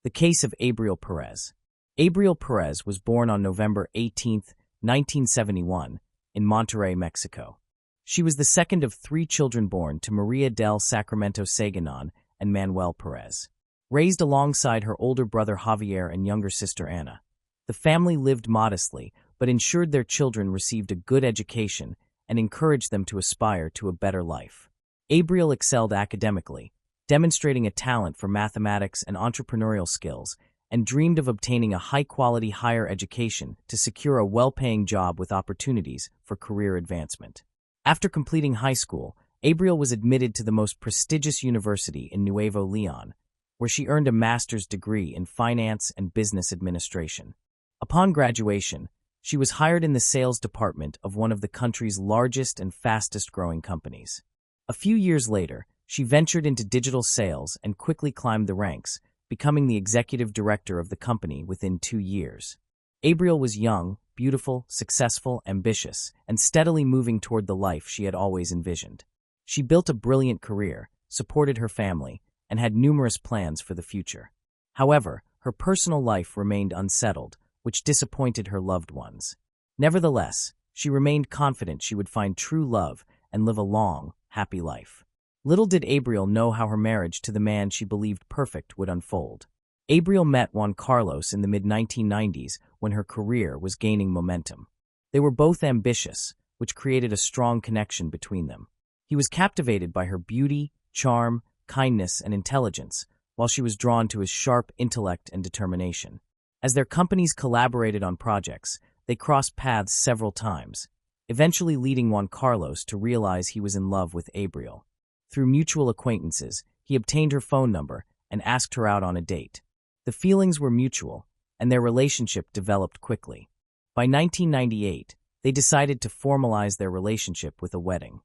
The case of Abriel Perez. Abriel Perez was born on November 18, 1971, in Monterrey, Mexico. She was the second of 3 children born to Maria del Sacramento Saganon and Manuel Perez. Raised alongside her older brother Javier and younger sister Ana, the family lived modestly but ensured their children received a good education and encouraged them to aspire to a better life. Abriel excelled academically, demonstrating a talent for mathematics and entrepreneurial skills, and dreamed of obtaining a high-quality higher education to secure a well-paying job with opportunities for career advancement. After completing high school, Abriel was admitted to the most prestigious university in Nuevo Leon, where she earned a master's degree in finance and business administration. Upon graduation, she was hired in the sales department of one of the country's largest and fastest-growing companies. A few years later, she ventured into digital sales and quickly climbed the ranks, becoming the executive director of the company within 2 years. Abriel was young, beautiful, successful, ambitious, and steadily moving toward the life she had always envisioned. She built a brilliant career, supported her family, and had numerous plans for the future. However, her personal life remained unsettled, which disappointed her loved ones. Nevertheless, she remained confident she would find true love and live a long, happy life. Little did Abriel know how her marriage to the man she believed perfect would unfold. Abriel met Juan Carlos in the mid-1990s when her career was gaining momentum. They were both ambitious, which created a strong connection between them. He was captivated by her beauty, charm, kindness, and intelligence, while she was drawn to his sharp intellect and determination. As their companies collaborated on projects, they crossed paths several times, eventually leading Juan Carlos to realize he was in love with Abriel. Through mutual acquaintances, he obtained her phone number and asked her out on a date. The feelings were mutual, and their relationship developed quickly. By 1998, they decided to formalize their relationship with a wedding.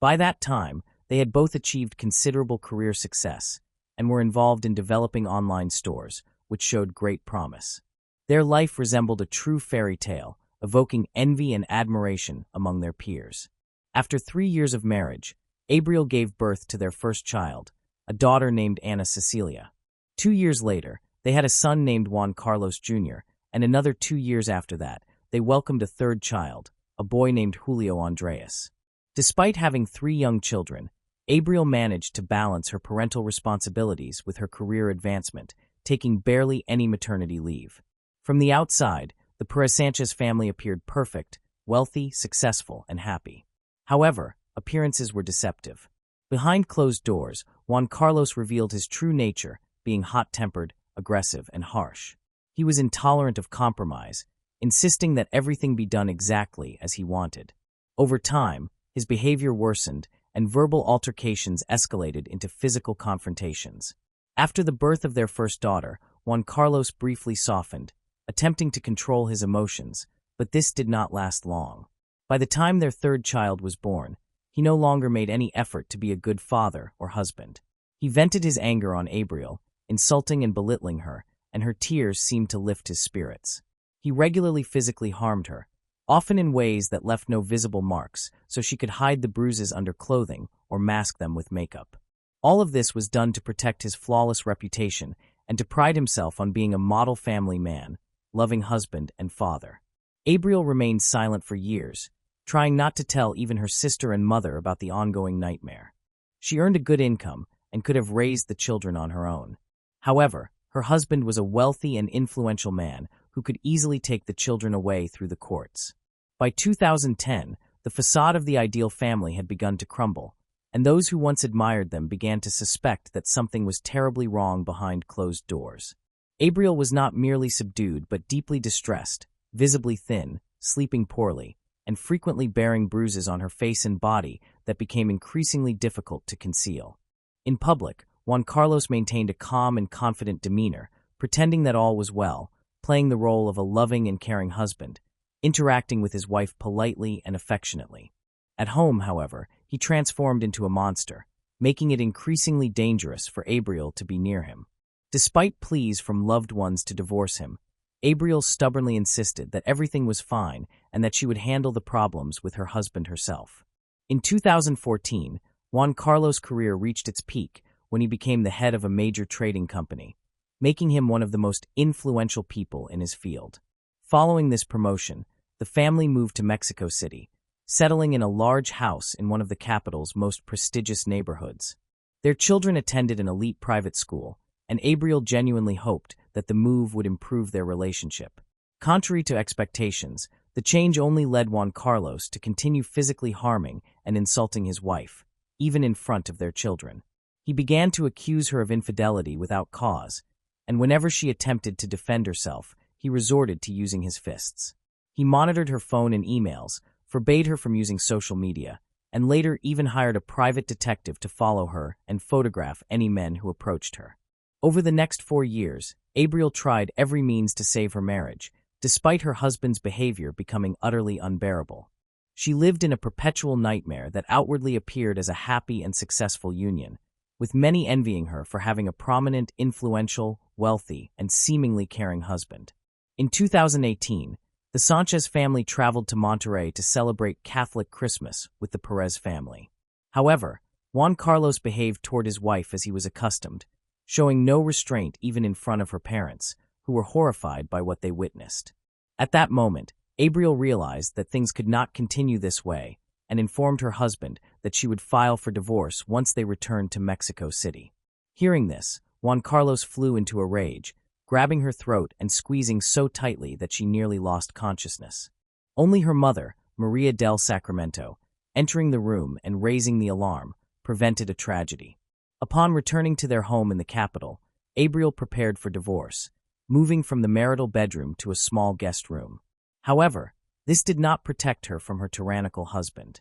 By that time, they had both achieved considerable career success and were involved in developing online stores, which showed great promise. Their life resembled a true fairy tale, evoking envy and admiration among their peers. After 3 years of marriage, Abriel gave birth to their first child, a daughter named Ana Cecilia. 2 years later, they had a son named Juan Carlos Jr., and another 2 years after that, they welcomed a third child, a boy named Julio Andres. Despite having 3 young children, Abriel managed to balance her parental responsibilities with her career advancement, taking barely any maternity leave. From the outside, the Perez Sanchez family appeared perfect, wealthy, successful, and happy. However, appearances were deceptive. Behind closed doors, Juan Carlos revealed his true nature, being hot-tempered, aggressive, and harsh. He was intolerant of compromise, insisting that everything be done exactly as he wanted. Over time, his behavior worsened, and verbal altercations escalated into physical confrontations. After the birth of their first daughter, Juan Carlos briefly softened, attempting to control his emotions, but this did not last long. By the time their third child was born, he no longer made any effort to be a good father or husband. He vented his anger on Abriel, insulting and belittling her, and her tears seemed to lift his spirits. He regularly physically harmed her, often in ways that left no visible marks, so she could hide the bruises under clothing or mask them with makeup. All of this was done to protect his flawless reputation and to pride himself on being a model family man, loving husband and father. Abriel remained silent for years, trying not to tell even her sister and mother about the ongoing nightmare. She earned a good income and could have raised the children on her own. However, her husband was a wealthy and influential man who could easily take the children away through the courts. By 2010, the facade of the ideal family had begun to crumble, and those who once admired them began to suspect that something was terribly wrong behind closed doors. Abriel was not merely subdued but deeply distressed, visibly thin, sleeping poorly, and frequently bearing bruises on her face and body that became increasingly difficult to conceal. In public, Juan Carlos maintained a calm and confident demeanor, pretending that all was well, playing the role of a loving and caring husband, interacting with his wife politely and affectionately. At home, however, he transformed into a monster, making it increasingly dangerous for Abriel to be near him. Despite pleas from loved ones to divorce him, Abriel stubbornly insisted that everything was fine and that she would handle the problems with her husband herself. In 2014, Juan Carlos' career reached its peak when he became the head of a major trading company. making him one of the most influential people in his field. Following this promotion, the family moved to Mexico City, settling in a large house in one of the capital's most prestigious neighborhoods. Their children attended an elite private school, and Abriel genuinely hoped that the move would improve their relationship. Contrary to expectations, the change only led Juan Carlos to continue physically harming and insulting his wife, even in front of their children. He began to accuse her of infidelity without cause, and whenever she attempted to defend herself, he resorted to using his fists. He monitored her phone and emails, forbade her from using social media, and later even hired a private detective to follow her and photograph any men who approached her. Over the next 4 years, Abriel tried every means to save her marriage, despite her husband's behavior becoming utterly unbearable. She lived in a perpetual nightmare that outwardly appeared as a happy and successful union, with many envying her for having a prominent, influential, wealthy, and seemingly caring husband. In 2018, the Sanchez family traveled to Monterrey to celebrate Catholic Christmas with the Perez family. However, Juan Carlos behaved toward his wife as he was accustomed, showing no restraint even in front of her parents, who were horrified by what they witnessed. At that moment, Abriel realized that things could not continue this way and informed her husband that she would file for divorce once they returned to Mexico City. Hearing this, Juan Carlos flew into a rage, grabbing her throat and squeezing so tightly that she nearly lost consciousness. Only her mother, Maria del Sacramento, entering the room and raising the alarm, prevented a tragedy. Upon returning to their home in the capital, Abriel prepared for divorce, moving from the marital bedroom to a small guest room. However, this did not protect her from her tyrannical husband.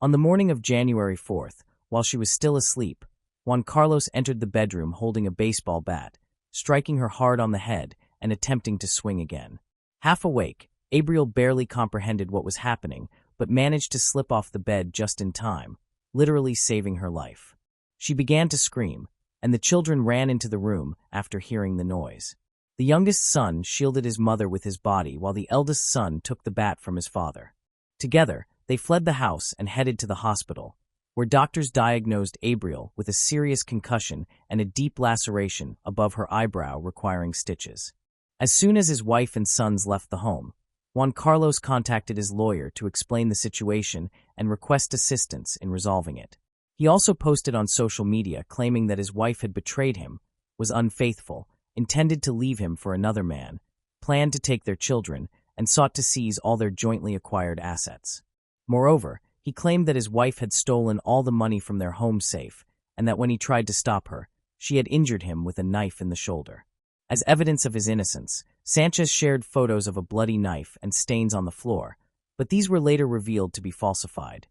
On the morning of January 4th, while she was still asleep, Juan Carlos entered the bedroom holding a baseball bat, striking her hard on the head and attempting to swing again. Half awake, Abriel barely comprehended what was happening, but managed to slip off the bed just in time, literally saving her life. She began to scream, and the children ran into the room after hearing the noise. The youngest son shielded his mother with his body while the eldest son took the bat from his father. Together, they fled the house and headed to the hospital, where doctors diagnosed Abriel with a serious concussion and a deep laceration above her eyebrow requiring stitches. As soon as his wife and sons left the home, Juan Carlos contacted his lawyer to explain the situation and request assistance in resolving it. He also posted on social media claiming that his wife had betrayed him, was unfaithful, intended to leave him for another man, planned to take their children, and sought to seize all their jointly acquired assets. Moreover, he claimed that his wife had stolen all the money from their home safe, and that when he tried to stop her, she had injured him with a knife in the shoulder. As evidence of his innocence, Sanchez shared photos of a bloody knife and stains on the floor, but these were later revealed to be falsified.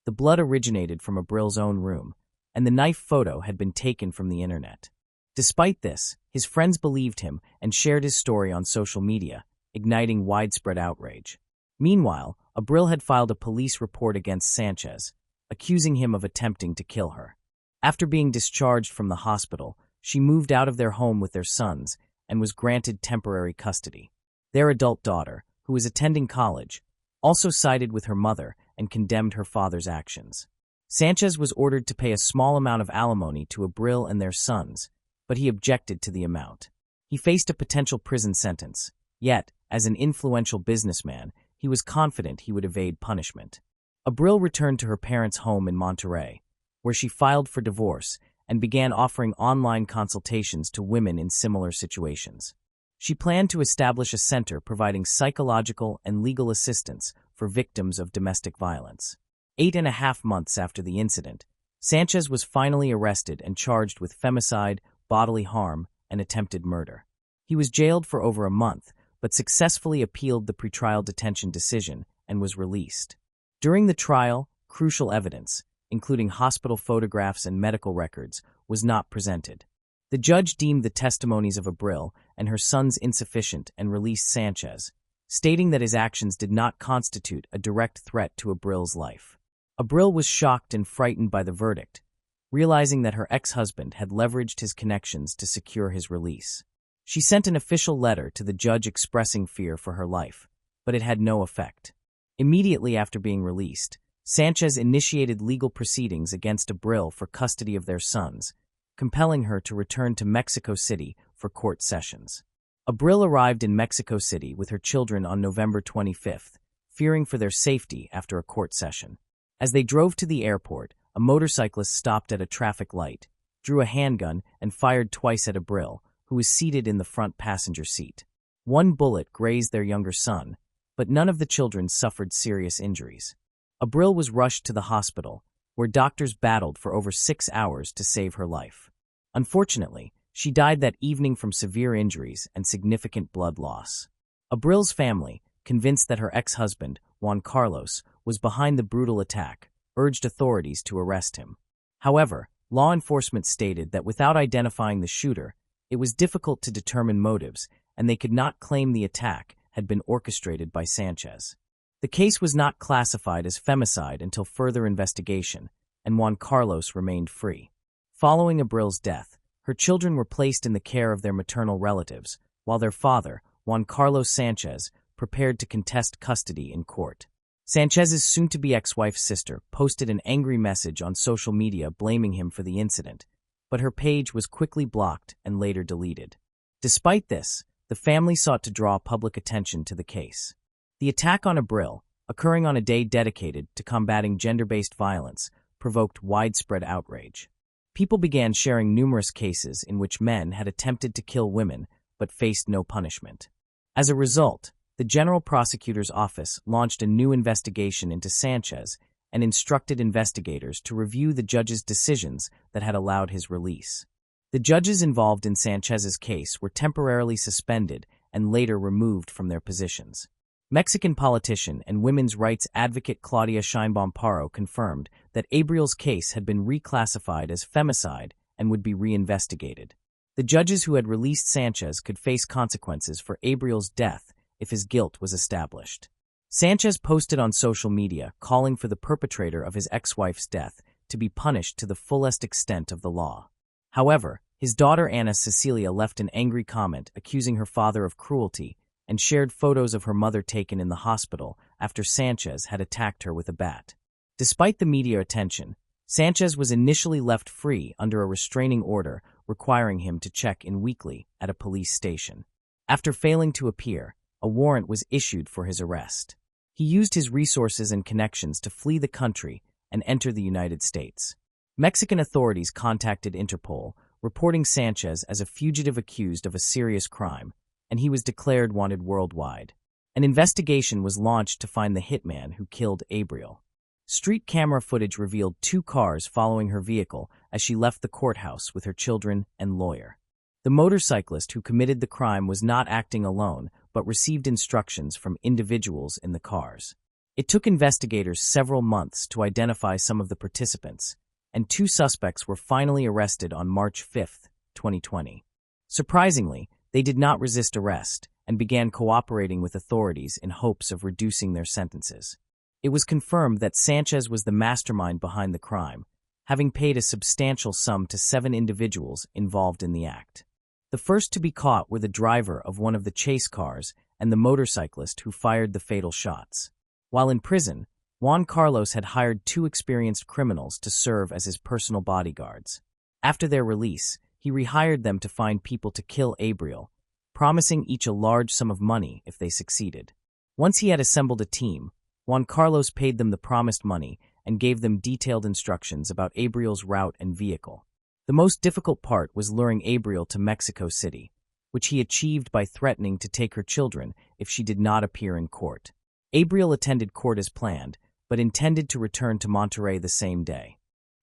The blood originated from Abril's own room, and the knife photo had been taken from the internet. Despite this, his friends believed him and shared his story on social media, igniting widespread outrage. Meanwhile, Abril had filed a police report against Sanchez, accusing him of attempting to kill her. After being discharged from the hospital, she moved out of their home with their sons and was granted temporary custody. Their adult daughter, who was attending college, also sided with her mother and condemned her father's actions. Sanchez was ordered to pay a small amount of alimony to Abril and their sons, but he objected to the amount. He faced a potential prison sentence, yet, as an influential businessman, he was confident he would evade punishment. Abril returned to her parents' home in Monterrey, where she filed for divorce and began offering online consultations to women in similar situations. She planned to establish a center providing psychological and legal assistance for victims of domestic violence. 8.5 months after the incident, Sanchez was finally arrested and charged with femicide, bodily harm, and attempted murder. He was jailed for over a month, but successfully appealed the pretrial detention decision and was released. During the trial, crucial evidence, including hospital photographs and medical records, was not presented. The judge deemed the testimonies of Abril and her sons insufficient and released Sanchez, stating that his actions did not constitute a direct threat to Abril's life. Abril was shocked and frightened by the verdict, realizing that her ex-husband had leveraged his connections to secure his release. She sent an official letter to the judge expressing fear for her life, but it had no effect. Immediately after being released, Sanchez initiated legal proceedings against Abril for custody of their sons, compelling her to return to Mexico City for court sessions. Abril arrived in Mexico City with her children on November 25th, fearing for their safety after a court session. As they drove to the airport, a motorcyclist stopped at a traffic light, drew a handgun, and fired twice at Abril, who was seated in the front passenger seat. One bullet grazed their younger son, but none of the children suffered serious injuries. Abril was rushed to the hospital, where doctors battled for over 6 hours to save her life. Unfortunately, she died that evening from severe injuries and significant blood loss. Abril's family, convinced that her ex-husband, Juan Carlos, was behind the brutal attack, urged authorities to arrest him. However, law enforcement stated that without identifying the shooter, it was difficult to determine motives, and they could not claim the attack had been orchestrated by Sanchez. The case was not classified as femicide until further investigation, and Juan Carlos remained free. Following Abril's death, her children were placed in the care of their maternal relatives, while their father, Juan Carlos Sanchez, prepared to contest custody in court. Sanchez's soon-to-be ex-wife's sister posted an angry message on social media blaming him for the incident, but her page was quickly blocked and later deleted. Despite this, the family sought to draw public attention to the case. The attack on Abril, occurring on a day dedicated to combating gender-based violence, provoked widespread outrage. People began sharing numerous cases in which men had attempted to kill women but faced no punishment. As a result, the General Prosecutor's Office launched a new investigation into Sanchez and instructed investigators to review the judge's decisions that had allowed his release. The judges involved in Sanchez's case were temporarily suspended and later removed from their positions. Mexican politician and women's rights advocate Claudia Sheinbaum Parro confirmed that Abril's case had been reclassified as femicide and would be reinvestigated. The judges who had released Sanchez could face consequences for Abril's death if his guilt was established. Sanchez posted on social media calling for the perpetrator of his ex-wife's death to be punished to the fullest extent of the law. However, his daughter Ana Cecilia left an angry comment accusing her father of cruelty and shared photos of her mother taken in the hospital after Sanchez had attacked her with a bat. Despite the media attention, Sanchez was initially left free under a restraining order requiring him to check in weekly at a police station. After failing to appear, a warrant was issued for his arrest. He used his resources and connections to flee the country and enter the United States. Mexican authorities contacted Interpol, reporting Sanchez as a fugitive accused of a serious crime, and he was declared wanted worldwide. An investigation was launched to find the hitman who killed Abril. Street camera footage revealed 2 cars following her vehicle as she left the courthouse with her children and lawyer. The motorcyclist who committed the crime was not acting alone, but received instructions from individuals in the cars. It took investigators several months to identify some of the participants, and 2 suspects were finally arrested on March 5, 2020. Surprisingly, they did not resist arrest and began cooperating with authorities in hopes of reducing their sentences. It was confirmed that Sanchez was the mastermind behind the crime, having paid a substantial sum to 7 individuals involved in the act. The first to be caught were the driver of one of the chase cars and the motorcyclist who fired the fatal shots. While in prison, Juan Carlos had hired 2 experienced criminals to serve as his personal bodyguards. After their release, he rehired them to find people to kill Abril, promising each a large sum of money if they succeeded. Once he had assembled a team, Juan Carlos paid them the promised money and gave them detailed instructions about Abril's route and vehicle. The most difficult part was luring Abril to Mexico City, which he achieved by threatening to take her children if she did not appear in court. Abril attended court as planned, but intended to return to Monterrey the same day.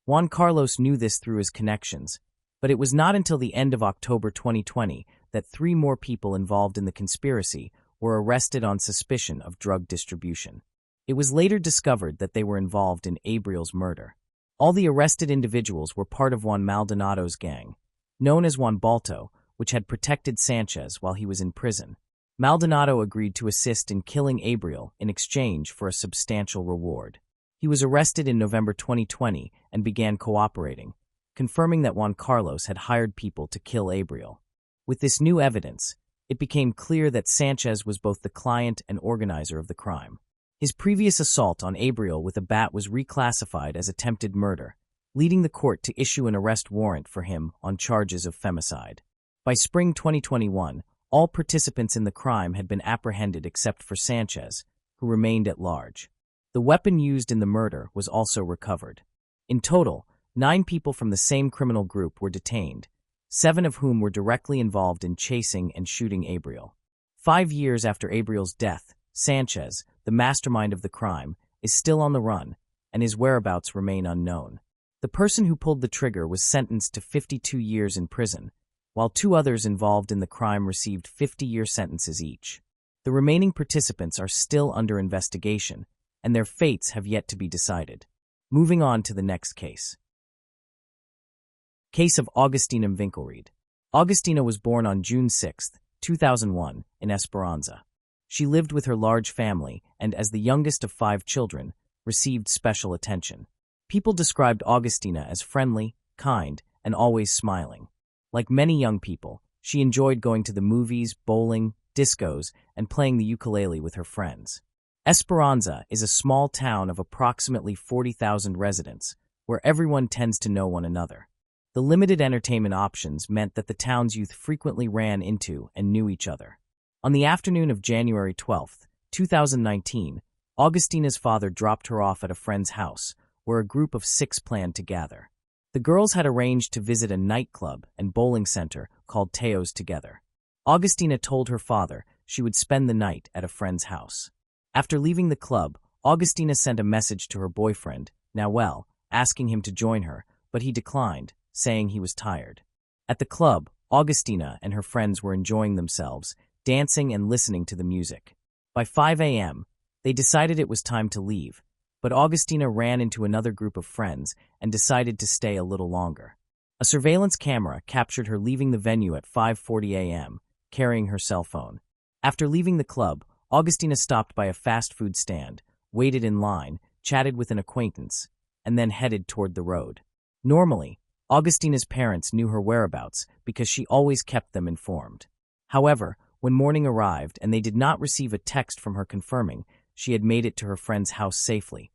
Juan Carlos knew this through his connections, but it was not until the end of October 2020 that 3 more people involved in the conspiracy were arrested on suspicion of drug distribution. It was later discovered that they were involved in Abril's murder. All the arrested individuals were part of Juan Maldonado's gang, known as Juan Balto, which had protected Sanchez while he was in prison. Maldonado agreed to assist in killing Abril in exchange for a substantial reward. He was arrested in November 2020 and began cooperating, confirming that Juan Carlos had hired people to kill Abril. With this new evidence, it became clear that Sanchez was both the client and organizer of the crime. His previous assault on Abril with a bat was reclassified as attempted murder, leading the court to issue an arrest warrant for him on charges of femicide. By spring 2021, all participants in the crime had been apprehended except for Sanchez, who remained at large. The weapon used in the murder was also recovered. In total, 9 people from the same criminal group were detained, 7 of whom were directly involved in chasing and shooting Abriel. 5 years after Abriel's death, Sanchez, the mastermind of the crime, is still on the run, and his whereabouts remain unknown. The person who pulled the trigger was sentenced to 52 years in prison, while 2 others involved in the crime received 50-year sentences each. The remaining participants are still under investigation, and their fates have yet to be decided. Moving on to the next case. Case of Augustina Winkelried. Augustina was born on June 6, 2001, in Esperanza. She lived with her large family and, as the youngest of 5 children, received special attention. People described Augustina as friendly, kind, and always smiling. Like many young people, she enjoyed going to the movies, bowling, discos, and playing the ukulele with her friends. Esperanza is a small town of approximately 40,000 residents, where everyone tends to know one another. The limited entertainment options meant that the town's youth frequently ran into and knew each other. On the afternoon of January 12, 2019, Augustina's father dropped her off at a friend's house, where a group of 6 planned to gather. The girls had arranged to visit a nightclub and bowling center called Teo's together. Augustina told her father she would spend the night at a friend's house. After leaving the club, Augustina sent a message to her boyfriend, Noel, asking him to join her, but he declined, saying he was tired. At the club, Augustina and her friends were enjoying themselves, dancing and listening to the music. By 5 a.m., they decided it was time to leave, but Augustina ran into another group of friends and decided to stay a little longer. A surveillance camera captured her leaving the venue at 5:40 a.m., carrying her cell phone. After leaving the club, Augustina stopped by a fast food stand, waited in line, chatted with an acquaintance, and then headed toward the road. Normally, Augustina's parents knew her whereabouts because she always kept them informed. However, when morning arrived and they did not receive a text from her confirming she had made it to her friend's house safely,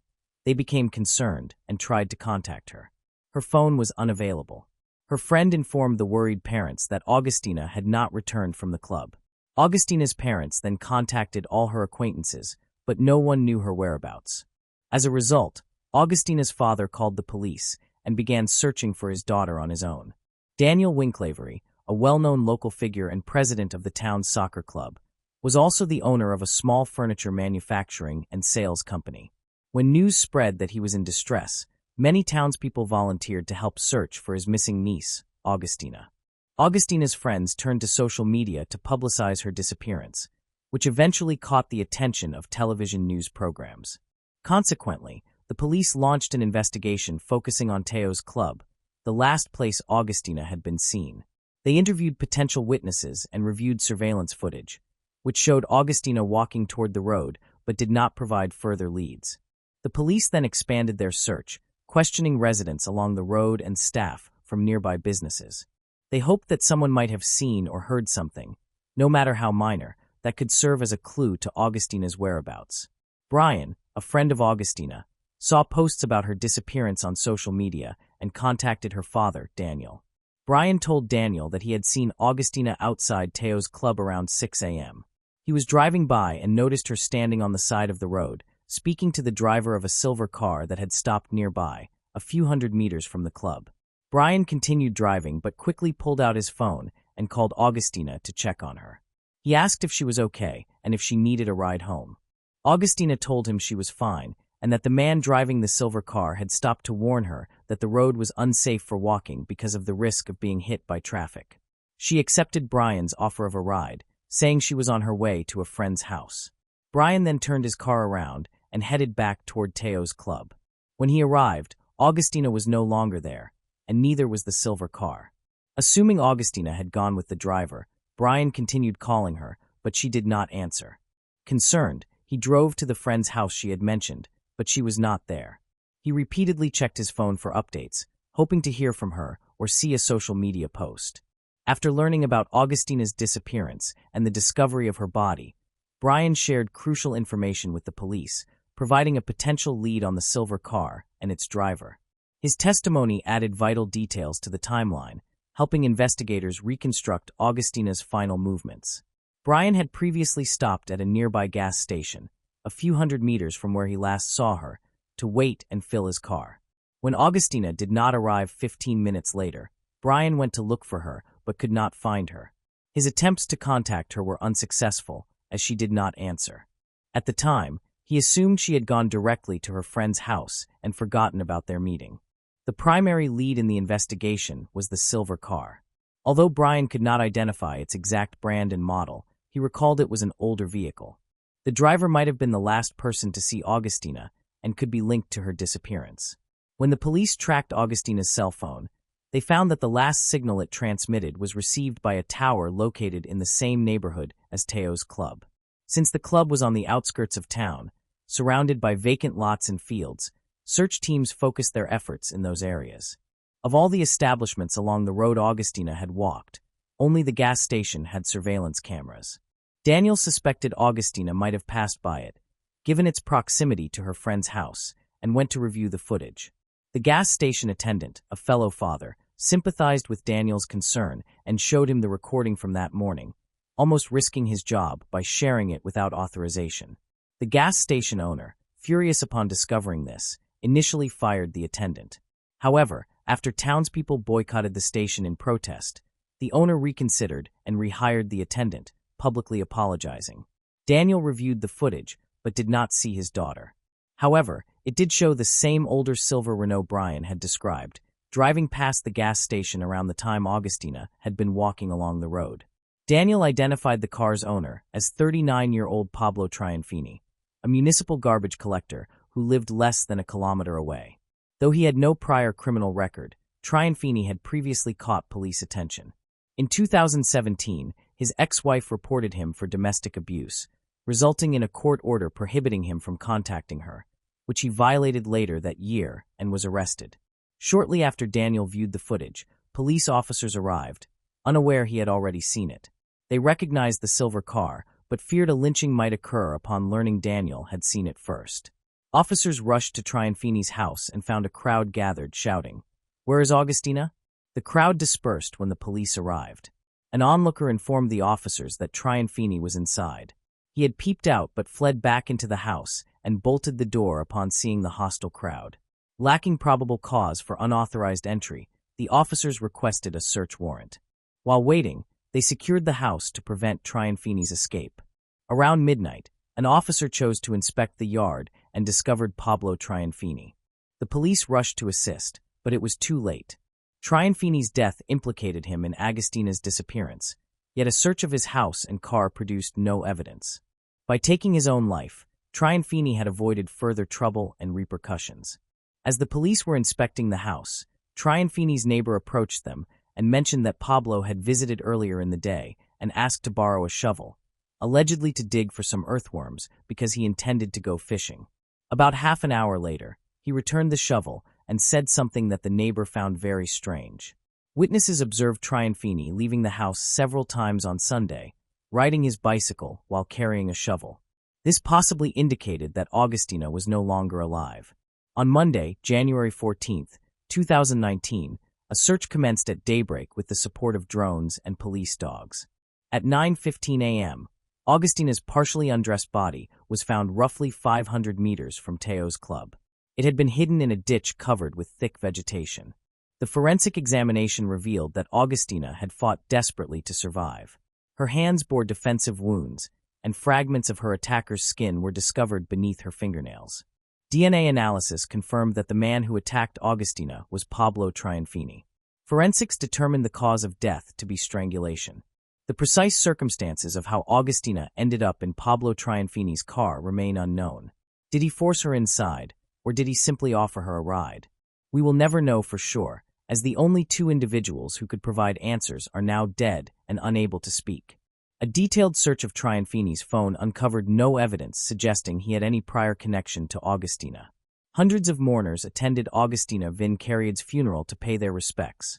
they became concerned and tried to contact her. Her phone was unavailable. Her friend informed the worried parents that Augustina had not returned from the club. Augustina's parents then contacted all her acquaintances, but no one knew her whereabouts. As a result, Augustina's father called the police and began searching for his daughter on his own. Daniel Winklavery, a well-known local figure and president of the town's soccer club, was also the owner of a small furniture manufacturing and sales company. When news spread that he was in distress, many townspeople volunteered to help search for his missing niece, Augustina. Augustina's friends turned to social media to publicize her disappearance, which eventually caught the attention of television news programs. Consequently, the police launched an investigation focusing on Teo's club, the last place Augustina had been seen. They interviewed potential witnesses and reviewed surveillance footage, which showed Augustina walking toward the road but did not provide further leads. The police then expanded their search, questioning residents along the road and staff from nearby businesses. They hoped that someone might have seen or heard something, no matter how minor, that could serve as a clue to Augustina's whereabouts. Brian, a friend of Augustina, saw posts about her disappearance on social media and contacted her father, Daniel. Brian told Daniel that he had seen Augustina outside Teo's club around 6 a.m. He was driving by and noticed her standing on the side of the road, speaking to the driver of a silver car that had stopped nearby, a few hundred meters from the club. Brian continued driving but quickly pulled out his phone and called Augustina to check on her. He asked if she was okay and if she needed a ride home. Augustina told him she was fine and that the man driving the silver car had stopped to warn her that the road was unsafe for walking because of the risk of being hit by traffic. She accepted Brian's offer of a ride, saying she was on her way to a friend's house. Brian then turned his car around and headed back toward Teo's club. When he arrived, Augustina was no longer there, and neither was the silver car. Assuming Augustina had gone with the driver, Brian continued calling her, but she did not answer. Concerned, he drove to the friend's house she had mentioned, but she was not there. He repeatedly checked his phone for updates, hoping to hear from her or see a social media post. After learning about Augustina's disappearance and the discovery of her body, Brian shared crucial information with the police, providing a potential lead on the silver car and its driver. His testimony added vital details to the timeline, helping investigators reconstruct Augustina's final movements. Brian had previously stopped at a nearby gas station, a few hundred meters from where he last saw her, to wait and fill his car. When Augustina did not arrive 15 minutes later, Brian went to look for her but could not find her. His attempts to contact her were unsuccessful, as she did not answer. At the time, he assumed she had gone directly to her friend's house and forgotten about their meeting. The primary lead in the investigation was the silver car. Although Brian could not identify its exact brand and model, he recalled it was an older vehicle. The driver might have been the last person to see Augustina and could be linked to her disappearance. When the police tracked Augustina's cell phone, they found that the last signal it transmitted was received by a tower located in the same neighborhood as Teo's club. Since the club was on the outskirts of town, surrounded by vacant lots and fields, search teams focused their efforts in those areas. Of all the establishments along the road Augustina had walked, only the gas station had surveillance cameras. Daniel suspected Augustina might have passed by it, given its proximity to her friend's house, and went to review the footage. The gas station attendant, a fellow father, sympathized with Daniel's concern and showed him the recording from that morning, almost risking his job by sharing it without authorization. The gas station owner, furious upon discovering this, initially fired the attendant. However, after townspeople boycotted the station in protest, the owner reconsidered and rehired the attendant, publicly apologizing. Daniel reviewed the footage, but did not see his daughter. However, it did show the same older silver Renault Brian had described, driving past the gas station around the time Augustina had been walking along the road. Daniel identified the car's owner as 39-year-old Pablo Trianfini, a municipal garbage collector who lived less than a kilometer away. Though he had no prior criminal record, Trianfini had previously caught police attention. In 2017, his ex-wife reported him for domestic abuse, resulting in a court order prohibiting him from contacting her, which he violated later that year and was arrested. Shortly after Daniel viewed the footage, police officers arrived, unaware he had already seen it. They recognized the silver car, but feared a lynching might occur upon learning Daniel had seen it first. Officers rushed to Trianfini's house and found a crowd gathered, shouting, "Where is Augustina?" The crowd dispersed when the police arrived. An onlooker informed the officers that Trianfini was inside. He had peeped out but fled back into the house and bolted the door upon seeing the hostile crowd. Lacking probable cause for unauthorized entry, the officers requested a search warrant. While waiting, they secured the house to prevent Trianfini's escape. Around midnight, an officer chose to inspect the yard and discovered Pablo Trianfini. The police rushed to assist, but it was too late. Trianfini's death implicated him in Agostina's disappearance, yet a search of his house and car produced no evidence. By taking his own life, Trianfini had avoided further trouble and repercussions. As the police were inspecting the house, Trianfini's neighbor approached them and mentioned that Pablo had visited earlier in the day and asked to borrow a shovel, allegedly to dig for some earthworms because he intended to go fishing. About half an hour later, he returned the shovel and said something that the neighbor found very strange. Witnesses observed Trianfini leaving the house several times on Sunday, riding his bicycle while carrying a shovel. This possibly indicated that Augustina was no longer alive. On Monday, January 14, 2019, a search commenced at daybreak with the support of drones and police dogs. At 9:15 a.m., Augustina's partially undressed body was found roughly 500 meters from Teo's club. It had been hidden in a ditch covered with thick vegetation. The forensic examination revealed that Augustina had fought desperately to survive. Her hands bore defensive wounds, and fragments of her attacker's skin were discovered beneath her fingernails. DNA analysis confirmed that the man who attacked Augustina was Pablo Trianfini. Forensics determined the cause of death to be strangulation. The precise circumstances of how Augustina ended up in Pablo Trianfini's car remain unknown. Did he force her inside, or did he simply offer her a ride? We will never know for sure, as the only two individuals who could provide answers are now dead and unable to speak. A detailed search of Trianfini's phone uncovered no evidence suggesting he had any prior connection to Augustina. Hundreds of mourners attended Augustina Vincariad's funeral to pay their respects,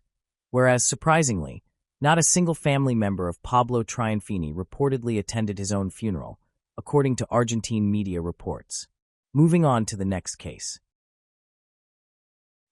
whereas, surprisingly, not a single family member of Pablo Trianfini reportedly attended his own funeral, according to Argentine media reports. Moving on to the next case.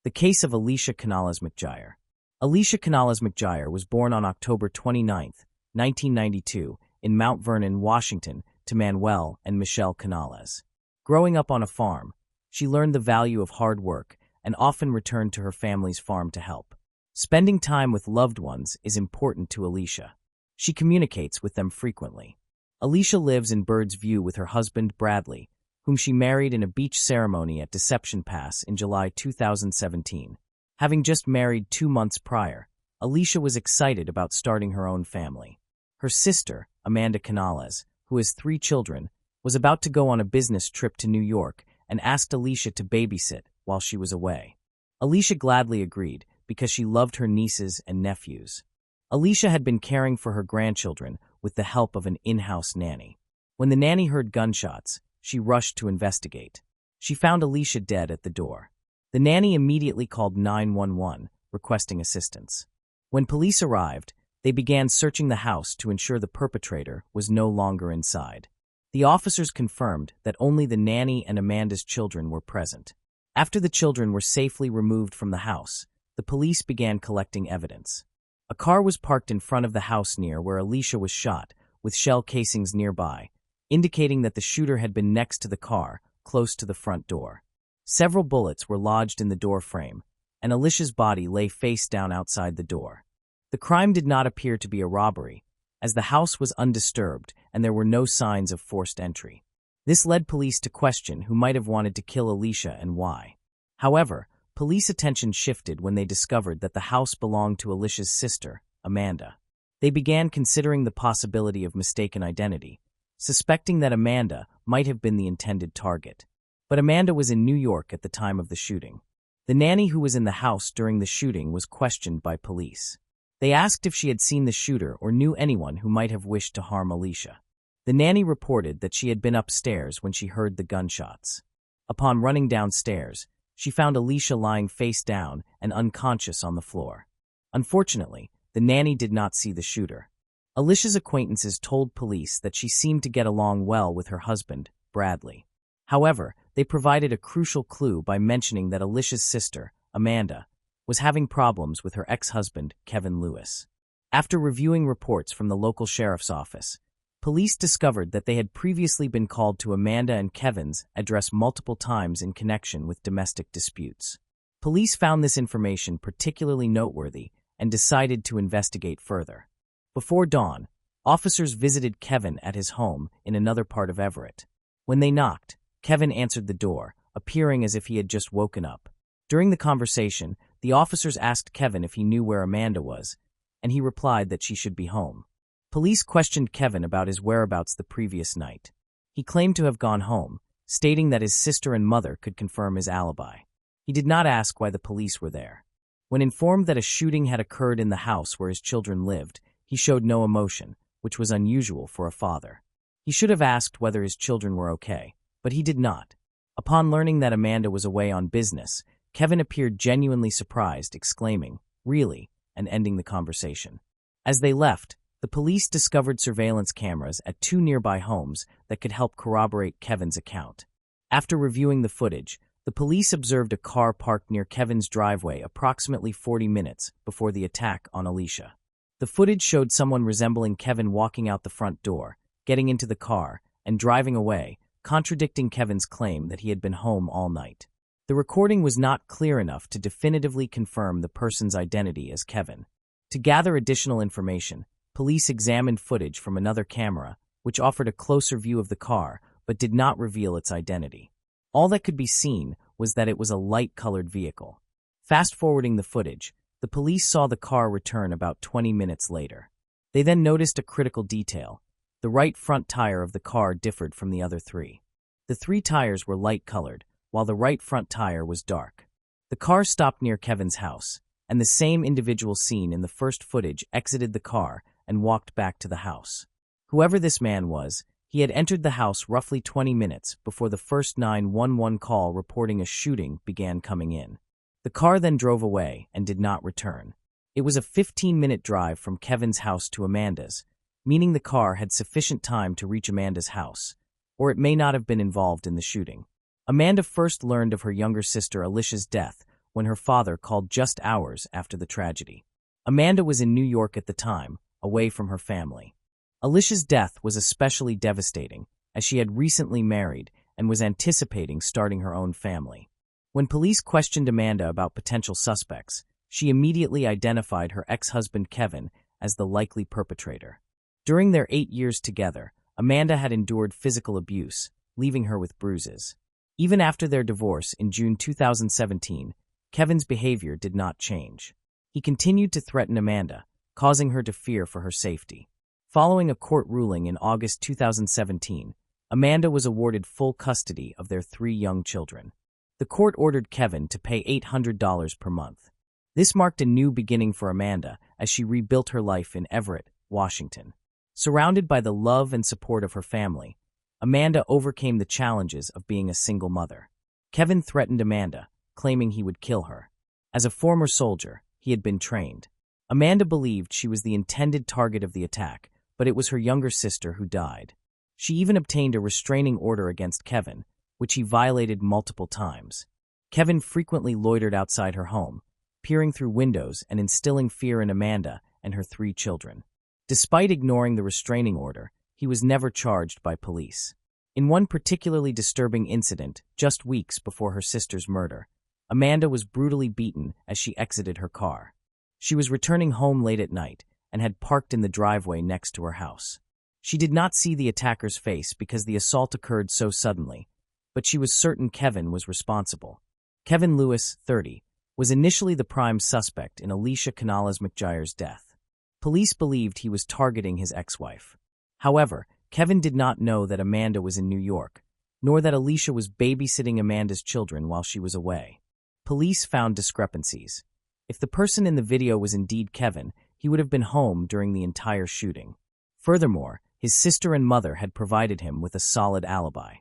The case of Alicia Canales McGuire. Alicia Canales McGuire was born on October 29, 1992, in Mount Vernon, Washington, to Manuel and Michelle Canales. Growing up on a farm, she learned the value of hard work and often returned to her family's farm to help. Spending time with loved ones is important to Alicia. She communicates with them frequently. Alicia lives in Bird's View with her husband, Bradley, whom she married in a beach ceremony at Deception Pass in July 2017. Having just married 2 months prior, Alicia was excited about starting her own family. Her sister, Amanda Canales, who has 3 children, was about to go on a business trip to New York and asked Alicia to babysit while she was away. Alicia gladly agreed because she loved her nieces and nephews. Alicia had been caring for her grandchildren with the help of an in-house nanny. When the nanny heard gunshots, she rushed to investigate. She found Alicia dead at the door. The nanny immediately called 911, requesting assistance. When police arrived, they began searching the house to ensure the perpetrator was no longer inside. The officers confirmed that only the nanny and Amanda's children were present. After the children were safely removed from the house, the police began collecting evidence. A car was parked in front of the house near where Alicia was shot, with shell casings nearby, indicating that the shooter had been next to the car, close to the front door. Several bullets were lodged in the door frame, and Alicia's body lay face down outside the door. The crime did not appear to be a robbery, as the house was undisturbed and there were no signs of forced entry. This led police to question who might have wanted to kill Alicia and why. However, police attention shifted when they discovered that the house belonged to Alicia's sister, Amanda. They began considering the possibility of mistaken identity, suspecting that Amanda might have been the intended target. But Amanda was in New York at the time of the shooting. The nanny who was in the house during the shooting was questioned by police. They asked if she had seen the shooter or knew anyone who might have wished to harm Alicia. The nanny reported that she had been upstairs when she heard the gunshots. Upon running downstairs, she found Alicia lying face down and unconscious on the floor. Unfortunately, the nanny did not see the shooter. Alicia's acquaintances told police that she seemed to get along well with her husband, Bradley. However, they provided a crucial clue by mentioning that Alicia's sister, Amanda, was having problems with her ex-husband, Kevin Lewis. After reviewing reports from the local sheriff's office, police discovered that they had previously been called to Amanda and Kevin's address multiple times in connection with domestic disputes. Police found this information particularly noteworthy and decided to investigate further. Before dawn, officers visited Kevin at his home in another part of Everett. When they knocked, Kevin answered the door, appearing as if he had just woken up. During the conversation, the officers asked Kevin if he knew where Amanda was, and he replied that she should be home. Police questioned Kevin about his whereabouts the previous night. He claimed to have gone home, stating that his sister and mother could confirm his alibi. He did not ask why the police were there. When informed that a shooting had occurred in the house where his children lived, he showed no emotion, which was unusual for a father. He should have asked whether his children were okay, but he did not. Upon learning that Amanda was away on business, Kevin appeared genuinely surprised, exclaiming, "Really?" and ending the conversation. As they left, the police discovered surveillance cameras at 2 nearby homes that could help corroborate Kevin's account. After reviewing the footage, the police observed a car parked near Kevin's driveway approximately 40 minutes before the attack on Alicia. The footage showed someone resembling Kevin walking out the front door, getting into the car, and driving away, contradicting Kevin's claim that he had been home all night. The recording was not clear enough to definitively confirm the person's identity as Kevin. To gather additional information, police examined footage from another camera, which offered a closer view of the car but did not reveal its identity. All that could be seen was that it was a light-colored vehicle. Fast-forwarding the footage, the police saw the car return about 20 minutes later. They then noticed a critical detail. The right front tire of the car differed from the other 3. The 3 tires were light-colored, while the right front tire was dark. The car stopped near Kevin's house, and the same individual seen in the first footage exited the car and walked back to the house. Whoever this man was, he had entered the house roughly 20 minutes before the first 911 call reporting a shooting began coming in. The car then drove away and did not return. It was a 15-minute drive from Kevin's house to Amanda's, meaning the car had sufficient time to reach Amanda's house, or it may not have been involved in the shooting. Amanda first learned of her younger sister Alicia's death when her father called just hours after the tragedy. Amanda was in New York at the time, away from her family. Alicia's death was especially devastating, as she had recently married and was anticipating starting her own family. When police questioned Amanda about potential suspects, she immediately identified her ex-husband Kevin as the likely perpetrator. During their 8 years together, Amanda had endured physical abuse, leaving her with bruises. Even after their divorce in June 2017, Kevin's behavior did not change. He continued to threaten Amanda, causing her to fear for her safety. Following a court ruling in August 2017, Amanda was awarded full custody of their 3 young children. The court ordered Kevin to pay $800 per month. This marked a new beginning for Amanda as she rebuilt her life in Everett, Washington. Surrounded by the love and support of her family, Amanda overcame the challenges of being a single mother. Kevin threatened Amanda, claiming he would kill her. As a former soldier, he had been trained. Amanda believed she was the intended target of the attack, but it was her younger sister who died. She even obtained a restraining order against Kevin, which he violated multiple times. Kevin frequently loitered outside her home, peering through windows and instilling fear in Amanda and her 3 children. Despite ignoring the restraining order, he was never charged by police. In one particularly disturbing incident, just weeks before her sister's murder, Amanda was brutally beaten as she exited her car. She was returning home late at night and had parked in the driveway next to her house. She did not see the attacker's face because the assault occurred so suddenly, but she was certain Kevin was responsible. Kevin Lewis, 30, was initially the prime suspect in Alicia Canales-McGire's death. Police believed he was targeting his ex-wife. However, Kevin did not know that Amanda was in New York, nor that Alicia was babysitting Amanda's children while she was away. Police found discrepancies. If the person in the video was indeed Kevin, he would have been home during the entire shooting. Furthermore, his sister and mother had provided him with a solid alibi.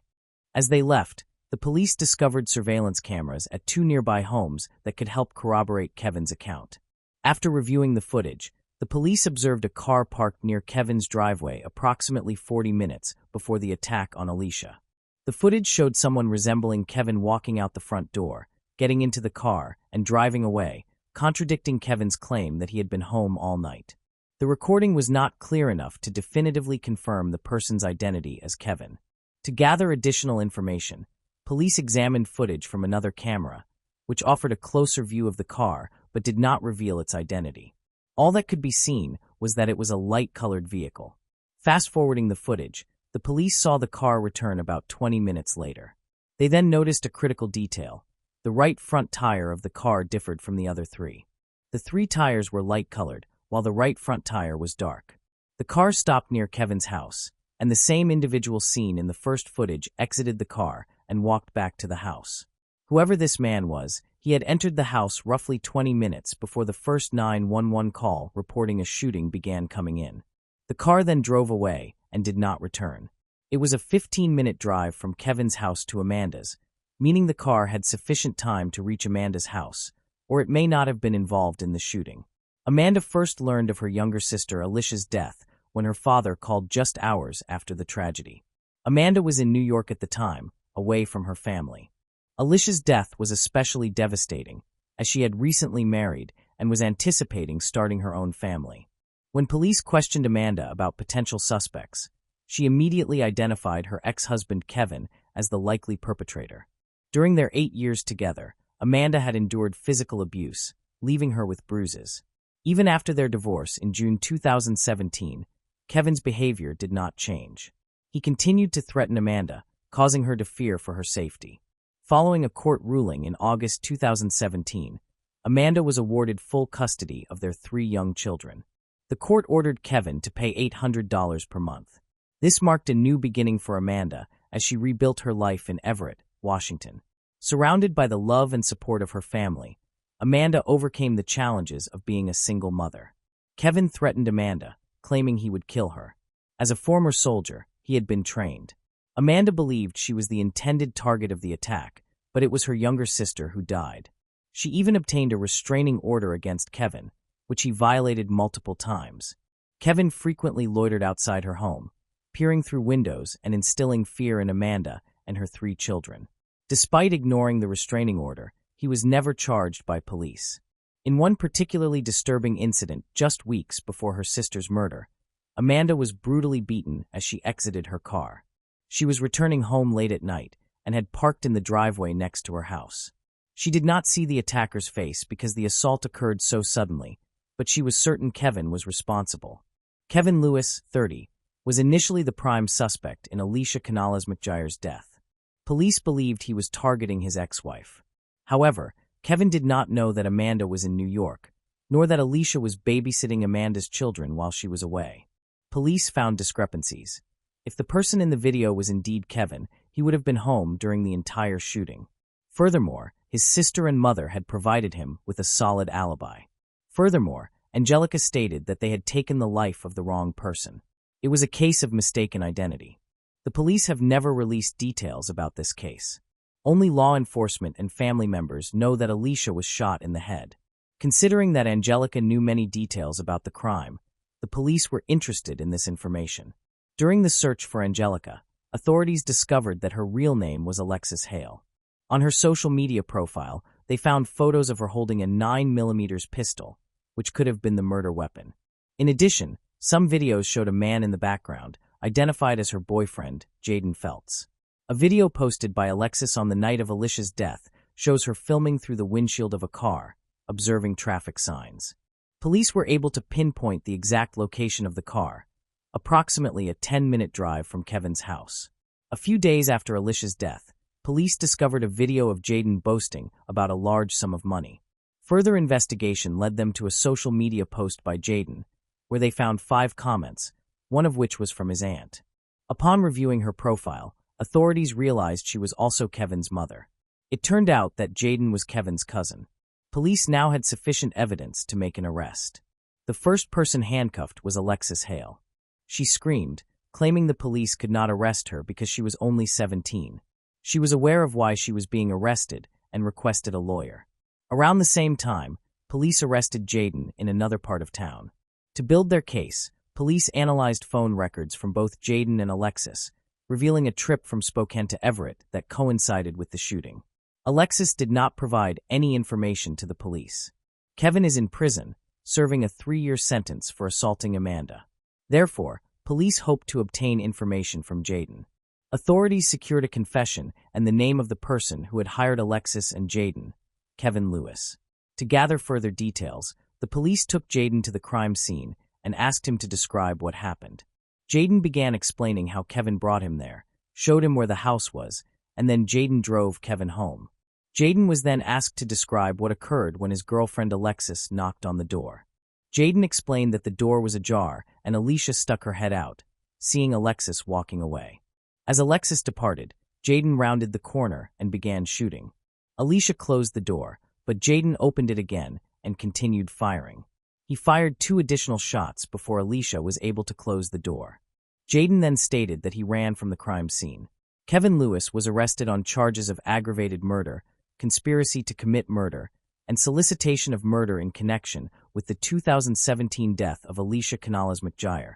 As they left, the police discovered surveillance cameras at 2 nearby homes that could help corroborate Kevin's account. After reviewing the footage, the police observed a car parked near Kevin's driveway approximately 40 minutes before the attack on Alicia. The footage showed someone resembling Kevin walking out the front door, getting into the car, and driving away, contradicting Kevin's claim that he had been home all night. The recording was not clear enough to definitively confirm the person's identity as Kevin. To gather additional information, police examined footage from another camera, which offered a closer view of the car but did not reveal its identity. All that could be seen was that it was a light-colored vehicle. Fast-forwarding the footage, the police saw the car return about 20 minutes later. They then noticed a critical detail. The right front tire of the car differed from the other 3. The 3 tires were light-colored, while the right front tire was dark. The car stopped near Kevin's house, and the same individual seen in the first footage exited the car and walked back to the house. Whoever this man was, he had entered the house roughly 20 minutes before the first 911 call reporting a shooting began coming in. The car then drove away and did not return. It was a 15-minute drive from Kevin's house to Amanda's, meaning the car had sufficient time to reach Amanda's house, or it may not have been involved in the shooting. Amanda first learned of her younger sister Alicia's death when her father called just hours after the tragedy. Amanda was in New York at the time, away from her family. Alicia's death was especially devastating, as she had recently married and was anticipating starting her own family. When police questioned Amanda about potential suspects, she immediately identified her ex-husband Kevin as the likely perpetrator. During their 8 years together, Amanda had endured physical abuse, leaving her with bruises. Even after their divorce in June 2017, Kevin's behavior did not change. He continued to threaten Amanda, causing her to fear for her safety. Following a court ruling in August 2017, Amanda was awarded full custody of their 3 young children. The court ordered Kevin to pay $800 per month. This marked a new beginning for Amanda as she rebuilt her life in Everett, Washington. Surrounded by the love and support of her family, Amanda overcame the challenges of being a single mother. Kevin threatened Amanda, claiming he would kill her. As a former soldier, he had been trained. Amanda believed she was the intended target of the attack, but it was her younger sister who died. She even obtained a restraining order against Kevin, which he violated multiple times. Kevin frequently loitered outside her home, peering through windows and instilling fear in Amanda and her 3 children. Despite ignoring the restraining order, he was never charged by police. In one particularly disturbing incident just weeks before her sister's murder, Amanda was brutally beaten as she exited her car. She was returning home late at night and had parked in the driveway next to her house. She did not see the attacker's face because the assault occurred so suddenly, but she was certain Kevin was responsible. Kevin Lewis, 30, was initially the prime suspect in Alicia Canales-McGire's death. Police believed he was targeting his ex-wife. However, Kevin did not know that Amanda was in New York, nor that Alicia was babysitting Amanda's children while she was away. Police found discrepancies. If the person in the video was indeed Kevin, he would have been home during the entire shooting. Furthermore, his sister and mother had provided him with a solid alibi. Furthermore, Angelica stated that they had taken the life of the wrong person. It was a case of mistaken identity. The police have never released details about this case. Only law enforcement and family members know that Alicia was shot in the head. Considering that Angelica knew many details about the crime, the police were interested in this information. During the search for Angelica, authorities discovered that her real name was Alexis Hale. On her social media profile, they found photos of her holding a 9mm pistol, which could have been the murder weapon. In addition, some videos showed a man in the background, identified as her boyfriend, Jaden Phelps. A video posted by Alexis on the night of Alicia's death shows her filming through the windshield of a car, observing traffic signs. Police were able to pinpoint the exact location of the car, approximately a 10-minute drive from Kevin's house. A few days after Alicia's death, police discovered a video of Jaden boasting about a large sum of money. Further investigation led them to a social media post by Jaden, where they found 5 comments, one of which was from his aunt. Upon reviewing her profile, authorities realized she was also Kevin's mother. It turned out that Jaden was Kevin's cousin. Police now had sufficient evidence to make an arrest. The first person handcuffed was Alexis Hale. She screamed, claiming the police could not arrest her because she was only 17. She was aware of why she was being arrested and requested a lawyer. Around the same time, police arrested Jaden in another part of town. To build their case, police analyzed phone records from both Jaden and Alexis, revealing a trip from Spokane to Everett that coincided with the shooting. Alexis did not provide any information to the police. Kevin is in prison, serving a 3-year sentence for assaulting Amanda. Therefore, police hoped to obtain information from Jaden. Authorities secured a confession and the name of the person who had hired Alexis and Jaden, Kevin Lewis. To gather further details, the police took Jaden to the crime scene and asked him to describe what happened. Jaden began explaining how Kevin brought him there, showed him where the house was, and then Jaden drove Kevin home. Jaden was then asked to describe what occurred when his girlfriend Alexis knocked on the door. Jaden explained that the door was ajar and Alicia stuck her head out, seeing Alexis walking away. As Alexis departed, Jaden rounded the corner and began shooting. Alicia closed the door, but Jaden opened it again and continued firing. He fired 2 additional shots before Alicia was able to close the door. Jaden then stated that he ran from the crime scene. Kevin Lewis was arrested on charges of aggravated murder, conspiracy to commit murder, and solicitation of murder in connection with the 2017 death of Alicia Canales-McGire,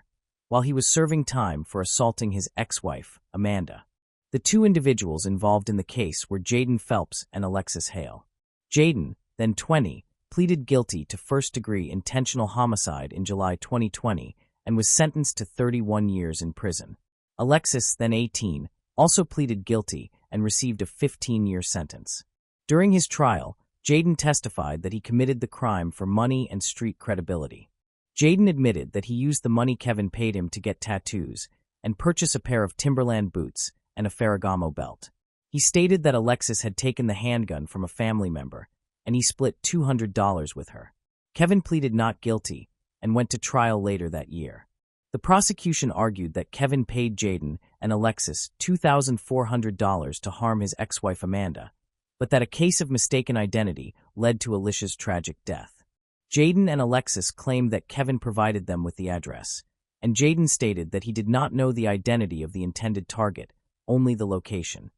while he was serving time for assaulting his ex-wife, Amanda. The 2 individuals involved in the case were Jaden Phelps and Alexis Hale. Jaden, then 20, pleaded guilty to first-degree intentional homicide in July 2020 and was sentenced to 31 years in prison. Alexis, then 18, also pleaded guilty and received a 15-year sentence. During his trial, Jaden testified that he committed the crime for money and street credibility. Jaden admitted that he used the money Kevin paid him to get tattoos and purchase a pair of Timberland boots and a Ferragamo belt. He stated that Alexis had taken the handgun from a family member, and he split $200 with her. Kevin pleaded not guilty and went to trial later that year. The prosecution argued that Kevin paid Jaden and Alexis $2,400 to harm his ex-wife Amanda, but that a case of mistaken identity led to Alicia's tragic death. Jaden and Alexis claimed that Kevin provided them with the address, and Jaden stated that he did not know the identity of the intended target, only the location.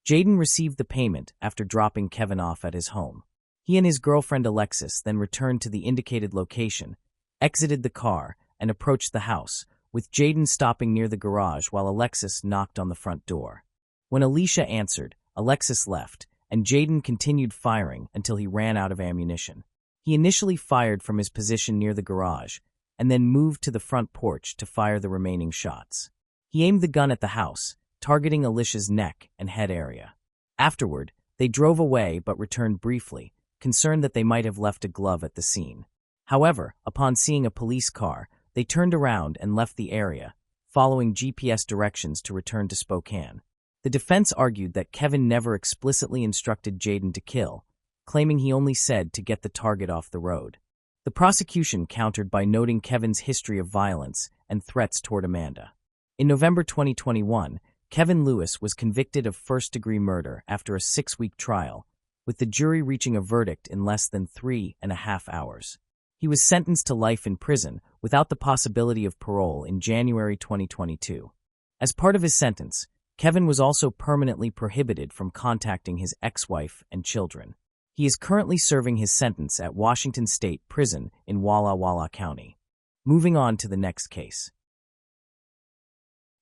Jaden received the payment after dropping Kevin off at his home. He and his girlfriend Alexis then returned to the indicated location, exited the car, and approached the house, with Jaden stopping near the garage while Alexis knocked on the front door. When Alicia answered, Alexis left, and Jaden continued firing until he ran out of ammunition. He initially fired from his position near the garage, and then moved to the front porch to fire the remaining shots. He aimed the gun at the house, targeting Alicia's neck and head area. Afterward, they drove away but returned briefly, concerned that they might have left a glove at the scene. However, upon seeing a police car, they turned around and left the area, following GPS directions to return to Spokane. The defense argued that Kevin never explicitly instructed Jaden to kill, claiming he only said to get the target off the road. The prosecution countered by noting Kevin's history of violence and threats toward Amanda. In November 2021, Kevin Lewis was convicted of first-degree murder after a 6-week trial, with the jury reaching a verdict in less than 3.5 hours. He was sentenced to life in prison without the possibility of parole in January 2022. As part of his sentence, Kevin was also permanently prohibited from contacting his ex-wife and children. He is currently serving his sentence at Washington State Prison in Walla Walla County. Moving on to the next case.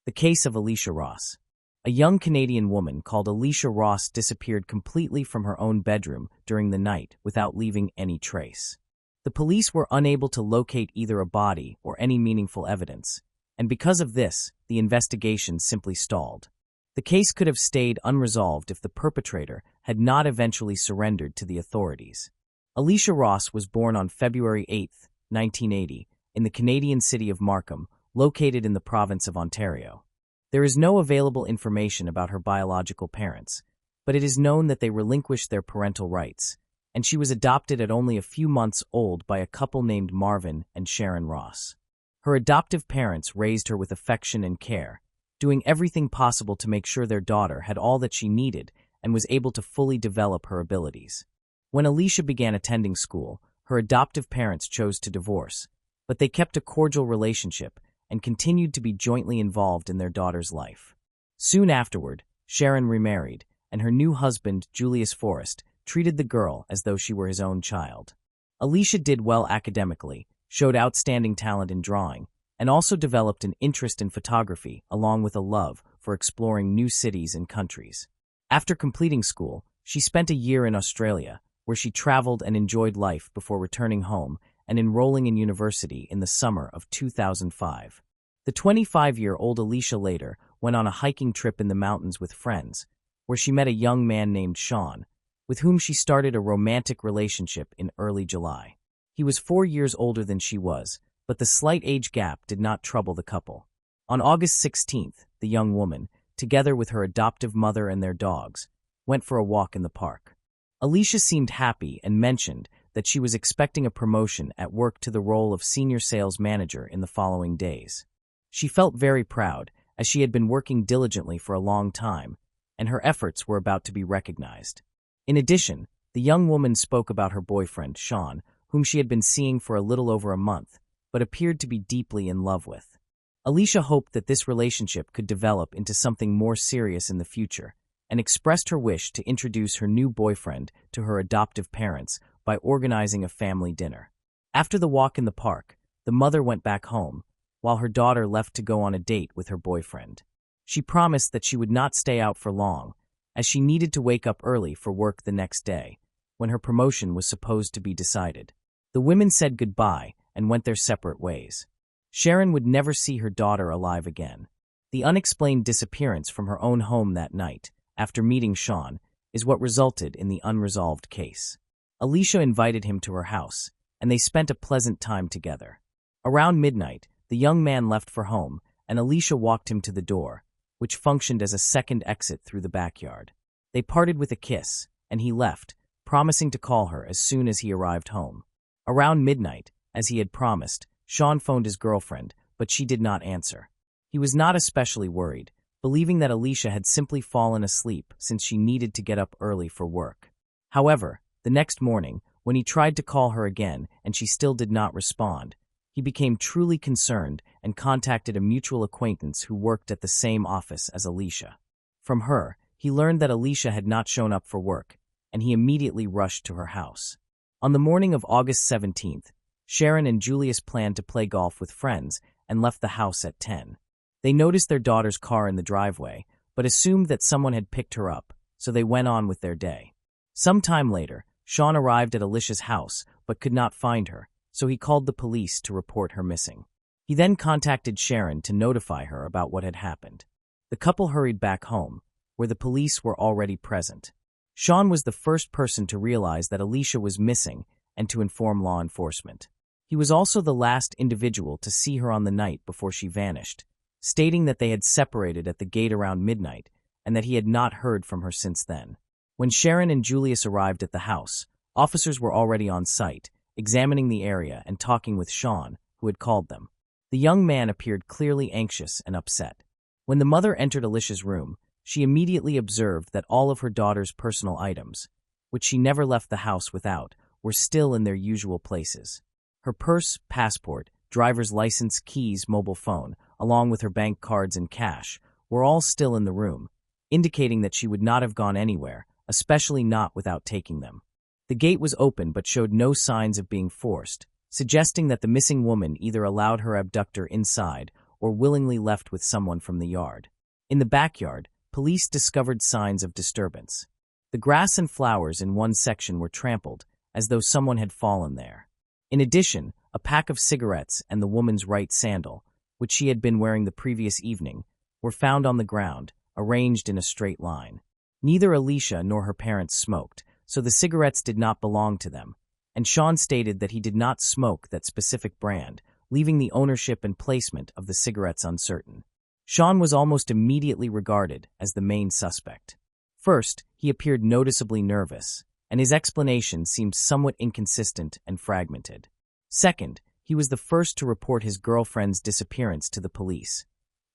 The case of Alicia Ross. A young Canadian woman called Alicia Ross disappeared completely from her own bedroom during the night without leaving any trace. The police were unable to locate either a body or any meaningful evidence, and because of this, the investigation simply stalled. The case could have stayed unresolved if the perpetrator had not eventually surrendered to the authorities. Alicia Ross was born on February 8, 1980, in the Canadian city of Markham, located in the province of Ontario. There is no available information about her biological parents, but it is known that they relinquished their parental rights, and she was adopted at only a few months old by a couple named Marvin and Sharon Ross. Her adoptive parents raised her with affection and care, doing everything possible to make sure their daughter had all that she needed and was able to fully develop her abilities. When Alicia began attending school, her adoptive parents chose to divorce, but they kept a cordial relationship and continued to be jointly involved in their daughter's life. Soon afterward, Sharon remarried, and her new husband, Julius Forrest, treated the girl as though she were his own child. Alicia did well academically, showed outstanding talent in drawing, and also developed an interest in photography along with a love for exploring new cities and countries. After completing school, she spent a year in Australia, where she traveled and enjoyed life before returning home and enrolling in university in the summer of 2005. The 25-year-old Alicia later went on a hiking trip in the mountains with friends, where she met a young man named Sean, with whom she started a romantic relationship in early July. He was 4 years older than she was, but the slight age gap did not trouble the couple. On August 16th, the young woman, together with her adoptive mother and their dogs, went for a walk in the park. Alicia seemed happy and mentioned that she was expecting a promotion at work to the role of senior sales manager in the following days. She felt very proud, as she had been working diligently for a long time, and her efforts were about to be recognized. In addition, the young woman spoke about her boyfriend, Sean, whom she had been seeing for a little over a month, but appeared to be deeply in love with. Alicia hoped that this relationship could develop into something more serious in the future, and expressed her wish to introduce her new boyfriend to her adoptive parents by organizing a family dinner. After the walk in the park, the mother went back home, while her daughter left to go on a date with her boyfriend. She promised that she would not stay out for long, as she needed to wake up early for work the next day, when her promotion was supposed to be decided. The women said goodbye and went their separate ways. Sharon would never see her daughter alive again. The unexplained disappearance from her own home that night, after meeting Sean, is what resulted in the unresolved case. Alicia invited him to her house, and they spent a pleasant time together. Around midnight, the young man left for home, and Alicia walked him to the door, which functioned as a second exit through the backyard. They parted with a kiss, and he left, promising to call her as soon as he arrived home. Around midnight, as he had promised, Sean phoned his girlfriend, but she did not answer. He was not especially worried, believing that Alicia had simply fallen asleep since she needed to get up early for work. However, the next morning, when he tried to call her again and she still did not respond, he became truly concerned and contacted a mutual acquaintance who worked at the same office as Alicia. From her, he learned that Alicia had not shown up for work, and he immediately rushed to her house. On the morning of August 17th, Sharon and Julius planned to play golf with friends and left the house at 10. They noticed their daughter's car in the driveway, but assumed that someone had picked her up, so they went on with their day. Some time later, Sean arrived at Alicia's house but could not find her, so he called the police to report her missing. He then contacted Sharon to notify her about what had happened. The couple hurried back home, where the police were already present. Sean was the first person to realize that Alicia was missing and to inform law enforcement. He was also the last individual to see her on the night before she vanished, stating that they had separated at the gate around midnight and that he had not heard from her since then. When Sharon and Julius arrived at the house, officers were already on site, examining the area and talking with Sean, who had called them. The young man appeared clearly anxious and upset. When the mother entered Alicia's room, she immediately observed that all of her daughter's personal items, which she never left the house without, were still in their usual places. Her purse, passport, driver's license, keys, mobile phone, along with her bank cards and cash, were all still in the room, indicating that she would not have gone anywhere, especially not without taking them. The gate was open but showed no signs of being forced, suggesting that the missing woman either allowed her abductor inside or willingly left with someone from the yard. In the backyard, police discovered signs of disturbance. The grass and flowers in one section were trampled, as though someone had fallen there. In addition, a pack of cigarettes and the woman's right sandal, which she had been wearing the previous evening, were found on the ground, arranged in a straight line. Neither Alicia nor her parents smoked, so the cigarettes did not belong to them, and Sean stated that he did not smoke that specific brand, leaving the ownership and placement of the cigarettes uncertain. Sean was almost immediately regarded as the main suspect. First, he appeared noticeably nervous, and his explanation seemed somewhat inconsistent and fragmented. Second, he was the first to report his girlfriend's disappearance to the police,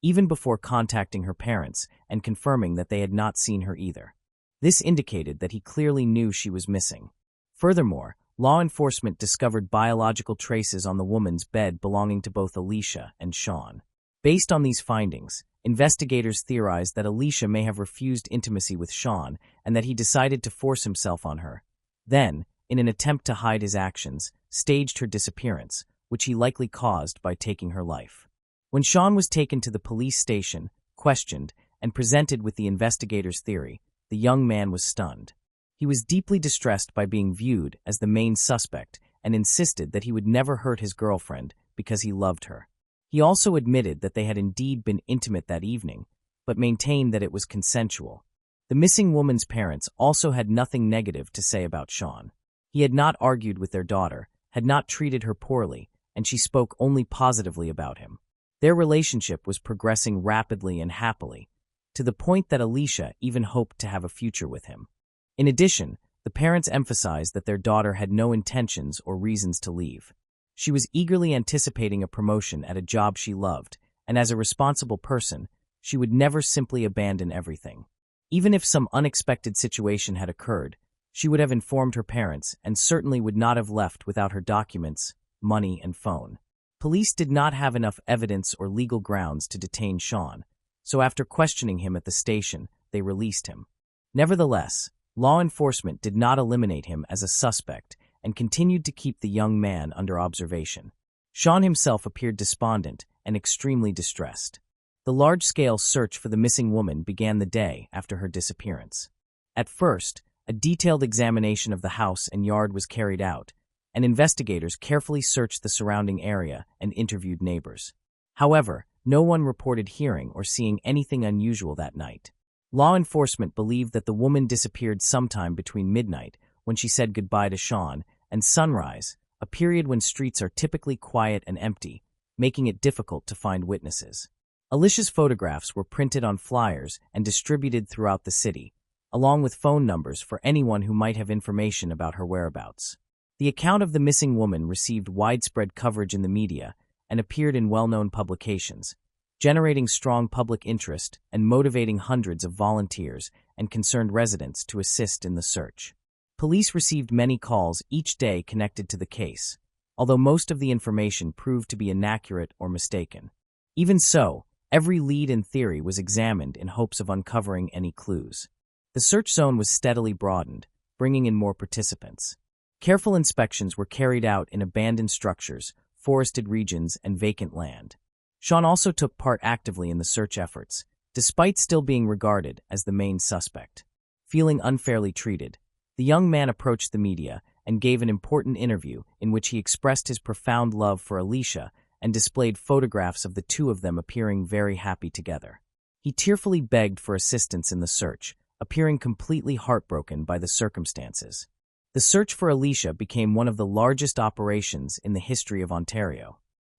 even before contacting her parents and confirming that they had not seen her either. This indicated that he clearly knew she was missing. Furthermore, law enforcement discovered biological traces on the woman's bed belonging to both Alicia and Sean. Based on these findings, investigators theorized that Alicia may have refused intimacy with Sean and that he decided to force himself on her. Then, in an attempt to hide his actions, staged her disappearance, which he likely caused by taking her life. When Sean was taken to the police station, questioned, and presented with the investigators' theory, the young man was stunned. He was deeply distressed by being viewed as the main suspect and insisted that he would never hurt his girlfriend because he loved her. He also admitted that they had indeed been intimate that evening, but maintained that it was consensual. The missing woman's parents also had nothing negative to say about Sean. He had not argued with their daughter, had not treated her poorly, and she spoke only positively about him. Their relationship was progressing rapidly and happily, to the point that Alicia even hoped to have a future with him. In addition, the parents emphasized that their daughter had no intentions or reasons to leave. She was eagerly anticipating a promotion at a job she loved, and as a responsible person, she would never simply abandon everything. Even if some unexpected situation had occurred, she would have informed her parents and certainly would not have left without her documents, money, and phone. Police did not have enough evidence or legal grounds to detain Sean, so after questioning him at the station, they released him. Nevertheless, law enforcement did not eliminate him as a suspect and continued to keep the young man under observation. Sean himself appeared despondent and extremely distressed. The large-scale search for the missing woman began the day after her disappearance. At first, a detailed examination of the house and yard was carried out, and investigators carefully searched the surrounding area and interviewed neighbors. However, no one reported hearing or seeing anything unusual that night. Law enforcement believed that the woman disappeared sometime between midnight, when she said goodbye to Sean, and sunrise, a period when streets are typically quiet and empty, making it difficult to find witnesses. Alicia's photographs were printed on flyers and distributed throughout the city, along with phone numbers for anyone who might have information about her whereabouts. The account of the missing woman received widespread coverage in the media and appeared in well-known publications, generating strong public interest and motivating hundreds of volunteers and concerned residents to assist in the search. Police received many calls each day connected to the case, although most of the information proved to be inaccurate or mistaken. Even so, every lead and theory was examined in hopes of uncovering any clues. The search zone was steadily broadened, bringing in more participants. Careful inspections were carried out in abandoned structures, forested regions, and vacant land. Sean also took part actively in the search efforts, despite still being regarded as the main suspect. Feeling unfairly treated, the young man approached the media and gave an important interview in which he expressed his profound love for Alicia and displayed photographs of the two of them appearing very happy together. He tearfully begged for assistance in the search, appearing completely heartbroken by the circumstances. The search for Alicia became one of the largest operations in the history of Ontario.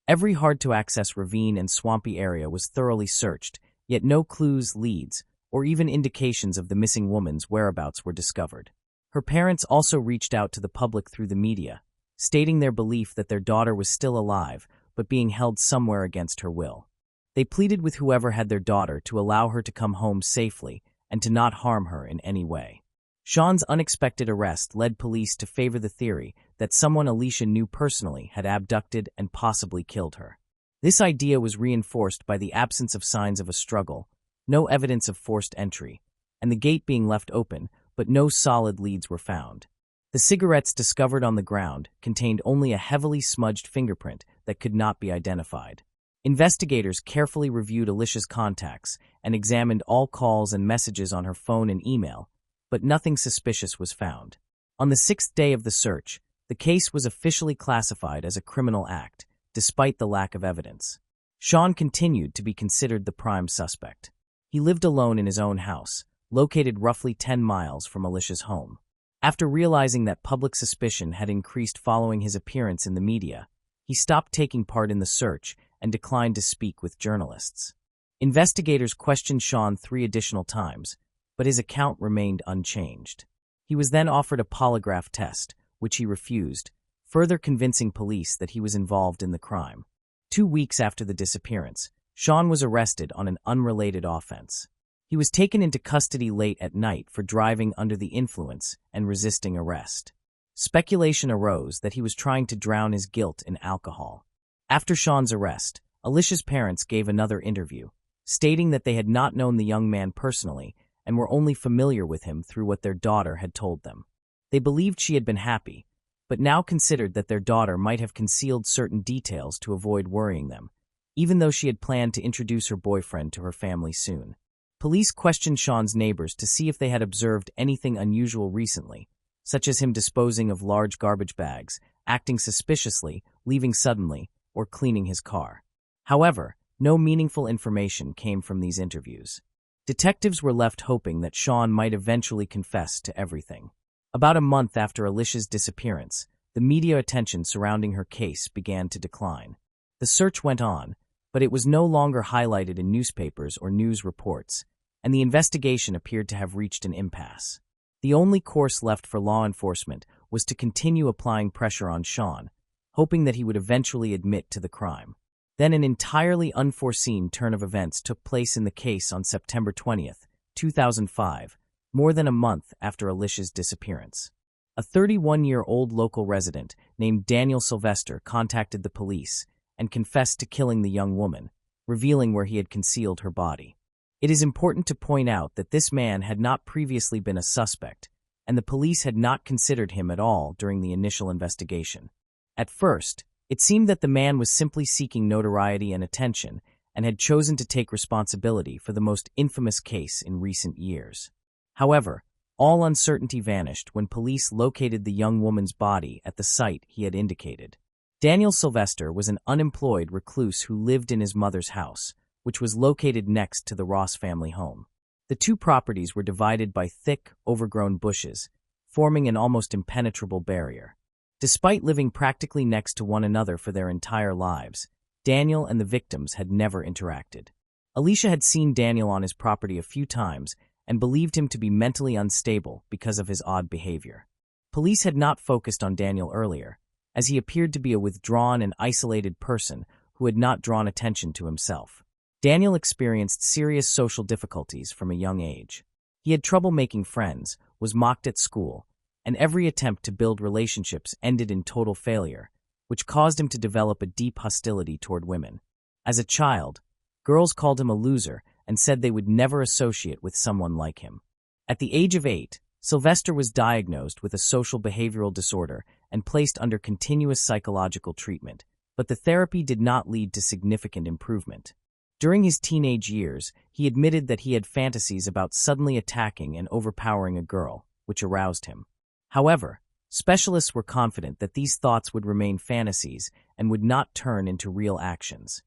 Every hard-to-access ravine and swampy area was thoroughly searched, yet no clues, leads, or even indications of the missing woman's whereabouts were discovered. Her parents also reached out to the public through the media, stating their belief that their daughter was still alive but being held somewhere against her will. They pleaded with whoever had their daughter to allow her to come home safely and to not harm her in any way. Sean's unexpected arrest led police to favor the theory that someone Alicia knew personally had abducted and possibly killed her. This idea was reinforced by the absence of signs of a struggle, no evidence of forced entry, and the gate being left open, but no solid leads were found. The cigarettes discovered on the ground contained only a heavily smudged fingerprint that could not be identified. Investigators carefully reviewed Alicia's contacts and examined all calls and messages on her phone and email, but nothing suspicious was found. On the 6th day of the search, the case was officially classified as a criminal act, despite the lack of evidence. Sean continued to be considered the prime suspect. He lived alone in his own house, located roughly 10 miles from Alicia's home. After realizing that public suspicion had increased following his appearance in the media, he stopped taking part in the search and declined to speak with journalists. Investigators questioned Sean 3 additional times, but his account remained unchanged. He was then offered a polygraph test, which he refused, further convincing police that he was involved in the crime. 2 weeks after the disappearance, Sean was arrested on an unrelated offense. He was taken into custody late at night for driving under the influence and resisting arrest. Speculation arose that he was trying to drown his guilt in alcohol. After Sean's arrest, Alicia's parents gave another interview, stating that they had not known the young man personally and were only familiar with him through what their daughter had told them. They believed she had been happy, but now considered that their daughter might have concealed certain details to avoid worrying them, even though she had planned to introduce her boyfriend to her family soon. Police questioned Sean's neighbors to see if they had observed anything unusual recently, such as him disposing of large garbage bags, acting suspiciously, leaving suddenly, or cleaning his car. However, no meaningful information came from these interviews. Detectives were left hoping that Sean might eventually confess to everything. About a month after Alicia's disappearance, the media attention surrounding her case began to decline. The search went on, but it was no longer highlighted in newspapers or news reports, and the investigation appeared to have reached an impasse. The only course left for law enforcement was to continue applying pressure on Sean, hoping that he would eventually admit to the crime. Then an entirely unforeseen turn of events took place in the case on September 20th, 2005, more than a month after Alicia's disappearance. A 31-year-old local resident named Daniel Sylvester contacted the police and confessed to killing the young woman, revealing where he had concealed her body. It is important to point out that this man had not previously been a suspect, and the police had not considered him at all during the initial investigation. At first, it seemed that the man was simply seeking notoriety and attention and had chosen to take responsibility for the most infamous case in recent years. However, all uncertainty vanished when police located the young woman's body at the site he had indicated. Daniel Sylvester was an unemployed recluse who lived in his mother's house, which was located next to the Ross family home. The two properties were divided by thick, overgrown bushes, forming an almost impenetrable barrier. Despite living practically next to one another for their entire lives, Daniel and the victims had never interacted. Alicia had seen Daniel on his property a few times and believed him to be mentally unstable because of his odd behavior. Police had not focused on Daniel earlier, as he appeared to be a withdrawn and isolated person who had not drawn attention to himself. Daniel experienced serious social difficulties from a young age. He had trouble making friends, was mocked at school, and every attempt to build relationships ended in total failure, which caused him to develop a deep hostility toward women. As a child, girls called him a loser and said they would never associate with someone like him. At the age of 8, Sylvester was diagnosed with a social behavioral disorder and placed under continuous psychological treatment, but the therapy did not lead to significant improvement. During his teenage years, he admitted that he had fantasies about suddenly attacking and overpowering a girl, which aroused him. However, Specialists were confident that these thoughts would remain fantasies and would not turn into real actions.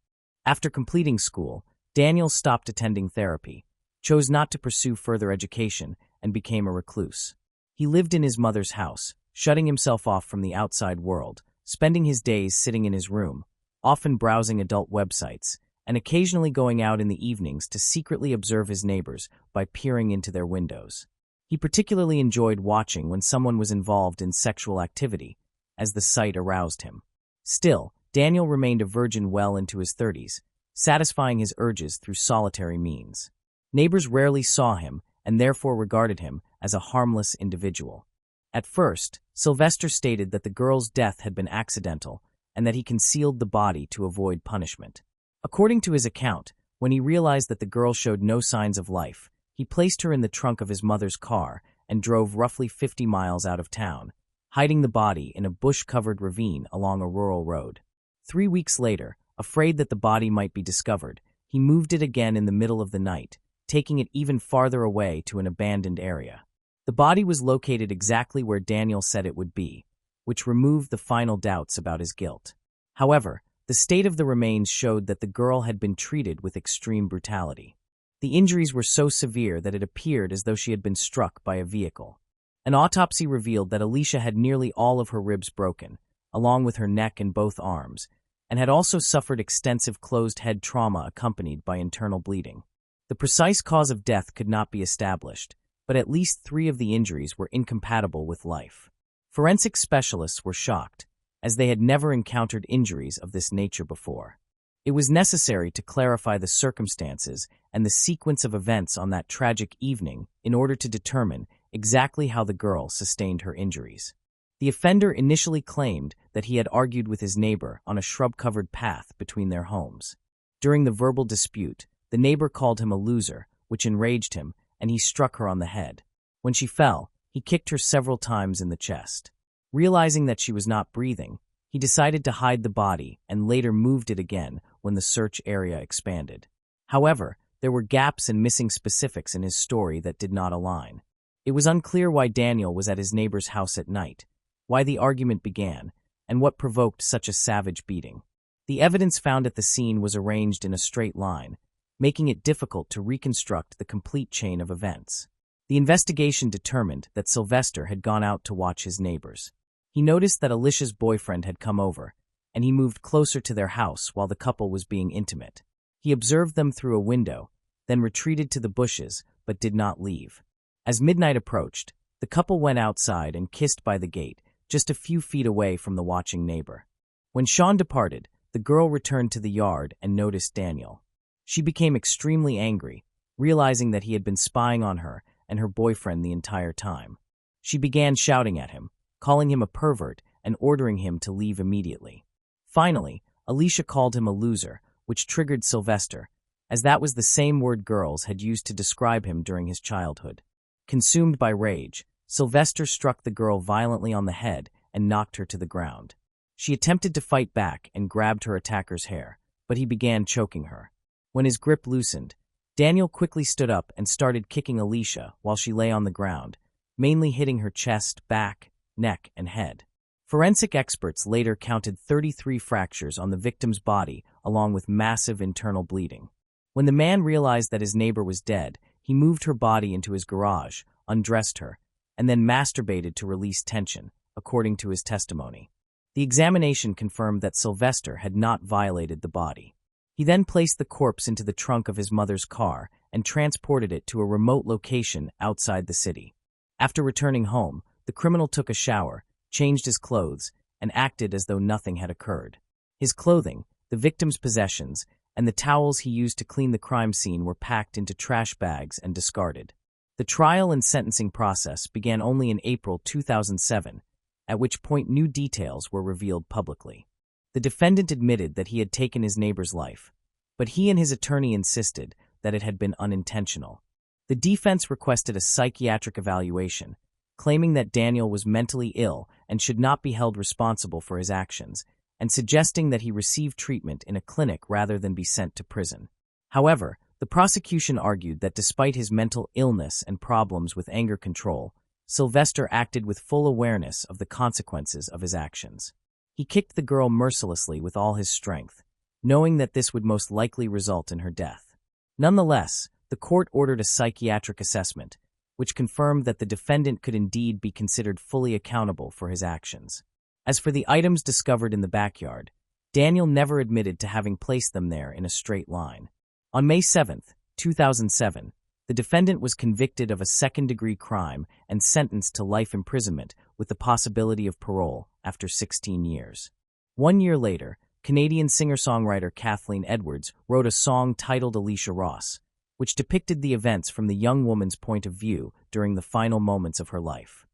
After completing school, Daniel stopped attending therapy, chose not to pursue further education, and became a recluse. He lived in his mother's house, shutting himself off from the outside world, spending his days sitting in his room, often browsing adult websites, and occasionally going out in the evenings to secretly observe his neighbors by peering into their windows. He particularly enjoyed watching when someone was involved in sexual activity, as the sight aroused him. Still, Daniel remained a virgin well into his 30s, satisfying his urges through solitary means. Neighbors rarely saw him and therefore regarded him as a harmless individual. At first, Sylvester stated that the girl's death had been accidental and that he concealed the body to avoid punishment. According to his account, when he realized that the girl showed no signs of life, he placed her in the trunk of his mother's car and drove roughly 50 miles out of town, hiding the body in a bush-covered ravine along a rural road. 3 weeks later, afraid that the body might be discovered, he moved it again in the middle of the night, taking it even farther away to an abandoned area. The body was located exactly where Daniel said it would be, which removed the final doubts about his guilt. However, the state of the remains showed that the girl had been treated with extreme brutality. The injuries were so severe that it appeared as though she had been struck by a vehicle. An autopsy revealed that Alicia had nearly all of her ribs broken, along with her neck and both arms, and had also suffered extensive closed head trauma accompanied by internal bleeding. The precise cause of death could not be established, but at least 3 of the injuries were incompatible with life. Forensic specialists were shocked, as they had never encountered injuries of this nature before. It was necessary to clarify the circumstances and the sequence of events on that tragic evening in order to determine exactly how the girl sustained her injuries. The offender initially claimed that he had argued with his neighbor on a shrub-covered path between their homes. During the verbal dispute, the neighbor called him a loser, which enraged him, and he struck her on the head. When she fell, he kicked her several times in the chest. Realizing that she was not breathing, he decided to hide the body and later moved it again when the search area expanded. However, there were gaps and missing specifics in his story that did not align. It was unclear why Daniel was at his neighbor's house at night, why the argument began, and what provoked such a savage beating. The evidence found at the scene was arranged in a straight line, making it difficult to reconstruct the complete chain of events. The investigation determined that Sylvester had gone out to watch his neighbors. He noticed that Alicia's boyfriend had come over, and he moved closer to their house while the couple was being intimate. He observed them through a window, then retreated to the bushes, but did not leave. As midnight approached, the couple went outside and kissed by the gate, just a few feet away from the watching neighbor. When Sean departed, the girl returned to the yard and noticed Daniel. She became extremely angry, realizing that he had been spying on her and her boyfriend the entire time. She began shouting at him, calling him a pervert and ordering him to leave immediately. Finally, Alicia called him a loser, which triggered Sylvester, as that was the same word girls had used to describe him during his childhood. Consumed by rage, Sylvester struck the girl violently on the head and knocked her to the ground. She attempted to fight back and grabbed her attacker's hair, but he began choking her. When his grip loosened, Daniel quickly stood up and started kicking Alicia while she lay on the ground, mainly hitting her chest, back, neck, and head. Forensic experts later counted 33 fractures on the victim's body along with massive internal bleeding. When the man realized that his neighbor was dead, he moved her body into his garage, undressed her, and then masturbated to release tension, according to his testimony. The examination confirmed that Sylvester had not violated the body. He then placed the corpse into the trunk of his mother's car and transported it to a remote location outside the city. After returning home, the criminal took a shower, changed his clothes, and acted as though nothing had occurred. His clothing, the victim's possessions, and the towels he used to clean the crime scene were packed into trash bags and discarded. The trial and sentencing process began only in April 2007, at which point new details were revealed publicly. The defendant admitted that he had taken his neighbor's life, but he and his attorney insisted that it had been unintentional. The defense requested a psychiatric evaluation, claiming that Daniel was mentally ill and should not be held responsible for his actions, and suggesting that he receive treatment in a clinic rather than be sent to prison. However, the prosecution argued that despite his mental illness and problems with anger control, Sylvester acted with full awareness of the consequences of his actions. He kicked the girl mercilessly with all his strength, knowing that this would most likely result in her death. Nonetheless, the court ordered a psychiatric assessment, which confirmed that the defendant could indeed be considered fully accountable for his actions. As for the items discovered in the backyard, Daniel never admitted to having placed them there in a straight line. On May 7, 2007, the defendant was convicted of a second-degree crime and sentenced to life imprisonment with the possibility of parole after 16 years. 1 year later, Canadian singer-songwriter Kathleen Edwards wrote a song titled Alicia Ross, which depicted the events from the young woman's point of view during the final moments of her life.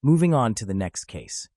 Moving on to the next case.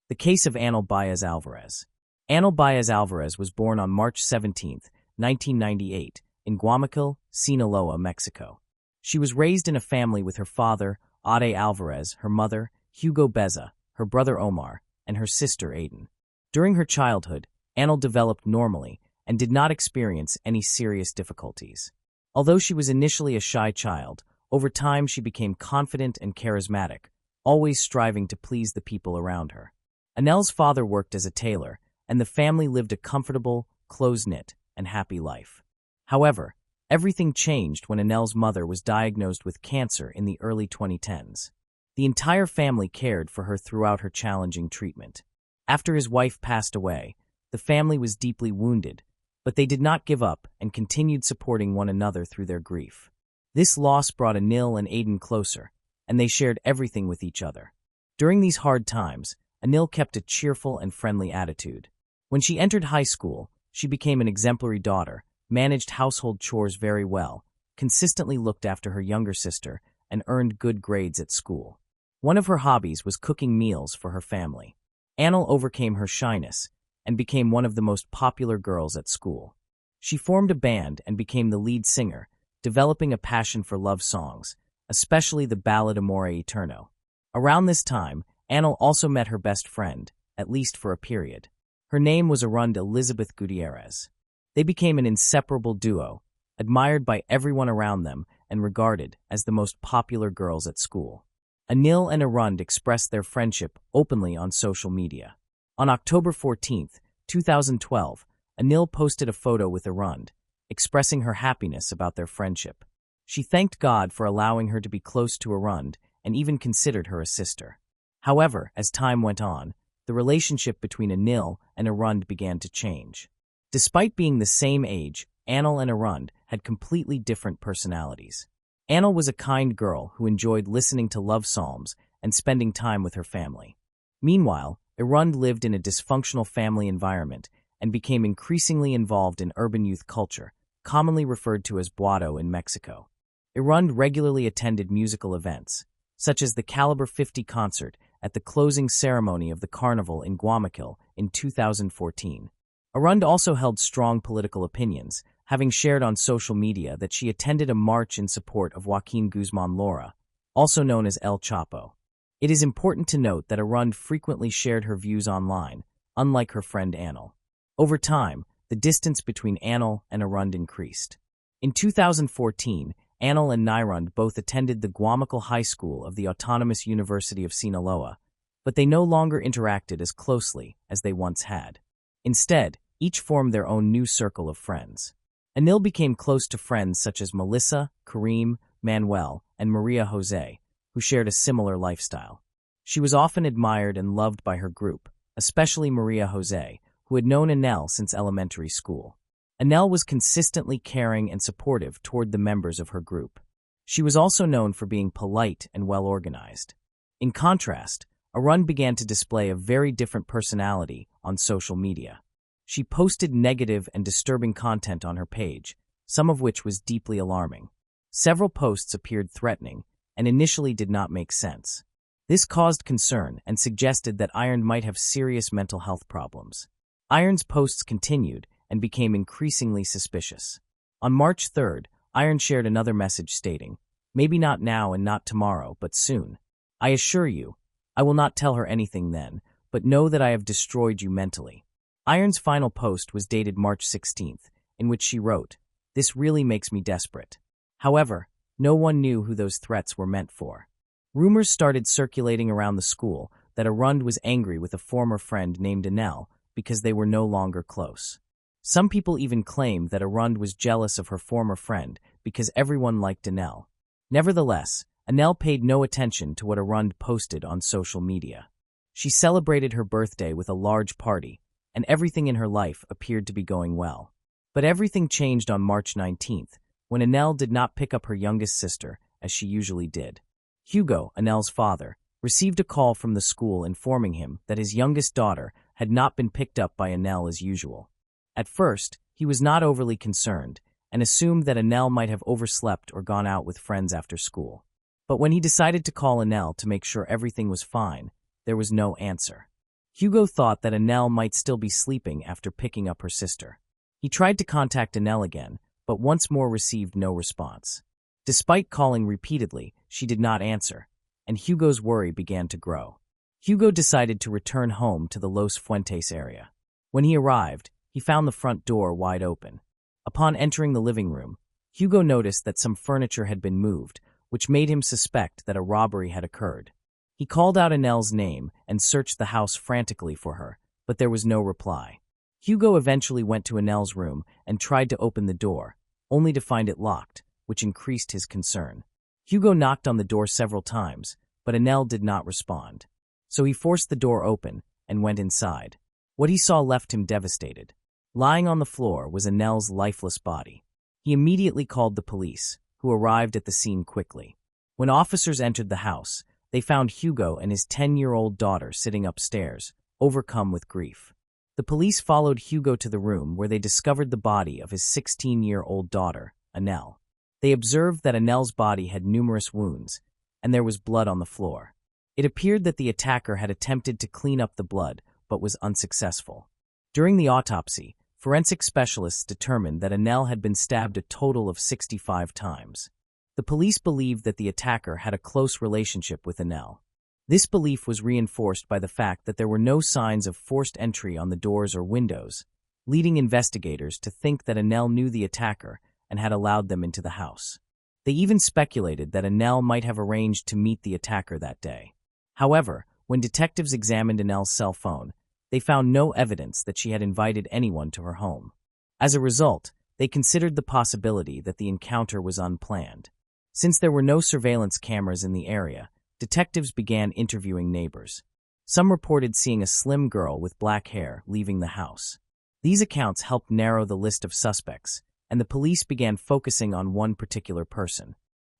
The case of Anel Baez Alvarez. Anel Baez Alvarez was born on March 17, 1998, in Guayaquil, Sinaloa, Mexico. She was raised in a family with her father, Ade Alvarez, her mother, Hugo Beza, her brother Omar, and her sister Aiden. During her childhood, Anel developed normally and did not experience any serious difficulties. Although she was initially a shy child, over time she became confident and charismatic, always striving to please the people around her. Anel's father worked as a tailor, and the family lived a comfortable, close-knit, and happy life. However, everything changed when Anel's mother was diagnosed with cancer in the early 2010s. The entire family cared for her throughout her challenging treatment. After his wife passed away, the family was deeply wounded, but they did not give up and continued supporting one another through their grief. This loss brought Anil and Aiden closer, and they shared everything with each other. During these hard times, Anil kept a cheerful and friendly attitude. When she entered high school, she became an exemplary daughter, managed household chores very well, consistently looked after her younger sister, and earned good grades at school. One of her hobbies was cooking meals for her family. Anil overcame her shyness and became one of the most popular girls at school. She formed a band and became the lead singer, developing a passion for love songs, especially the ballad Amore Eterno. Around this time, Anil also met her best friend, at least for a period. Her name was Arund Elizabeth Gutierrez. They became an inseparable duo, admired by everyone around them and regarded as the most popular girls at school. Anil and Arund expressed their friendship openly on social media. On October 14, 2012, Anil posted a photo with Arund, expressing her happiness about their friendship. She thanked God for allowing her to be close to Arund and even considered her a sister. However, as time went on, the relationship between Anil and Arund began to change. Despite being the same age, Anil and Arund had completely different personalities. Anil was a kind girl who enjoyed listening to love psalms and spending time with her family. Meanwhile, Arund lived in a dysfunctional family environment and became increasingly involved in urban youth culture, commonly referred to as Buado in Mexico. Arund regularly attended musical events, such as the Caliber 50 concert at the closing ceremony of the Carnival in Guayaquil in 2014. Arund also held strong political opinions, having shared on social media that she attended a march in support of Joaquin Guzman Lora, also known as El Chapo. It is important to note that Arund frequently shared her views online, unlike her friend Anil. Over time, the distance between Anil and Arund increased. In 2014, Anil and Nirund both attended the Guayaquil High School of the Autonomous University of Sinaloa, but they no longer interacted as closely as they once had. Instead, each formed their own new circle of friends. Anil became close to friends such as Melissa, Kareem, Manuel, and Maria Jose, who shared a similar lifestyle. She was often admired and loved by her group, especially Maria Jose, who had known Anil since elementary school. Anil was consistently caring and supportive toward the members of her group. She was also known for being polite and well-organized. In contrast, Arund began to display a very different personality on social media. She posted negative and disturbing content on her page, some of which was deeply alarming. Several posts appeared threatening and initially did not make sense. This caused concern and suggested that Arund might have serious mental health problems. Arund's posts continued and became increasingly suspicious. On March 3rd, Arund shared another message stating, "Maybe not now and not tomorrow, but soon. I assure you, I will not tell her anything then, but know that I have destroyed you mentally." Arund's final post was dated March 16th, in which she wrote, "This really makes me desperate." However, No one knew who those threats were meant for. Rumors started circulating around the school that Arund was angry with a former friend named Anel because they were no longer close. Some people even claimed that Arund was jealous of her former friend because everyone liked Anel. Nevertheless, Anel paid no attention to what Arund posted on social media. She celebrated her birthday with a large party, and everything in her life appeared to be going well. But everything changed on March 19th, when Anel did not pick up her youngest sister, as she usually did. Hugo, Anel's father, received a call from the school informing him that his youngest daughter had not been picked up by Anel as usual. At first, he was not overly concerned and assumed that Anel might have overslept or gone out with friends after school. But when he decided to call Anel to make sure everything was fine, there was no answer. Hugo thought that Anel might still be sleeping after picking up her sister. He tried to contact Anel again, but once more received no response. Despite calling repeatedly, she did not answer, and Hugo's worry began to grow. Hugo decided to return home to the Los Fuentes area. When he arrived, he found the front door wide open. Upon entering the living room, Hugo noticed that some furniture had been moved, which made him suspect that a robbery had occurred. He called out Anel's name and searched the house frantically for her, but there was no reply. Hugo eventually went to Anel's room and tried to open the door, only to find it locked, which increased his concern. Hugo knocked on the door several times, but Anel did not respond. So he forced the door open and went inside. What he saw left him devastated. Lying on the floor was Anel's lifeless body. He immediately called the police, who arrived at the scene quickly. When officers entered the house, they found Hugo and his 10-year-old daughter sitting upstairs, overcome with grief. The police followed Hugo to the room where they discovered the body of his 16-year-old daughter, Anel. They observed that Anel's body had numerous wounds, and there was blood on the floor. It appeared that the attacker had attempted to clean up the blood, but was unsuccessful. During the autopsy, forensic specialists determined that Anel had been stabbed a total of 65 times. The police believed that the attacker had a close relationship with Anel. This belief was reinforced by the fact that there were no signs of forced entry on the doors or windows, leading investigators to think that Anel knew the attacker and had allowed them into the house. They even speculated that Anel might have arranged to meet the attacker that day. However, when detectives examined Anel's cell phone, they found no evidence that she had invited anyone to her home. As a result, they considered the possibility that the encounter was unplanned. Since there were no surveillance cameras in the area, detectives began interviewing neighbors. Some reported seeing a slim girl with black hair leaving the house. These accounts helped narrow the list of suspects, and the police began focusing on one particular person.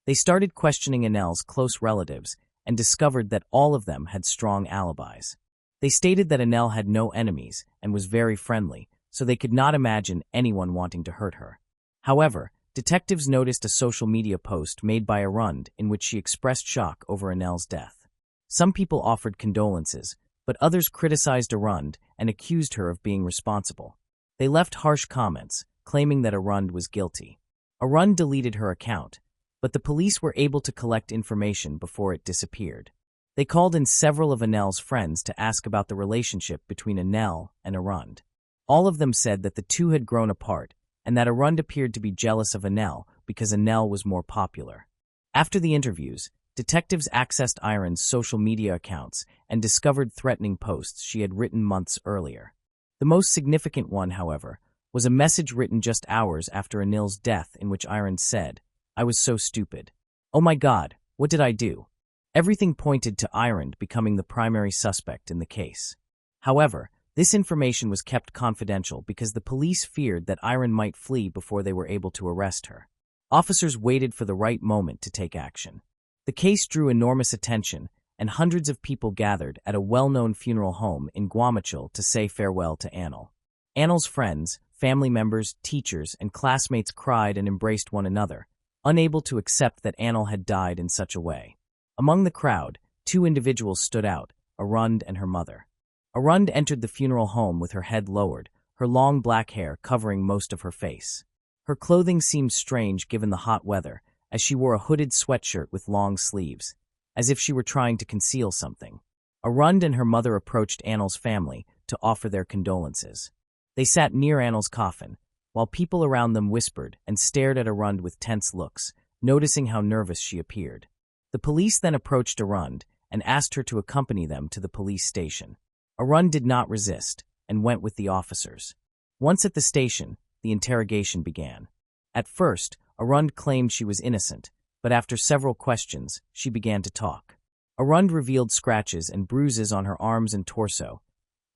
They started questioning Anel's close relatives and discovered that all of them had strong alibis. They stated that Anel had no enemies and was very friendly, so they could not imagine anyone wanting to hurt her. However, detectives noticed a social media post made by Arund in which she expressed shock over Anel's death. Some people offered condolences, but others criticized Arund and accused her of being responsible. They left harsh comments, claiming that Arund was guilty. Arund deleted her account, but the police were able to collect information before it disappeared. They called in several of Anel's friends to ask about the relationship between Anel and Arund. All of them said that the two had grown apart, and that Arund appeared to be jealous of Anel because Anel was more popular. After the interviews, detectives accessed Arund's social media accounts and discovered threatening posts she had written months earlier. The most significant one, however, was a message written just hours after Anel's death in which Arund said, "I was so stupid. Oh my God, what did I do?" Everything pointed to Arund becoming the primary suspect in the case. However, this information was kept confidential because the police feared that Arund might flee before they were able to arrest her. Officers waited for the right moment to take action. The case drew enormous attention, and hundreds of people gathered at a well-known funeral home in Guamachil to say farewell to Anel. Anel's friends, family members, teachers, and classmates cried and embraced one another, unable to accept that Anel had died in such a way. Among the crowd, two individuals stood out, Arund and her mother. Arund entered the funeral home with her head lowered, her long black hair covering most of her face. Her clothing seemed strange given the hot weather, as she wore a hooded sweatshirt with long sleeves, as if she were trying to conceal something. Arund and her mother approached Anel's family to offer their condolences. They sat near Anel's coffin, while people around them whispered and stared at Arund with tense looks, noticing how nervous she appeared. The police then approached Arund and asked her to accompany them to the police station. Arund did not resist and went with the officers. Once at the station, the interrogation began. At first, Arund claimed she was innocent, but after several questions, she began to talk. Arund revealed scratches and bruises on her arms and torso,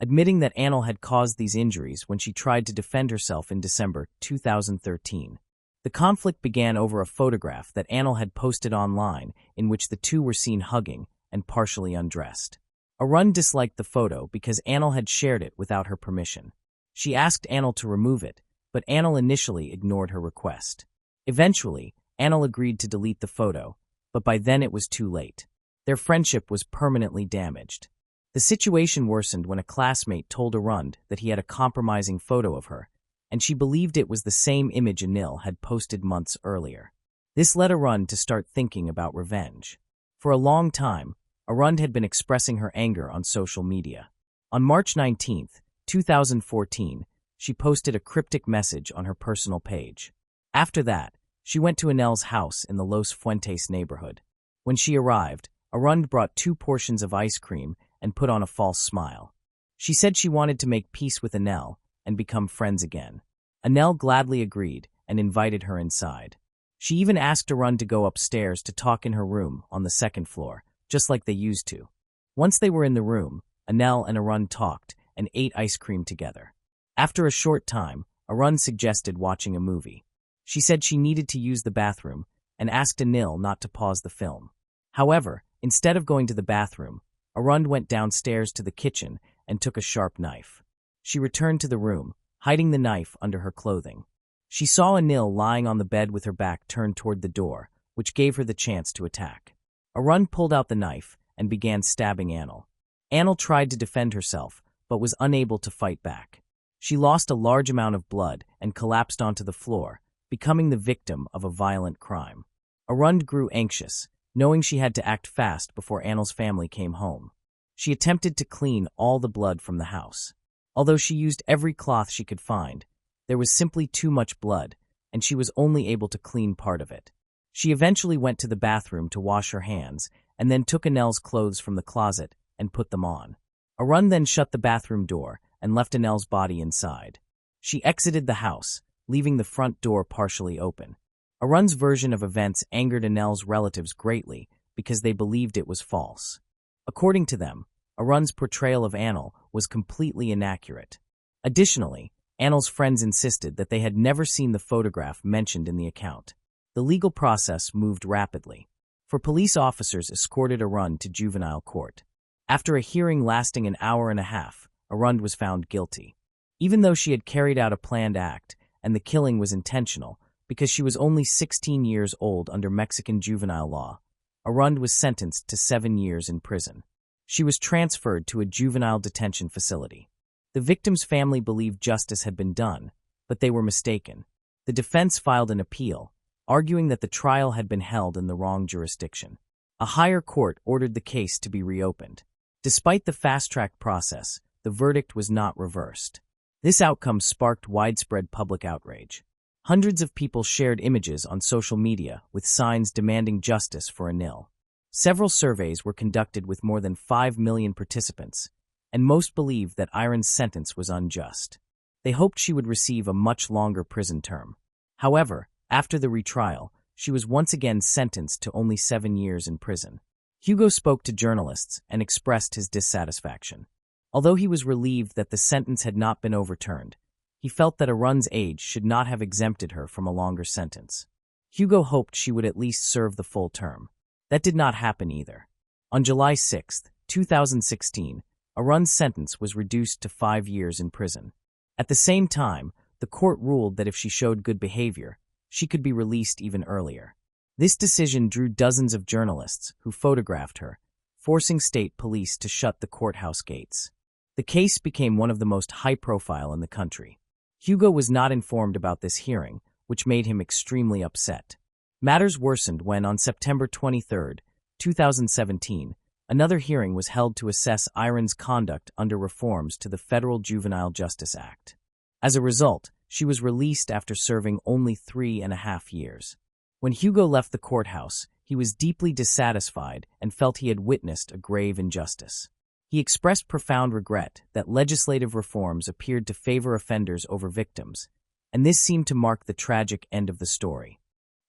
admitting that Anil had caused these injuries when she tried to defend herself in December 2013. The conflict began over a photograph that Anil had posted online in which the two were seen hugging and partially undressed. Arund disliked the photo because Anil had shared it without her permission. She asked Anil to remove it, but Anil initially ignored her request. Eventually, Anil agreed to delete the photo, but by then it was too late. Their friendship was permanently damaged. The situation worsened when a classmate told Arund that he had a compromising photo of her, and she believed it was the same image Anil had posted months earlier. This led Arund to start thinking about revenge. For a long time, Arund had been expressing her anger on social media. On March 19, 2014, she posted a cryptic message on her personal page. After that, she went to Anil's house in the Los Fuentes neighborhood. When she arrived, Arund brought 2 portions of ice cream and put on a false smile. She said she wanted to make peace with Anil and become friends again. Anil gladly agreed and invited her inside. She even asked Arund to go upstairs to talk in her room on the 2nd floor, just like they used to. Once they were in the room, Anil and Arund talked and ate ice cream together. After a short time, Arund suggested watching a movie. She said she needed to use the bathroom and asked Anil not to pause the film. However, instead of going to the bathroom, Arund went downstairs to the kitchen and took a sharp knife. She returned to the room, hiding the knife under her clothing. She saw Anil lying on the bed with her back turned toward the door, which gave her the chance to attack. Arund pulled out the knife and began stabbing Anil. Anil tried to defend herself, but was unable to fight back. She lost a large amount of blood and collapsed onto the floor, becoming the victim of a violent crime. Arund grew anxious, knowing she had to act fast before Anil's family came home. She attempted to clean all the blood from the house. Although she used every cloth she could find, there was simply too much blood, and she was only able to clean part of it. She eventually went to the bathroom to wash her hands, and then took Anil's clothes from the closet and put them on. Arund then shut the bathroom door and left Anil's body inside. She exited the house, leaving the front door partially open. Arund's version of events angered Anil's relatives greatly because they believed it was false. According to them, Arund's portrayal of Anil was completely inaccurate. Additionally, Anil's friends insisted that they had never seen the photograph mentioned in the account. The legal process moved rapidly, for police officers escorted Arund to juvenile court. After a hearing lasting an hour and a half, Arund was found guilty. Even though she had carried out a planned act and the killing was intentional, because she was only 16 years old under Mexican juvenile law, Arund was sentenced to 7 years in prison. She was transferred to a juvenile detention facility. The victim's family believed justice had been done, but they were mistaken. The defense filed an appeal, arguing that the trial had been held in the wrong jurisdiction. A higher court ordered the case to be reopened. Despite the fast-track process, the verdict was not reversed. This outcome sparked widespread public outrage. Hundreds of people shared images on social media with signs demanding justice for Anil. Several surveys were conducted with more than 5 million participants, and most believed that Iron's sentence was unjust. They hoped she would receive a much longer prison term. However, after the retrial, she was once again sentenced to only 7 years in prison. Hugo spoke to journalists and expressed his dissatisfaction. Although he was relieved that the sentence had not been overturned, he felt that Arund's age should not have exempted her from a longer sentence. Hugo hoped she would at least serve the full term. That did not happen either. On July 6, 2016, Arund's sentence was reduced to 5 years in prison. At the same time, the court ruled that if she showed good behavior, she could be released even earlier. This decision drew dozens of journalists who photographed her, forcing state police to shut the courthouse gates. The case became one of the most high-profile in the country. Hugo was not informed about this hearing, which made him extremely upset. Matters worsened when, on September 23, 2017, another hearing was held to assess Iron's conduct under reforms to the Federal Juvenile Justice Act. As a result, she was released after serving only 3.5 years. When Hugo left the courthouse, he was deeply dissatisfied and felt he had witnessed a grave injustice. He expressed profound regret that legislative reforms appeared to favor offenders over victims, and this seemed to mark the tragic end of the story.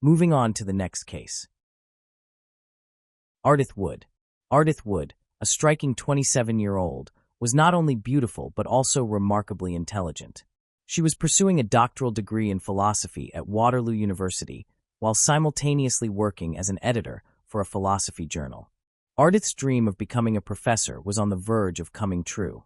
Moving on to the next case. Ardith Wood. Ardith Wood, a striking 27-year-old, was not only beautiful but also remarkably intelligent. She was pursuing a doctoral degree in philosophy at Waterloo University while simultaneously working as an editor for a philosophy journal. Ardith's dream of becoming a professor was on the verge of coming true.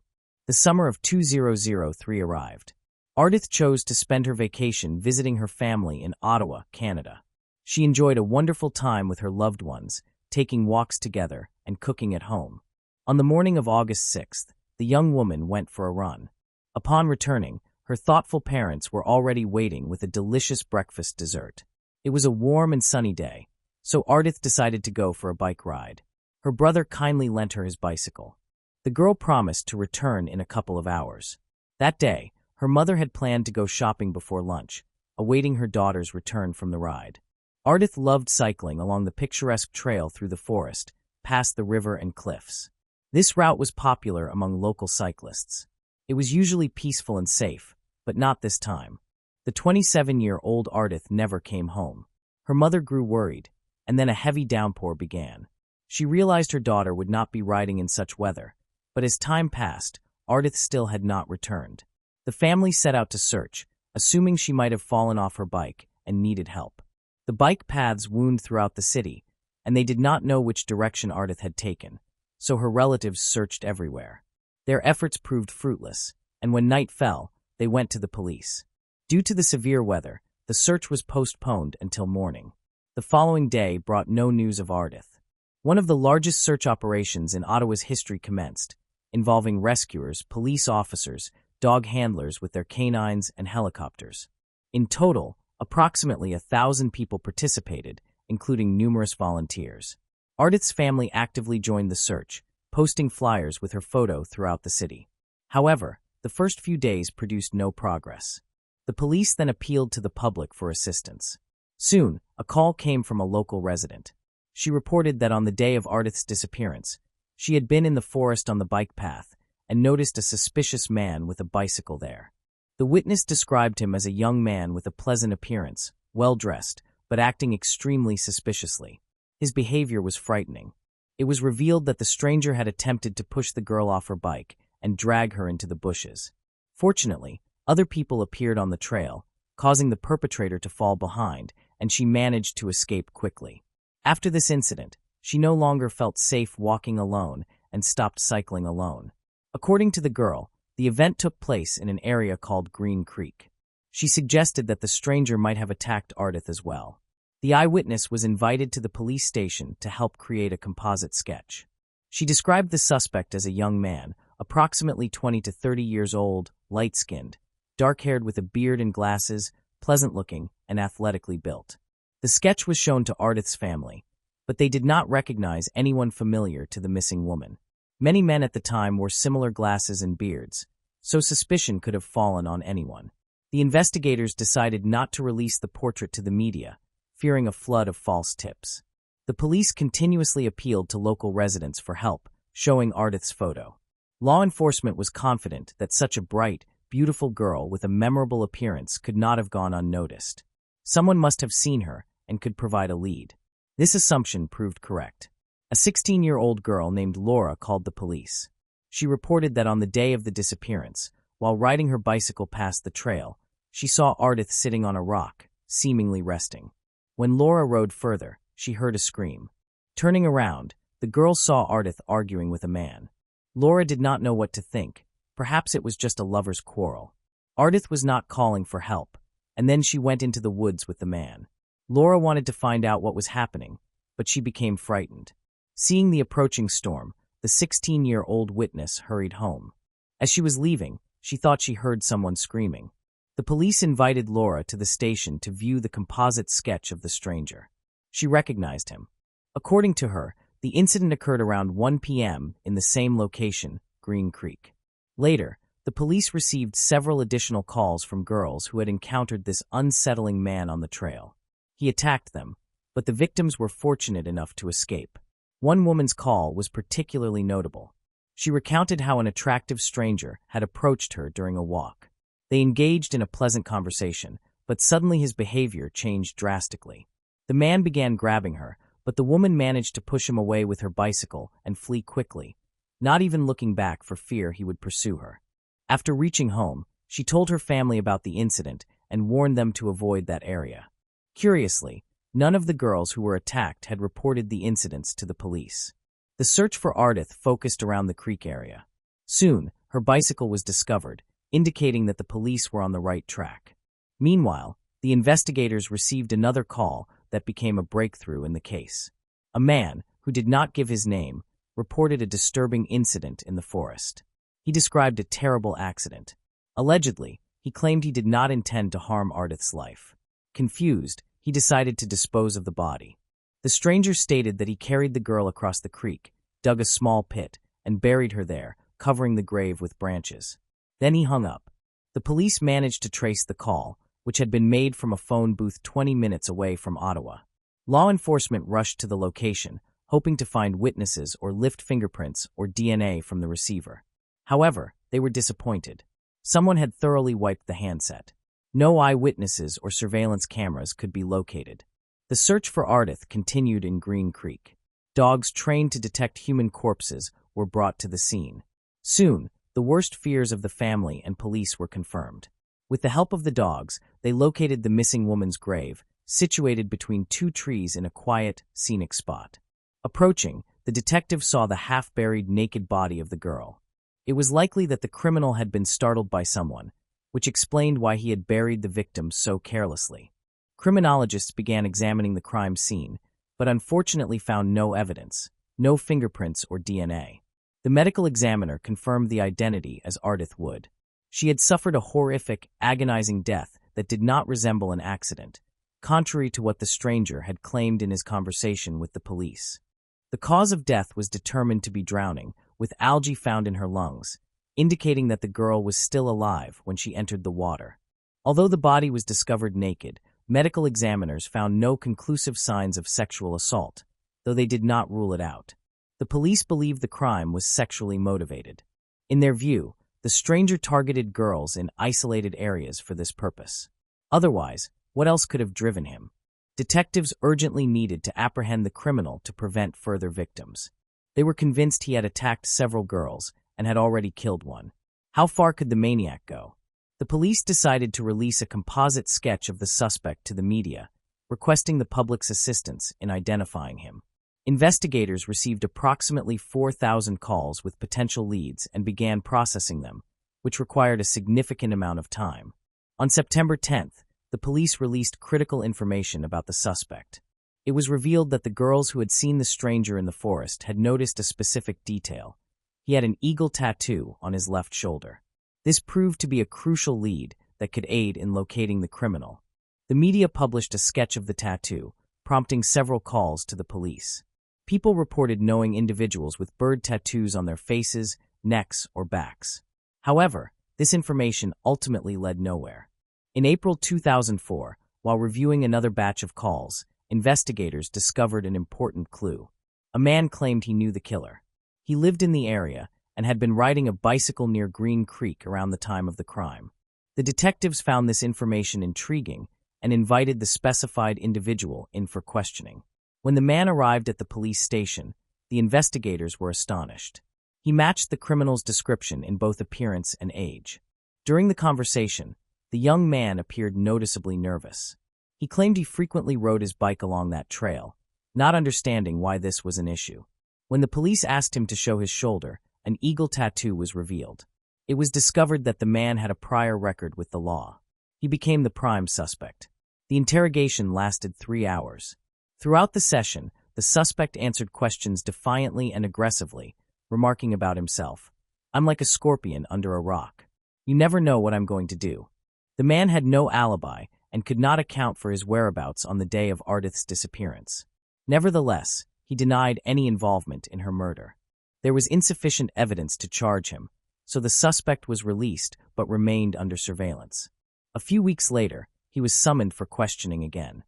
The summer of 2003 arrived. Ardith chose to spend her vacation visiting her family in Ottawa, Canada. She enjoyed a wonderful time with her loved ones, taking walks together and cooking at home. On the morning of August 6th, the young woman went for a run. Upon returning, her thoughtful parents were already waiting with a delicious breakfast dessert. It was a warm and sunny day, so Ardith decided to go for a bike ride. Her brother kindly lent her his bicycle. The girl promised to return in a couple of hours. That day, her mother had planned to go shopping before lunch, awaiting her daughter's return from the ride. Ardith loved cycling along the picturesque trail through the forest, past the river and cliffs. This route was popular among local cyclists. It was usually peaceful and safe, but not this time. The 27-year-old Ardith never came home. Her mother grew worried, and then a heavy downpour began. She realized her daughter would not be riding in such weather, but as time passed, Ardith still had not returned. The family set out to search, assuming she might have fallen off her bike and needed help. The bike paths wound throughout the city, and they did not know which direction Ardith had taken, so her relatives searched everywhere. Their efforts proved fruitless, and when night fell, they went to the police. Due to the severe weather, the search was postponed until morning. The following day brought no news of Ardith. One of the largest search operations in Ottawa's history commenced, involving rescuers, police officers, dog handlers with their canines and helicopters. In total, approximately 1,000 people participated, including numerous volunteers. Ardith's family actively joined the search, posting flyers with her photo throughout the city. However, the first few days produced no progress. The police then appealed to the public for assistance. Soon, a call came from a local resident. She reported that on the day of Ardith's disappearance, she had been in the forest on the bike path and noticed a suspicious man with a bicycle there. The witness described him as a young man with a pleasant appearance, well-dressed, but acting extremely suspiciously. His behavior was frightening. It was revealed that the stranger had attempted to push the girl off her bike and drag her into the bushes. Fortunately, other people appeared on the trail, causing the perpetrator to fall behind, and she managed to escape quickly. After this incident, she no longer felt safe walking alone and stopped cycling alone. According to the girl, the event took place in an area called Green Creek. She suggested that the stranger might have attacked Ardith as well. The eyewitness was invited to the police station to help create a composite sketch. She described the suspect as a young man, approximately 20 to 30 years old, light-skinned, dark-haired with a beard and glasses, pleasant-looking, and athletically built. The sketch was shown to Ardith's family, but they did not recognize anyone familiar to the missing woman. Many men at the time wore similar glasses and beards, so suspicion could have fallen on anyone. The investigators decided not to release the portrait to the media, fearing a flood of false tips. The police continuously appealed to local residents for help, showing Ardith's photo. Law enforcement was confident that such a bright, beautiful girl with a memorable appearance could not have gone unnoticed. Someone must have seen her and could provide a lead. This assumption proved correct. A 16-year-old girl named Laura called the police. She reported that on the day of the disappearance, while riding her bicycle past the trail, she saw Ardith sitting on a rock, seemingly resting. When Laura rode further, she heard a scream. Turning around, the girl saw Ardith arguing with a man. Laura did not know what to think. Perhaps it was just a lover's quarrel. Ardith was not calling for help, and then she went into the woods with the man. Laura wanted to find out what was happening, but she became frightened. Seeing the approaching storm, the 16-year-old witness hurried home. As she was leaving, she thought she heard someone screaming. The police invited Laura to the station to view the composite sketch of the stranger. She recognized him. According to her, the incident occurred around 1 p.m. in the same location, Green Creek. Later, the police received several additional calls from girls who had encountered this unsettling man on the trail. He attacked them, but the victims were fortunate enough to escape. One woman's call was particularly notable. She recounted how an attractive stranger had approached her during a walk. They engaged in a pleasant conversation, but suddenly his behavior changed drastically. The man began grabbing her, but the woman managed to push him away with her bicycle and flee quickly, not even looking back for fear he would pursue her. After reaching home, she told her family about the incident and warned them to avoid that area. Curiously, none of the girls who were attacked had reported the incidents to the police. The search for Ardith focused around the creek area. Soon, her bicycle was discovered, indicating that the police were on the right track. Meanwhile, the investigators received another call that became a breakthrough in the case. A man, who did not give his name, reported a disturbing incident in the forest. He described a terrible accident. Allegedly, he claimed he did not intend to harm Ardith's life. Confused, he decided to dispose of the body. The stranger stated that he carried the girl across the creek, dug a small pit, and buried her there, covering the grave with branches. Then he hung up. The police managed to trace the call, which had been made from a phone booth 20 minutes away from Ottawa. Law enforcement rushed to the location, hoping to find witnesses or lift fingerprints or DNA from the receiver. However, they were disappointed. Someone had thoroughly wiped the handset. No eyewitnesses or surveillance cameras could be located. The search for Ardith continued in Green Creek. Dogs trained to detect human corpses were brought to the scene. Soon, the worst fears of the family and police were confirmed. With the help of the dogs, they located the missing woman's grave, situated between two trees in a quiet, scenic spot. Approaching, the detective saw the half-buried naked body of the girl. It was likely that the criminal had been startled by someone, which explained why he had buried the victim so carelessly. Criminologists began examining the crime scene, but unfortunately found no evidence, no fingerprints or DNA. The medical examiner confirmed the identity as Ardith Wood. She had suffered a horrific, agonizing death that did not resemble an accident, contrary to what the stranger had claimed in his conversation with the police. The cause of death was determined to be drowning, with algae found in her lungs, indicating that the girl was still alive when she entered the water. Although the body was discovered naked, medical examiners found no conclusive signs of sexual assault, though they did not rule it out. The police believed the crime was sexually motivated. In their view, the stranger targeted girls in isolated areas for this purpose. Otherwise, what else could have driven him? Detectives urgently needed to apprehend the criminal to prevent further victims. They were convinced he had attacked several girls and had already killed one. How far could the maniac go? The police decided to release a composite sketch of the suspect to the media, requesting the public's assistance in identifying him. Investigators received approximately 4,000 calls with potential leads and began processing them, which required a significant amount of time. On September 10th, the police released critical information about the suspect. It was revealed that the girls who had seen the stranger in the forest had noticed a specific detail. He had an eagle tattoo on his left shoulder. This proved to be a crucial lead that could aid in locating the criminal. The media published a sketch of the tattoo, prompting several calls to the police. People reported knowing individuals with bird tattoos on their faces, necks, or backs. However, this information ultimately led nowhere. In April 2004, while reviewing another batch of calls, investigators discovered an important clue. A man claimed he knew the killer. He lived in the area and had been riding a bicycle near Green Creek around the time of the crime. The detectives found this information intriguing and invited the specified individual in for questioning. When the man arrived at the police station, the investigators were astonished. He matched the criminal's description in both appearance and age. During the conversation, the young man appeared noticeably nervous. He claimed he frequently rode his bike along that trail, not understanding why this was an issue. When the police asked him to show his shoulder, an eagle tattoo was revealed. It was discovered that the man had a prior record with the law. He became the prime suspect. The interrogation lasted 3 hours. Throughout the session, the suspect answered questions defiantly and aggressively, remarking about himself, "I'm like a scorpion under a rock. You never know what I'm going to do." The man had no alibi and could not account for his whereabouts on the day of Ardith's disappearance. Nevertheless, he denied any involvement in her murder. There was insufficient evidence to charge him, so the suspect was released but remained under surveillance. A few weeks later, he was summoned for questioning again.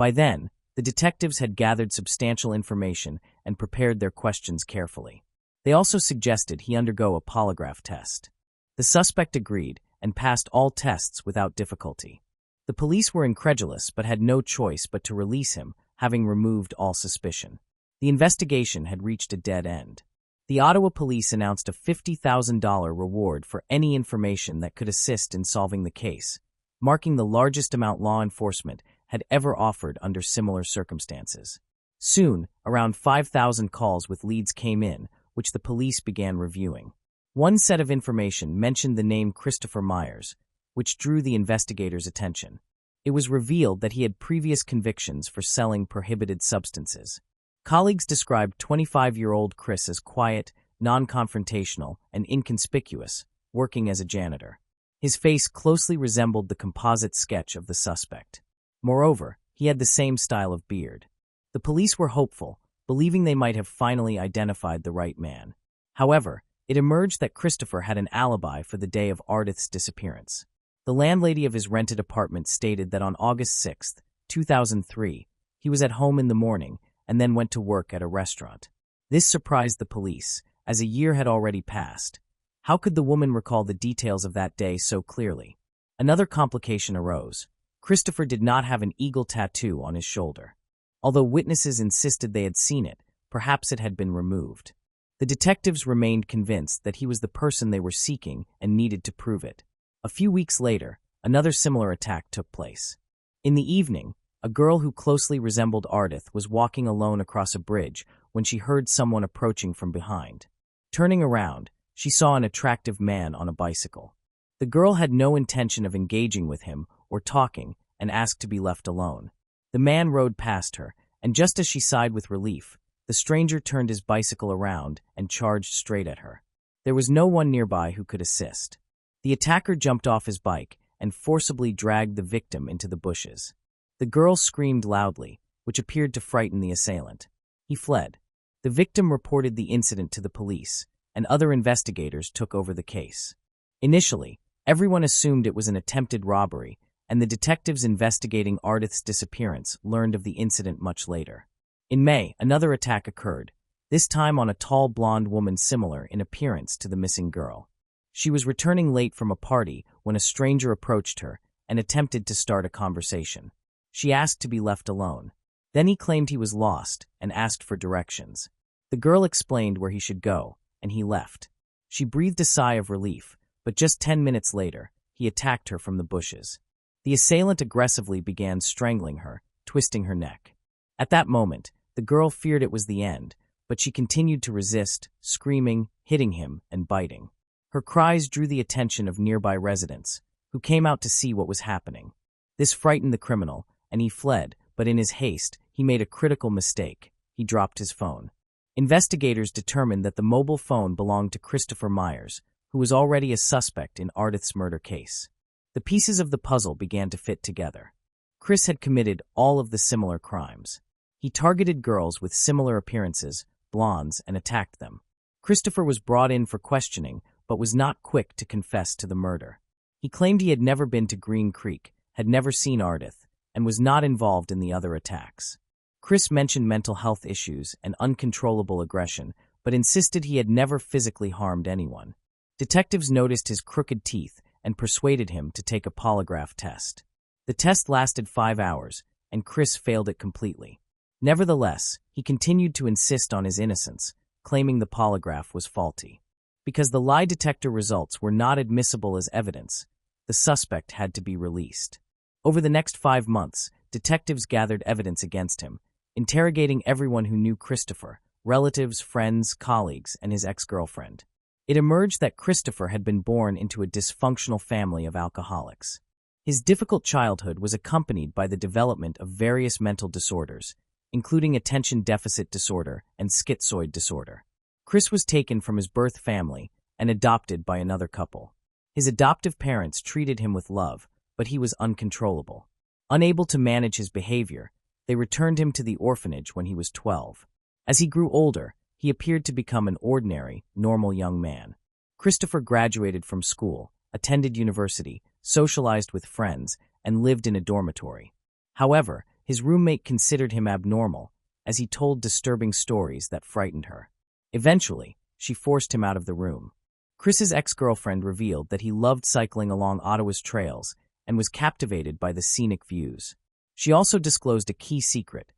By then, the detectives had gathered substantial information and prepared their questions carefully. They also suggested he undergo a polygraph test. The suspect agreed and passed all tests without difficulty. The police were incredulous but had no choice but to release him, having removed all suspicion. The investigation had reached a dead end. The Ottawa police announced a $50,000 reward for any information that could assist in solving the case, marking the largest amount law enforcement had ever offered under similar circumstances. Soon, around 5,000 calls with leads came in, which the police began reviewing. One set of information mentioned the name Christopher Myers, which drew the investigators' attention. It was revealed that he had previous convictions for selling prohibited substances. Colleagues described 25-year-old Chris as quiet, non-confrontational, and inconspicuous, working as a janitor. His face closely resembled the composite sketch of the suspect. Moreover, he had the same style of beard. The police were hopeful, believing they might have finally identified the right man. However, it emerged that Christopher had an alibi for the day of Ardith's disappearance. The landlady of his rented apartment stated that on August 6, 2003, he was at home in the morning and then went to work at a restaurant. This surprised the police, as a year had already passed. How could the woman recall the details of that day so clearly? Another complication arose. Christopher did not have an eagle tattoo on his shoulder. Although witnesses insisted they had seen it, perhaps it had been removed. The detectives remained convinced that he was the person they were seeking and needed to prove it. A few weeks later, another similar attack took place. In the evening, a girl who closely resembled Ardith was walking alone across a bridge when she heard someone approaching from behind. Turning around, she saw an attractive man on a bicycle. The girl had no intention of engaging with him or talking and asked to be left alone. The man rode past her, and just as she sighed with relief, the stranger turned his bicycle around and charged straight at her. There was no one nearby who could assist. The attacker jumped off his bike and forcibly dragged the victim into the bushes. The girl screamed loudly, which appeared to frighten the assailant. He fled. The victim reported the incident to the police, and other investigators took over the case. Initially, everyone assumed it was an attempted robbery, and the detectives investigating Ardith's disappearance learned of the incident much later. In May, another attack occurred, this time on a tall blonde woman similar in appearance to the missing girl. She was returning late from a party when a stranger approached her and attempted to start a conversation. She asked to be left alone. Then he claimed he was lost and asked for directions. The girl explained where he should go, and he left. She breathed a sigh of relief, but just 10 minutes later, he attacked her from the bushes. The assailant aggressively began strangling her, twisting her neck. At that moment, the girl feared it was the end, but she continued to resist, screaming, hitting him, and biting. Her cries drew the attention of nearby residents, who came out to see what was happening. This frightened the criminal, and he fled, but in his haste, he made a critical mistake. He dropped his phone. Investigators determined that the mobile phone belonged to Christopher Myers, who was already a suspect in Ardith's murder case. The pieces of the puzzle began to fit together. Chris had committed all of the similar crimes. He targeted girls with similar appearances, blondes, and attacked them. Christopher was brought in for questioning, but was not quick to confess to the murder. He claimed he had never been to Green Creek, had never seen Ardith, and was not involved in the other attacks. Chris mentioned mental health issues and uncontrollable aggression, but insisted he had never physically harmed anyone. Detectives noticed his crooked teeth and persuaded him to take a polygraph test. The test lasted 5 hours, and Chris failed it completely. Nevertheless, he continued to insist on his innocence, claiming the polygraph was faulty. Because the lie detector results were not admissible as evidence, the suspect had to be released. Over the next 5 months, detectives gathered evidence against him, interrogating everyone who knew Christopher, relatives, friends, colleagues, and his ex-girlfriend. It emerged that Christopher had been born into a dysfunctional family of alcoholics. His difficult childhood was accompanied by the development of various mental disorders, including attention deficit disorder and schizoid disorder. Chris was taken from his birth family and adopted by another couple. His adoptive parents treated him with love, but he was uncontrollable. Unable to manage his behavior, they returned him to the orphanage when he was 12. As he grew older, he appeared to become an ordinary, normal young man. Christopher graduated from school, attended university, socialized with friends, and lived in a dormitory. However, his roommate considered him abnormal, as he told disturbing stories that frightened her. Eventually, she forced him out of the room. Chris's ex-girlfriend revealed that he loved cycling along Ottawa's trails and was captivated by the scenic views. She also disclosed a key secret.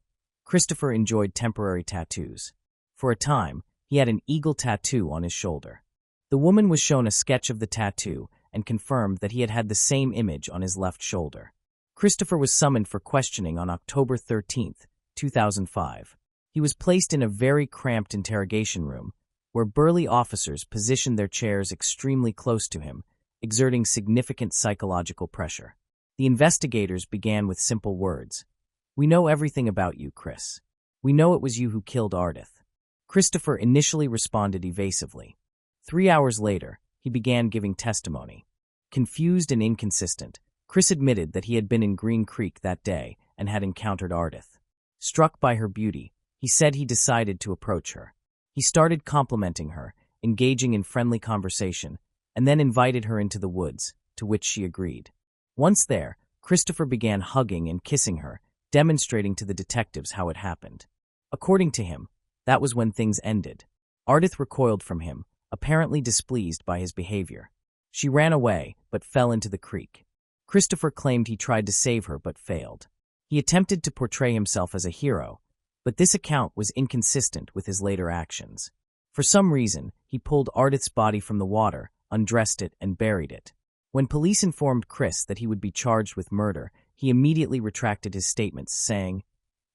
Christopher enjoyed temporary tattoos. For a time, he had an eagle tattoo on his shoulder. The woman was shown a sketch of the tattoo and confirmed that he had had the same image on his left shoulder. Christopher was summoned for questioning on October 13, 2005. He was placed in a very cramped interrogation room, where burly officers positioned their chairs extremely close to him, exerting significant psychological pressure. The investigators began with simple words. "We know everything about you, Chris. We know it was you who killed Ardith." Christopher initially responded evasively. 3 hours later, he began giving testimony. Confused and inconsistent, Chris admitted that he had been in Green Creek that day and had encountered Ardith. Struck by her beauty, he said he decided to approach her. He started complimenting her, engaging in friendly conversation, and then invited her into the woods, to which she agreed. Once there, Christopher began hugging and kissing her, demonstrating to the detectives how it happened. According to him, that was when things ended. Ardith recoiled from him, apparently displeased by his behavior. She ran away, but fell into the creek. Christopher claimed he tried to save her but failed. He attempted to portray himself as a hero, but this account was inconsistent with his later actions. For some reason, he pulled Ardith's body from the water, undressed it, and buried it. When police informed Chris that he would be charged with murder, he immediately retracted his statements, saying,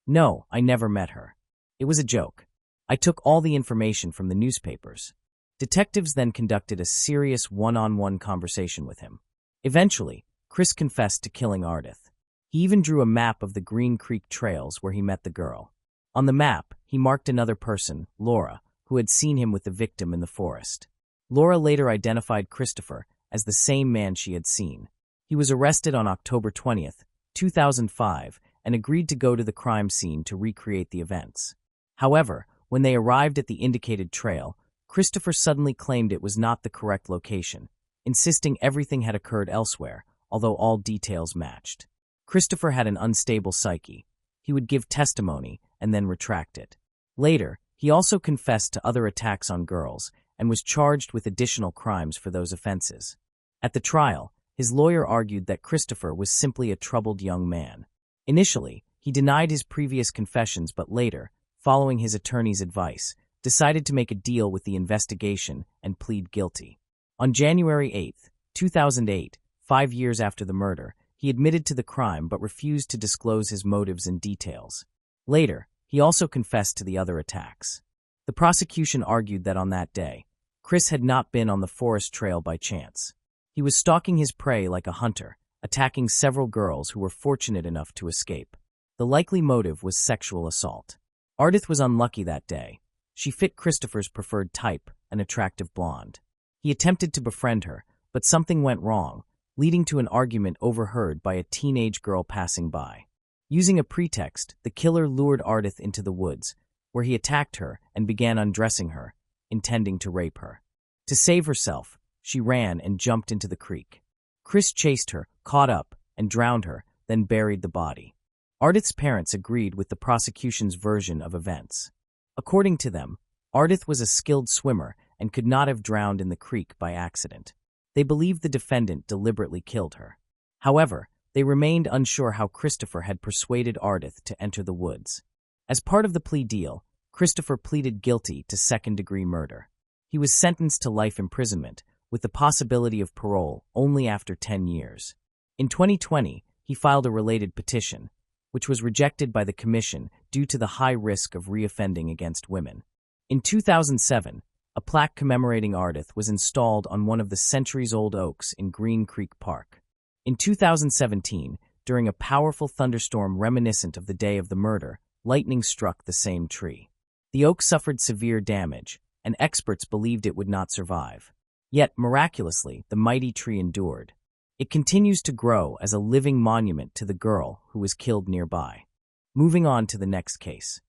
"No, I never met her. It was a joke. I took all the information from the newspapers." Detectives then conducted a serious one-on-one conversation with him. Eventually, Chris confessed to killing Ardith. He even drew a map of the Green Creek trails where he met the girl. On the map, he marked another person, Laura, who had seen him with the victim in the forest. Laura later identified Christopher as the same man she had seen. He was arrested on October 20, 2005, and agreed to go to the crime scene to recreate the events. However, when they arrived at the indicated trail, Christopher suddenly claimed it was not the correct location, insisting everything had occurred elsewhere, although all details matched. Christopher had an unstable psyche. He would give testimony and then retract it. Later, he also confessed to other attacks on girls and was charged with additional crimes for those offenses. At the trial, his lawyer argued that Christopher was simply a troubled young man. Initially, he denied his previous confessions, but later, following his attorney's advice, decided to make a deal with the investigation and plead guilty. On January 8, 2008, 5 years after the murder, he admitted to the crime but refused to disclose his motives and details. Later, he also confessed to the other attacks. The prosecution argued that on that day, Chris had not been on the forest trail by chance. He was stalking his prey like a hunter, attacking several girls who were fortunate enough to escape. The likely motive was sexual assault. Ardith was unlucky that day. She fit Christopher's preferred type, an attractive blonde. He attempted to befriend her, but something went wrong, leading to an argument overheard by a teenage girl passing by. Using a pretext, the killer lured Ardith into the woods, where he attacked her and began undressing her, intending to rape her. To save herself, she ran and jumped into the creek. Chris chased her, caught up, and drowned her, then buried the body. Ardith's parents agreed with the prosecution's version of events. According to them, Ardith was a skilled swimmer and could not have drowned in the creek by accident. They believed the defendant deliberately killed her. However, they remained unsure how Christopher had persuaded Ardith to enter the woods. As part of the plea deal, Christopher pleaded guilty to second-degree murder. He was sentenced to life imprisonment, with the possibility of parole only after 10 years. In 2020, he filed a related petition, which was rejected by the commission due to the high risk of reoffending against women. In 2007, a plaque commemorating Ardith was installed on one of the centuries-old oaks in Green Creek Park. In 2017, during a powerful thunderstorm reminiscent of the day of the murder, lightning struck the same tree. The oak suffered severe damage, and experts believed it would not survive. Yet, miraculously, the mighty tree endured. It continues to grow as a living monument to the girl who was killed nearby. Moving on to the next case.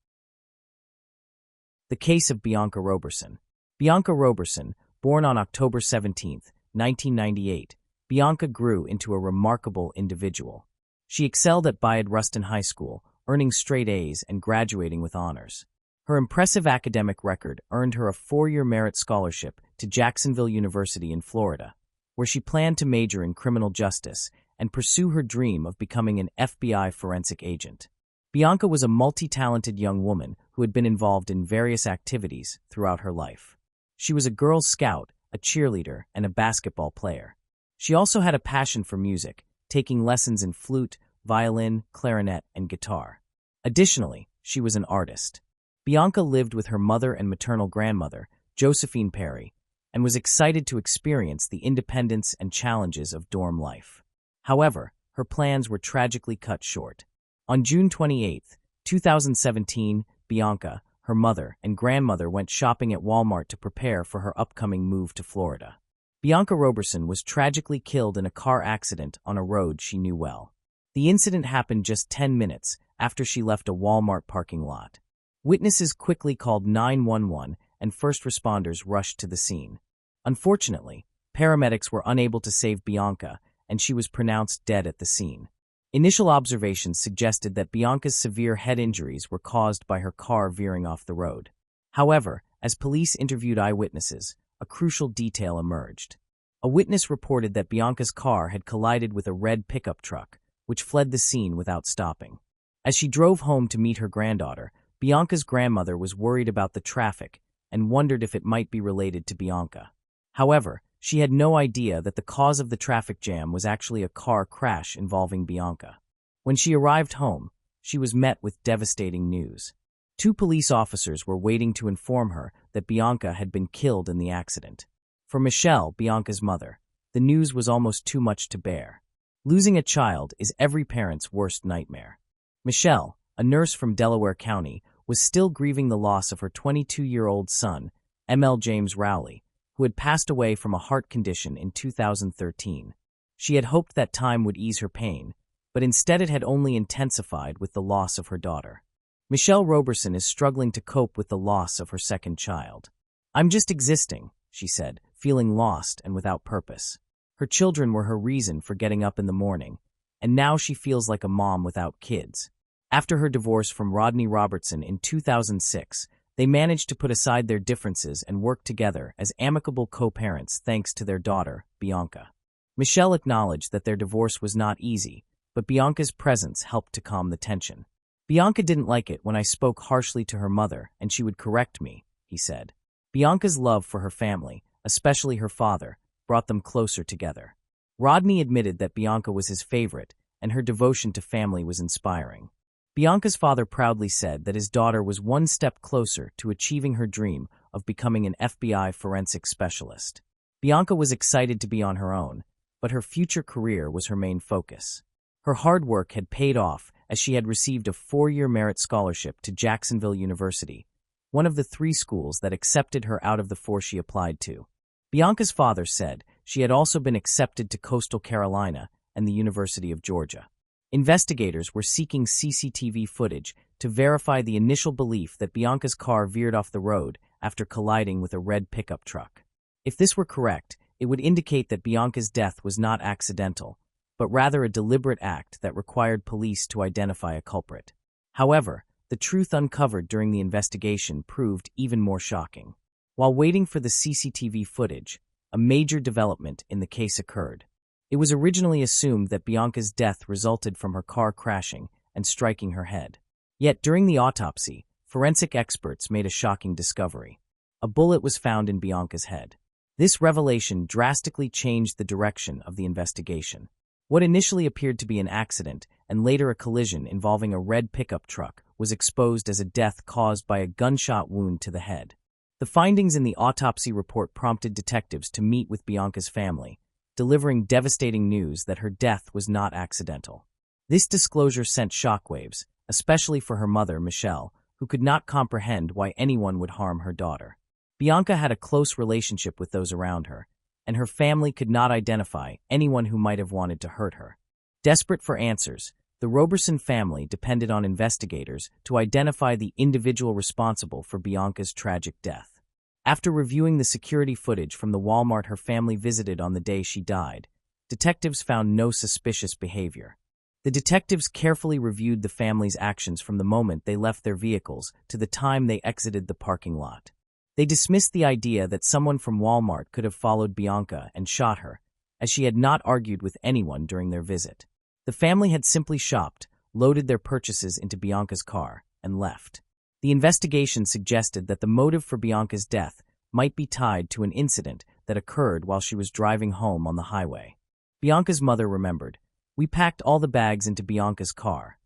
The case of Bianca Roberson. Bianca Roberson, born on October 17, 1998, Bianca grew into a remarkable individual. She excelled at Bayard Rustin High School, earning straight A's and graduating with honors. Her impressive academic record earned her a 4-year merit scholarship to Jacksonville University in Florida, where she planned to major in criminal justice and pursue her dream of becoming an FBI forensic agent. Bianca was a multi-talented young woman who had been involved in various activities throughout her life. She was a Girl Scout, a cheerleader, and a basketball player. She also had a passion for music, taking lessons in flute, violin, clarinet, and guitar. Additionally, she was an artist. Bianca lived with her mother and maternal grandmother, Josephine Perry, and was excited to experience the independence and challenges of dorm life. However, her plans were tragically cut short. On June 28, 2017, Bianca, her mother, and grandmother went shopping at Walmart to prepare for her upcoming move to Florida. Bianca Roberson was tragically killed in a car accident on a road she knew well. The incident happened just 10 minutes after she left a Walmart parking lot. Witnesses quickly called 911 and first responders rushed to the scene. Unfortunately, paramedics were unable to save Bianca, and she was pronounced dead at the scene. Initial observations suggested that Bianca's severe head injuries were caused by her car veering off the road. However, as police interviewed eyewitnesses, a crucial detail emerged. A witness reported that Bianca's car had collided with a red pickup truck, which fled the scene without stopping. As she drove home to meet her granddaughter, Bianca's grandmother was worried about the traffic and wondered if it might be related to Bianca. However, she had no idea that the cause of the traffic jam was actually a car crash involving Bianca. When she arrived home, she was met with devastating news. 2 police officers were waiting to inform her that Bianca had been killed in the accident. For Michelle, Bianca's mother, the news was almost too much to bear. Losing a child is every parent's worst nightmare. Michelle, a nurse from Delaware County, was still grieving the loss of her 22-year-old son, M.L. James Rowley, who had passed away from a heart condition in 2013. She had hoped that time would ease her pain, but instead it had only intensified with the loss of her daughter. Michelle Roberson is struggling to cope with the loss of her second child. "I'm just existing," she said, feeling lost and without purpose. Her children were her reason for getting up in the morning, and now she feels like a mom without kids. After her divorce from Rodney Robertson in 2006, they managed to put aside their differences and work together as amicable co-parents thanks to their daughter, Bianca. Michelle acknowledged that their divorce was not easy, but Bianca's presence helped to calm the tension. "Bianca didn't like it when I spoke harshly to her mother, and she would correct me," he said. Bianca's love for her family, especially her father, brought them closer together. Rodney admitted that Bianca was his favorite, and her devotion to family was inspiring. Bianca's father proudly said that his daughter was one step closer to achieving her dream of becoming an FBI forensic specialist. Bianca was excited to be on her own, but her future career was her main focus. Her hard work had paid off as she had received a 4-year merit scholarship to Jacksonville University, one of the 3 schools that accepted her out of the 4 she applied to. Bianca's father said she had also been accepted to Coastal Carolina and the University of Georgia. Investigators were seeking CCTV footage to verify the initial belief that Bianca's car veered off the road after colliding with a red pickup truck. If this were correct, it would indicate that Bianca's death was not accidental, but rather a deliberate act that required police to identify a culprit. However, the truth uncovered during the investigation proved even more shocking. While waiting for the CCTV footage, a major development in the case occurred. It was originally assumed that Bianca's death resulted from her car crashing and striking her head. Yet during the autopsy, forensic experts made a shocking discovery. A bullet was found in Bianca's head. This revelation drastically changed the direction of the investigation. What initially appeared to be an accident and later a collision involving a red pickup truck was exposed as a death caused by a gunshot wound to the head. The findings in the autopsy report prompted detectives to meet with Bianca's family, delivering devastating news that her death was not accidental. This disclosure sent shockwaves, especially for her mother, Michelle, who could not comprehend why anyone would harm her daughter. Bianca had a close relationship with those around her, and her family could not identify anyone who might have wanted to hurt her. Desperate for answers, the Roberson family depended on investigators to identify the individual responsible for Bianca's tragic death. After reviewing the security footage from the Walmart her family visited on the day she died, detectives found no suspicious behavior. The detectives carefully reviewed the family's actions from the moment they left their vehicles to the time they exited the parking lot. They dismissed the idea that someone from Walmart could have followed Bianca and shot her, as she had not argued with anyone during their visit. The family had simply shopped, loaded their purchases into Bianca's car, and left. The investigation suggested that the motive for Bianca's death might be tied to an incident that occurred while she was driving home on the highway. Bianca's mother remembered, "We packed all the bags into Bianca's car,"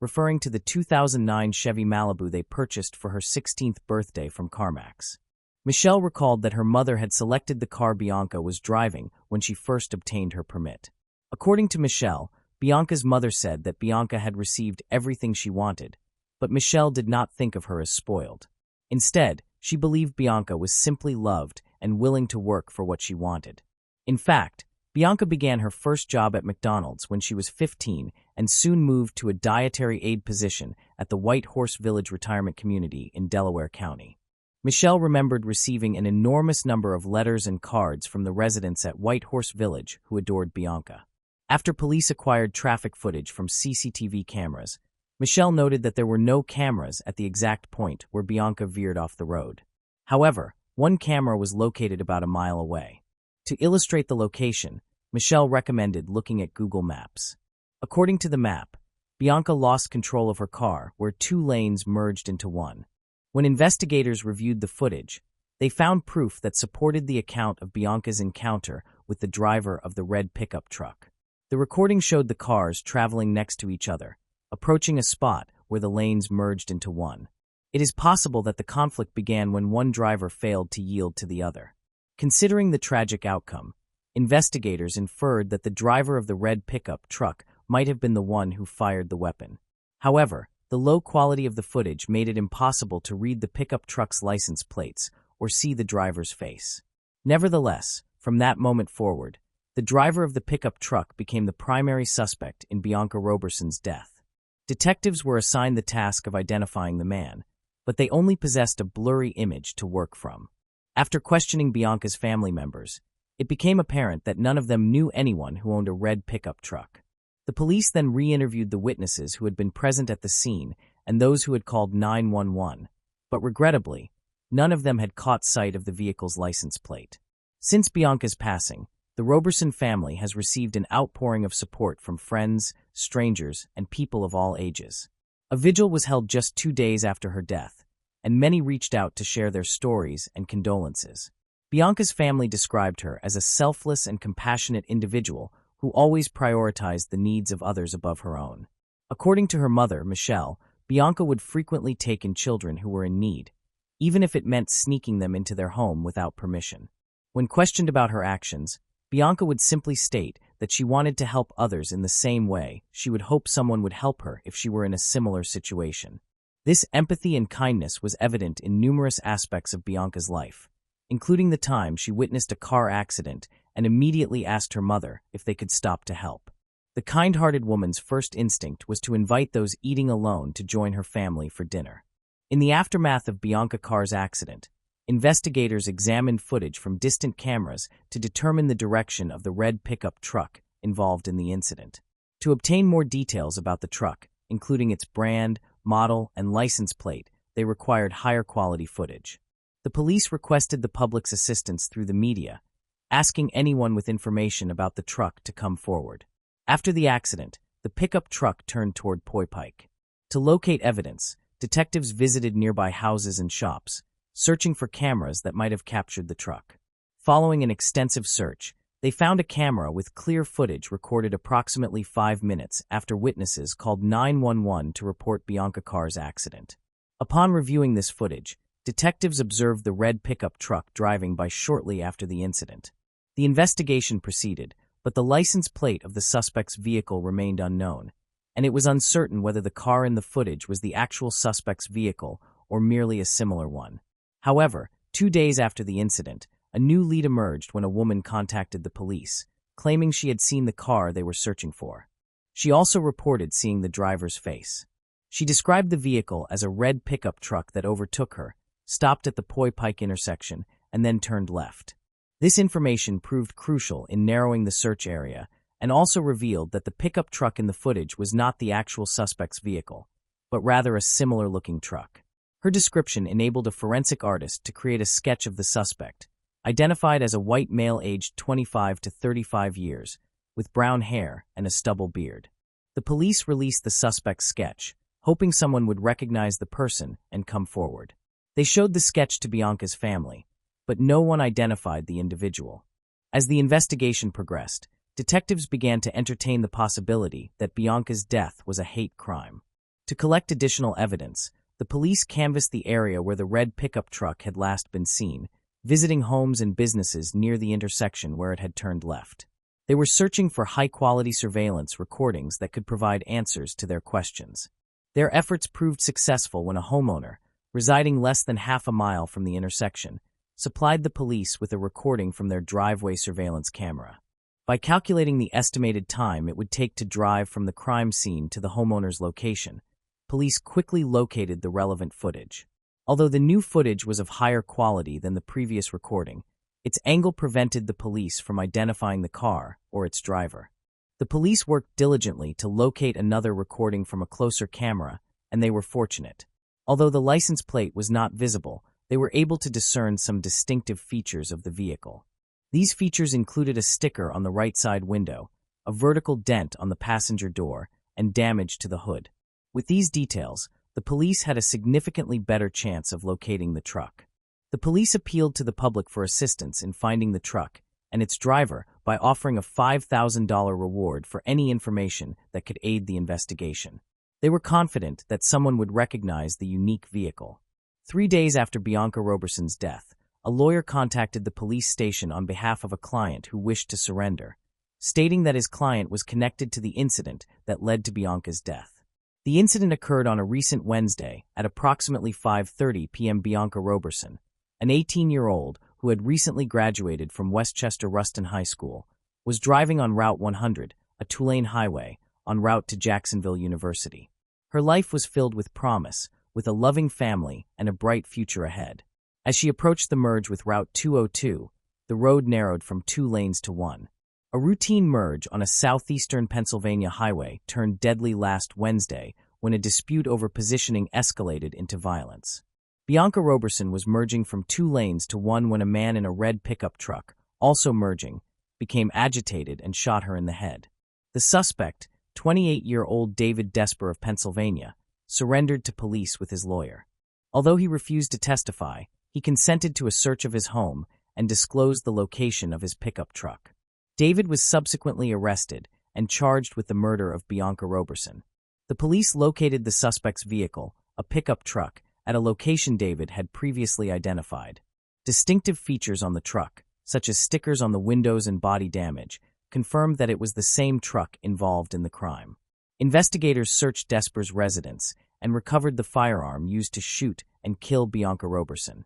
referring to the 2009 Chevy Malibu they purchased for her 16th birthday from CarMax. Michelle recalled that her mother had selected the car Bianca was driving when she first obtained her permit. According to Michelle, Bianca's mother said that Bianca had received everything she wanted, but Michelle did not think of her as spoiled. Instead, she believed Bianca was simply loved and willing to work for what she wanted. In fact, Bianca began her first job at McDonald's when she was 15 and soon moved to a dietary aid position at the White Horse Village retirement community in Delaware County. Michelle remembered receiving an enormous number of letters and cards from the residents at White Horse Village who adored Bianca. After police acquired traffic footage from CCTV cameras, Michelle noted that there were no cameras at the exact point where Bianca veered off the road. However, one camera was located about a mile away. To illustrate the location, Michelle recommended looking at Google Maps. According to the map, Bianca lost control of her car where two lanes merged into one. When investigators reviewed the footage, they found proof that supported the account of Bianca's encounter with the driver of the red pickup truck. The recording showed the cars traveling next to each other, approaching a spot where the lanes merged into one. It is possible that the conflict began when one driver failed to yield to the other. Considering the tragic outcome, investigators inferred that the driver of the red pickup truck might have been the one who fired the weapon. However, the low quality of the footage made it impossible to read the pickup truck's license plates or see the driver's face. Nevertheless, from that moment forward, the driver of the pickup truck became the primary suspect in Bianca Roberson's death. Detectives were assigned the task of identifying the man, but they only possessed a blurry image to work from. After questioning Bianca's family members, it became apparent that none of them knew anyone who owned a red pickup truck. The police then re-interviewed the witnesses who had been present at the scene and those who had called 911, but regrettably, none of them had caught sight of the vehicle's license plate. Since Bianca's passing, the Roberson family has received an outpouring of support from friends, strangers, and people of all ages. A vigil was held just 2 days after her death, and many reached out to share their stories and condolences. Bianca's family described her as a selfless and compassionate individual who always prioritized the needs of others above her own. According to her mother, Michelle, Bianca would frequently take in children who were in need, even if it meant sneaking them into their home without permission. When questioned about her actions, Bianca would simply state that she wanted to help others in the same way she would hope someone would help her if she were in a similar situation. This empathy and kindness was evident in numerous aspects of Bianca's life, including the time she witnessed a car accident and immediately asked her mother if they could stop to help. The kind-hearted woman's first instinct was to invite those eating alone to join her family for dinner. In the aftermath of Bianca Carr's accident, investigators examined footage from distant cameras to determine the direction of the red pickup truck involved in the incident. To obtain more details about the truck, including its brand, model, and license plate, they required higher quality footage. The police requested the public's assistance through the media, asking anyone with information about the truck to come forward. After the accident, the pickup truck turned toward Poi Pike. To locate evidence, detectives visited nearby houses and shops, searching for cameras that might have captured the truck. Following an extensive search, they found a camera with clear footage recorded approximately 5 minutes after witnesses called 911 to report Bianca Carr's accident. Upon reviewing this footage, detectives observed the red pickup truck driving by shortly after the incident. The investigation proceeded, but the license plate of the suspect's vehicle remained unknown, and it was uncertain whether the car in the footage was the actual suspect's vehicle or merely a similar one. However, 2 days after the incident, a new lead emerged when a woman contacted the police, claiming she had seen the car they were searching for. She also reported seeing the driver's face. She described the vehicle as a red pickup truck that overtook her, stopped at the Poi Pike intersection, and then turned left. This information proved crucial in narrowing the search area, and also revealed that the pickup truck in the footage was not the actual suspect's vehicle, but rather a similar-looking truck. Her description enabled a forensic artist to create a sketch of the suspect, identified as a white male aged 25 to 35 years, with brown hair and a stubble beard. The police released the suspect's sketch, hoping someone would recognize the person and come forward. They showed the sketch to Bianca's family, but no one identified the individual. As the investigation progressed, detectives began to entertain the possibility that Bianca's death was a hate crime. To collect additional evidence, the police canvassed the area where the red pickup truck had last been seen, visiting homes and businesses near the intersection where it had turned left. They were searching for high-quality surveillance recordings that could provide answers to their questions. Their efforts proved successful when a homeowner, residing less than half a mile from the intersection, supplied the police with a recording from their driveway surveillance camera. By calculating the estimated time it would take to drive from the crime scene to the homeowner's location, police quickly located the relevant footage. Although the new footage was of higher quality than the previous recording, its angle prevented the police from identifying the car or its driver. The police worked diligently to locate another recording from a closer camera, and they were fortunate. Although the license plate was not visible, they were able to discern some distinctive features of the vehicle. These features included a sticker on the right side window, a vertical dent on the passenger door, and damage to the hood. With these details, the police had a significantly better chance of locating the truck. The police appealed to the public for assistance in finding the truck and its driver by offering a $5,000 reward for any information that could aid the investigation. They were confident that someone would recognize the unique vehicle. 3 days after Bianca Roberson's death, a lawyer contacted the police station on behalf of a client who wished to surrender, stating that his client was connected to the incident that led to Bianca's death. The incident occurred on a recent Wednesday at approximately 5:30 p.m. Bianca Roberson, an 18-year-old who had recently graduated from Westchester Ruston High School, was driving on Route 100, a two-lane highway, en route to Jacksonville University. Her life was filled with promise, with a loving family and a bright future ahead. As she approached the merge with Route 202, the road narrowed from 2 lanes to 1. A routine merge on a southeastern Pennsylvania highway turned deadly last Wednesday when a dispute over positioning escalated into violence. Bianca Roberson was merging from 2 lanes to 1 when a man in a red pickup truck, also merging, became agitated and shot her in the head. The suspect, 28-year-old David Desper of Pennsylvania, surrendered to police with his lawyer. Although he refused to testify, he consented to a search of his home and disclosed the location of his pickup truck. David was subsequently arrested and charged with the murder of Bianca Roberson. The police located the suspect's vehicle, a pickup truck, at a location David had previously identified. Distinctive features on the truck, such as stickers on the windows and body damage, confirmed that it was the same truck involved in the crime. Investigators searched Desper's residence and recovered the firearm used to shoot and kill Bianca Roberson.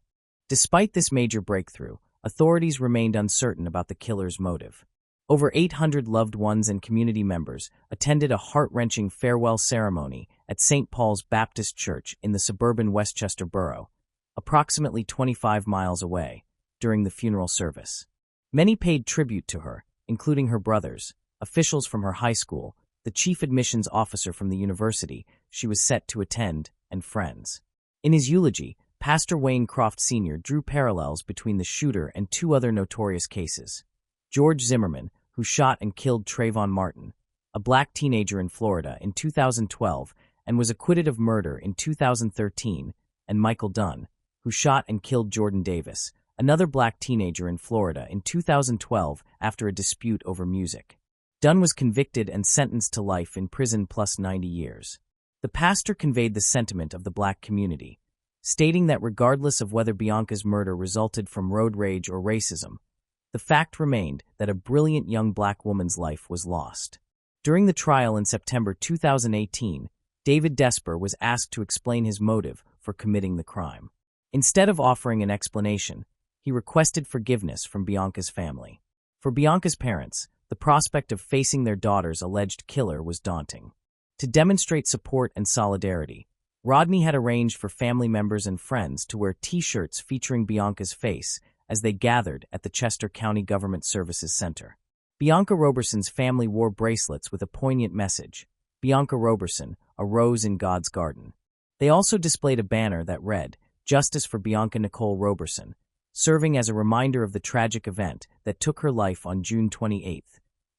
Despite this major breakthrough, authorities remained uncertain about the killer's motive. Over 800 loved ones and community members attended a heart-wrenching farewell ceremony at St. Paul's Baptist Church in the suburban Westchester borough, approximately 25 miles away, during the funeral service. Many paid tribute to her, including her brothers, officials from her high school, the chief admissions officer from the university she was set to attend, and friends. In his eulogy, Pastor Wayne Croft Sr. drew parallels between the shooter and 2 other notorious cases. George Zimmerman, who shot and killed Trayvon Martin, a black teenager in Florida, in 2012 and was acquitted of murder in 2013, and Michael Dunn, who shot and killed Jordan Davis, another black teenager in Florida, in 2012 after a dispute over music. Dunn was convicted and sentenced to life in prison plus 90 years. The pastor conveyed the sentiment of the black community, stating that regardless of whether Bianca's murder resulted from road rage or racism, the fact remained that a brilliant young black woman's life was lost. During the trial in September 2018, David Desper was asked to explain his motive for committing the crime. Instead of offering an explanation, he requested forgiveness from Bianca's family. For Bianca's parents, the prospect of facing their daughter's alleged killer was daunting. To demonstrate support and solidarity, Rodney had arranged for family members and friends to wear T-shirts featuring Bianca's face as they gathered at the Chester County Government Services Center. Bianca Roberson's family wore bracelets with a poignant message, Bianca Roberson, a rose in God's garden. They also displayed a banner that read, Justice for Bianca Nicole Roberson, serving as a reminder of the tragic event that took her life on June 28,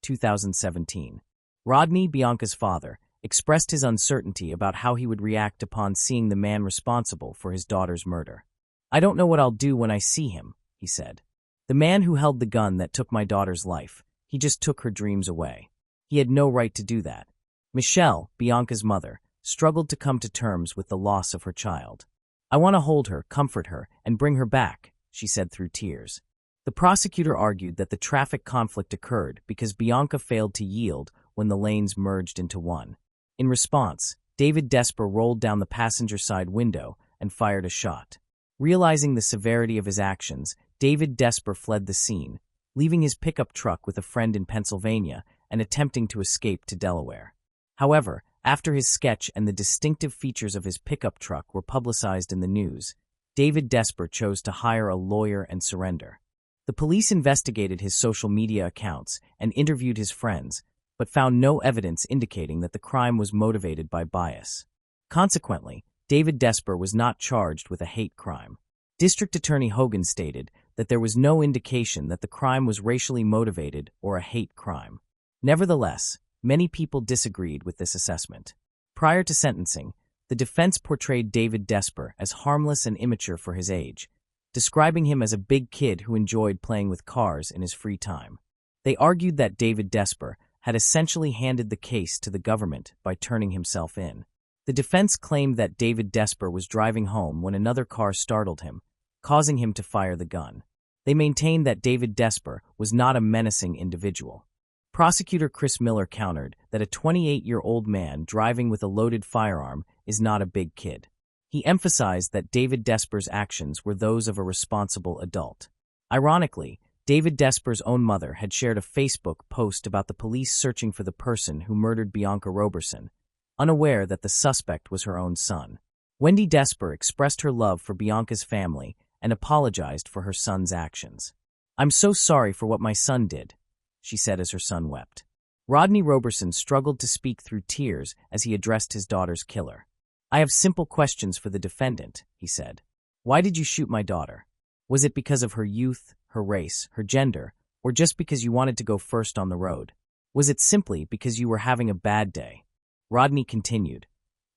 2017. Rodney, Bianca's father, expressed his uncertainty about how he would react upon seeing the man responsible for his daughter's murder. "I don't know what I'll do when I see him," he said. "The man who held the gun that took my daughter's life, he just took her dreams away. He had no right to do that." Michelle, Bianca's mother, struggled to come to terms with the loss of her child. "I want to hold her, comfort her, and bring her back," she said through tears. The prosecutor argued that the traffic conflict occurred because Bianca failed to yield when the lanes merged into one. In response, David Desper rolled down the passenger side window and fired a shot. Realizing the severity of his actions, David Desper fled the scene, leaving his pickup truck with a friend in Pennsylvania and attempting to escape to Delaware. However, after his sketch and the distinctive features of his pickup truck were publicized in the news, David Desper chose to hire a lawyer and surrender. The police investigated his social media accounts and interviewed his friends, but found no evidence indicating that the crime was motivated by bias. Consequently, David Desper was not charged with a hate crime. District Attorney Hogan stated that there was no indication that the crime was racially motivated or a hate crime. Nevertheless, many people disagreed with this assessment. Prior to sentencing, the defense portrayed David Desper as harmless and immature for his age, describing him as a big kid who enjoyed playing with cars in his free time. They argued that David Desper had essentially handed the case to the government by turning himself in. The defense claimed that David Desper was driving home when another car startled him, causing him to fire the gun. They maintained that David Desper was not a menacing individual. Prosecutor Chris Miller countered that a 28-year-old man driving with a loaded firearm is not a big kid. He emphasized that David Desper's actions were those of a responsible adult. Ironically, David Desper's own mother had shared a Facebook post about the police searching for the person who murdered Bianca Roberson, unaware that the suspect was her own son. Wendy Desper expressed her love for Bianca's family and apologized for her son's actions. "I'm so sorry for what my son did," she said as her son wept. Rodney Roberson struggled to speak through tears as he addressed his daughter's killer. "I have simple questions for the defendant," he said. "Why did you shoot my daughter? Was it because of her youth, her race, her gender, or just because you wanted to go first on the road? Was it simply because you were having a bad day?" Rodney continued,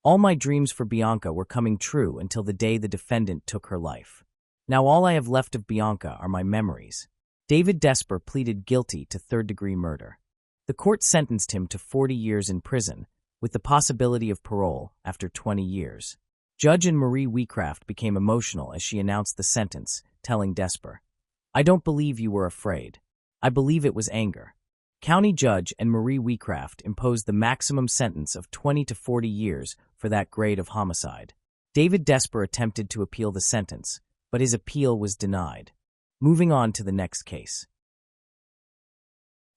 "All my dreams for Bianca were coming true until the day the defendant took her life. Now all I have left of Bianca are my memories." David Desper pleaded guilty to third-degree murder. The court sentenced him to 40 years in prison, with the possibility of parole after 20 years. Judge Marie Weecraft became emotional as she announced the sentence, telling Desper, "I don't believe you were afraid. I believe it was anger." County Judge Marie Weecraft imposed the maximum sentence of 20 to 40 years for that grade of homicide. David Desper attempted to appeal the sentence, but his appeal was denied. Moving on to the next case.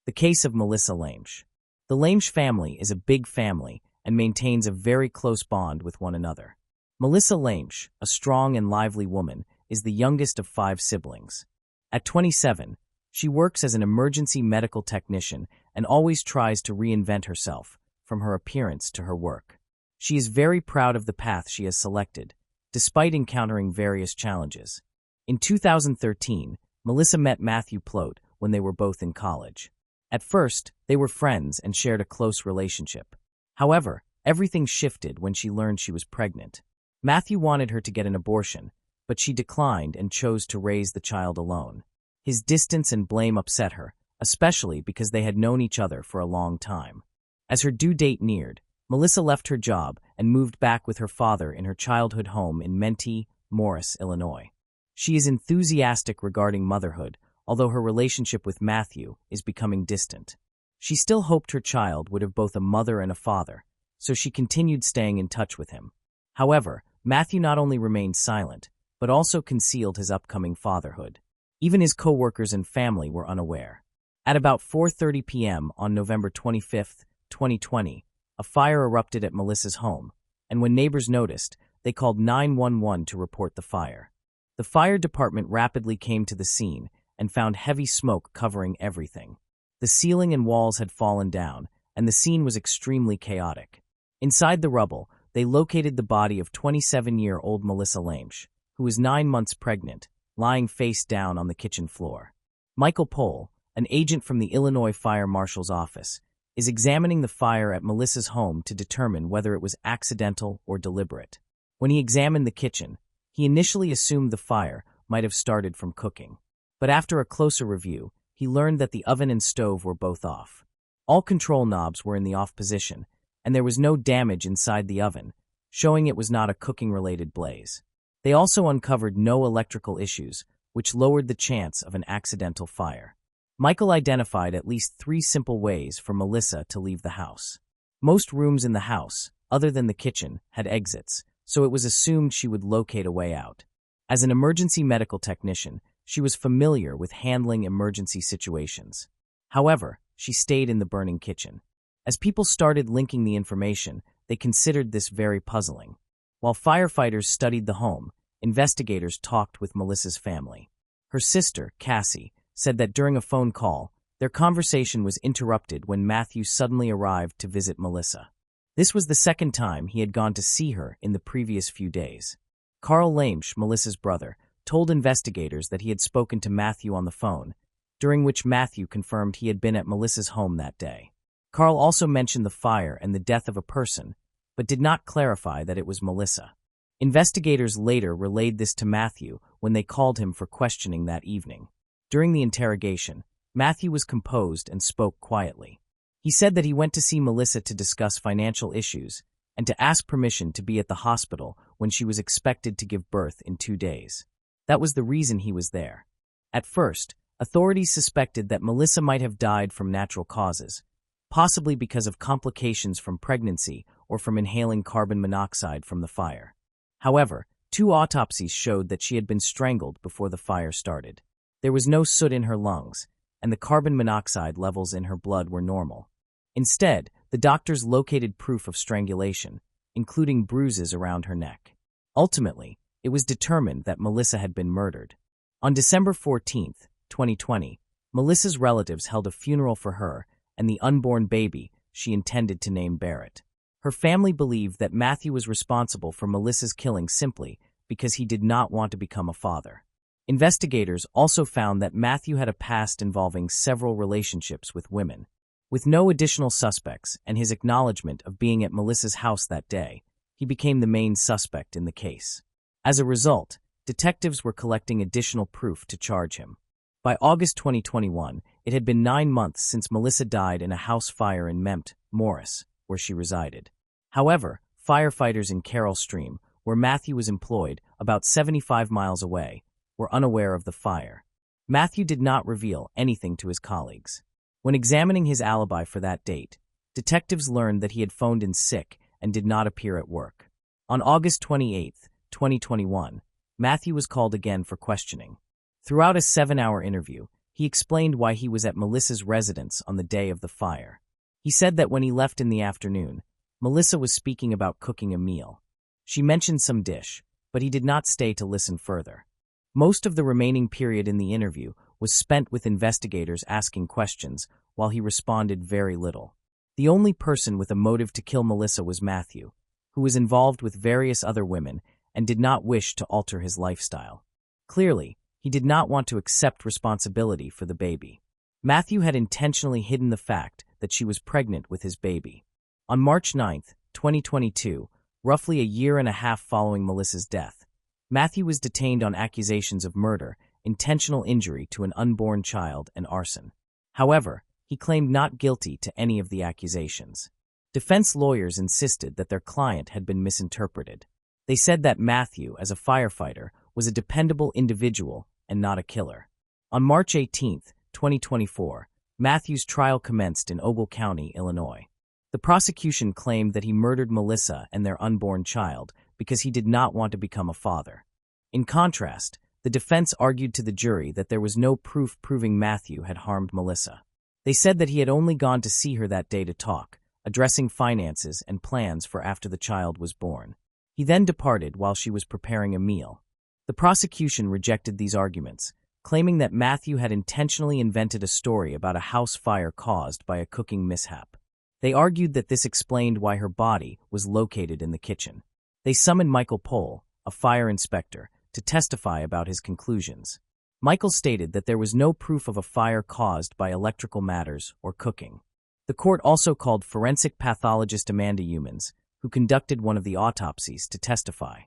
The case of Melissa Lamsch. The Lamsch family is a big family and maintains a very close bond with one another. Melissa Lamsch, a strong and lively woman, is the youngest of 5 siblings. At 27, she works as an emergency medical technician and always tries to reinvent herself, from her appearance to her work. She is very proud of the path she has selected, despite encountering various challenges. In 2013, Melissa met Matthew Plote when they were both in college. At first, they were friends and shared a close relationship. However, everything shifted when she learned she was pregnant. Matthew wanted her to get an abortion, but she declined and chose to raise the child alone. His distance and blame upset her, especially because they had known each other for a long time. As her due date neared, Melissa left her job and moved back with her father in her childhood home in Mentee, Morris, Illinois. She is enthusiastic regarding motherhood, although her relationship with Matthew is becoming distant. She still hoped her child would have both a mother and a father, so she continued staying in touch with him. However, Matthew not only remained silent, but also concealed his upcoming fatherhood. Even his co-workers and family were unaware. At about 4:30 p.m. on November 25, 2020, a fire erupted at Melissa's home, and when neighbors noticed, they called 911 to report the fire. The fire department rapidly came to the scene and found heavy smoke covering everything. The ceiling and walls had fallen down, and the scene was extremely chaotic. Inside the rubble, they located the body of 27-year-old Melissa Lamsch, who was 9 months pregnant, lying face down on the kitchen floor. Michael Pohl, an agent from the Illinois Fire Marshal's office, is examining the fire at Melissa's home to determine whether it was accidental or deliberate. When he examined the kitchen, he initially assumed the fire might have started from cooking. But after a closer review, he learned that the oven and stove were both off. All control knobs were in the off position, and there was no damage inside the oven, showing it was not a cooking-related blaze. They also uncovered no electrical issues, which lowered the chance of an accidental fire. Michael identified at least 3 simple ways for Melissa to leave the house. Most rooms in the house, other than the kitchen, had exits, so it was assumed she would locate a way out. As an emergency medical technician, she was familiar with handling emergency situations. However, she stayed in the burning kitchen. As people started linking the information, they considered this very puzzling. While firefighters studied the home, investigators talked with Melissa's family. Her sister, Cassie, said that during a phone call, their conversation was interrupted when Matthew suddenly arrived to visit Melissa. This was the second time he had gone to see her in the previous few days. Carl Lamsch, Melissa's brother, told investigators that he had spoken to Matthew on the phone, during which Matthew confirmed he had been at Melissa's home that day. Carl also mentioned the fire and the death of a person, but did not clarify that it was Melissa. Investigators later relayed this to Matthew when they called him for questioning that evening. During the interrogation, Matthew was composed and spoke quietly. He said that he went to see Melissa to discuss financial issues and to ask permission to be at the hospital when she was expected to give birth in 2 days. That was the reason he was there. At first, authorities suspected that Melissa might have died from natural causes, possibly because of complications from pregnancy or from inhaling carbon monoxide from the fire. However, 2 autopsies showed that she had been strangled before the fire started. There was no soot in her lungs, and the carbon monoxide levels in her blood were normal. Instead, the doctors located proof of strangulation, including bruises around her neck. Ultimately, it was determined that Melissa had been murdered. On December 14, 2020, Melissa's relatives held a funeral for her and the unborn baby she intended to name Barrett. Her family believed that Matthew was responsible for Melissa's killing simply because he did not want to become a father. Investigators also found that Matthew had a past involving several relationships with women. With no additional suspects and his acknowledgement of being at Melissa's house that day, he became the main suspect in the case. As a result, detectives were collecting additional proof to charge him. By August 2021, it had been 9 months since Melissa died in a house fire in Mempt, Morris, where she resided. However, firefighters in Carroll Stream, where Matthew was employed, about 75 miles away, were unaware of the fire. Matthew did not reveal anything to his colleagues. When examining his alibi for that date, detectives learned that he had phoned in sick and did not appear at work. On August 28, 2021, Matthew was called again for questioning. Throughout a 7-hour interview, he explained why he was at Melissa's residence on the day of the fire. He said that when he left in the afternoon, Melissa was speaking about cooking a meal. She mentioned some dish, but he did not stay to listen further. Most of the remaining period in the interview was spent with investigators asking questions, while he responded very little. The only person with a motive to kill Melissa was Matthew, who was involved with various other women and did not wish to alter his lifestyle. Clearly, he did not want to accept responsibility for the baby. Matthew had intentionally hidden the fact that she was pregnant with his baby. On March 9, 2022, roughly a year and a half following Melissa's death, Matthew was detained on accusations of murder, intentional injury to an unborn child, and arson. However, he claimed not guilty to any of the accusations. Defense lawyers insisted that their client had been misinterpreted. They said that Matthew, as a firefighter, was a dependable individual and not a killer. On March 18, 2024, Matthew's trial commenced in Ogle County, Illinois. The prosecution claimed that he murdered Melissa and their unborn child because he did not want to become a father. In contrast, the defense argued to the jury that there was no proof proving Matthew had harmed Melissa. They said that he had only gone to see her that day to talk, addressing finances and plans for after the child was born. He then departed while she was preparing a meal. The prosecution rejected these arguments, claiming that Matthew had intentionally invented a story about a house fire caused by a cooking mishap. They argued that this explained why her body was located in the kitchen. They summoned Michael Pohl, a fire inspector, to testify about his conclusions. Michael stated that there was no proof of a fire caused by electrical matters or cooking. The court also called forensic pathologist Amanda Humans, who conducted one of the autopsies, to testify.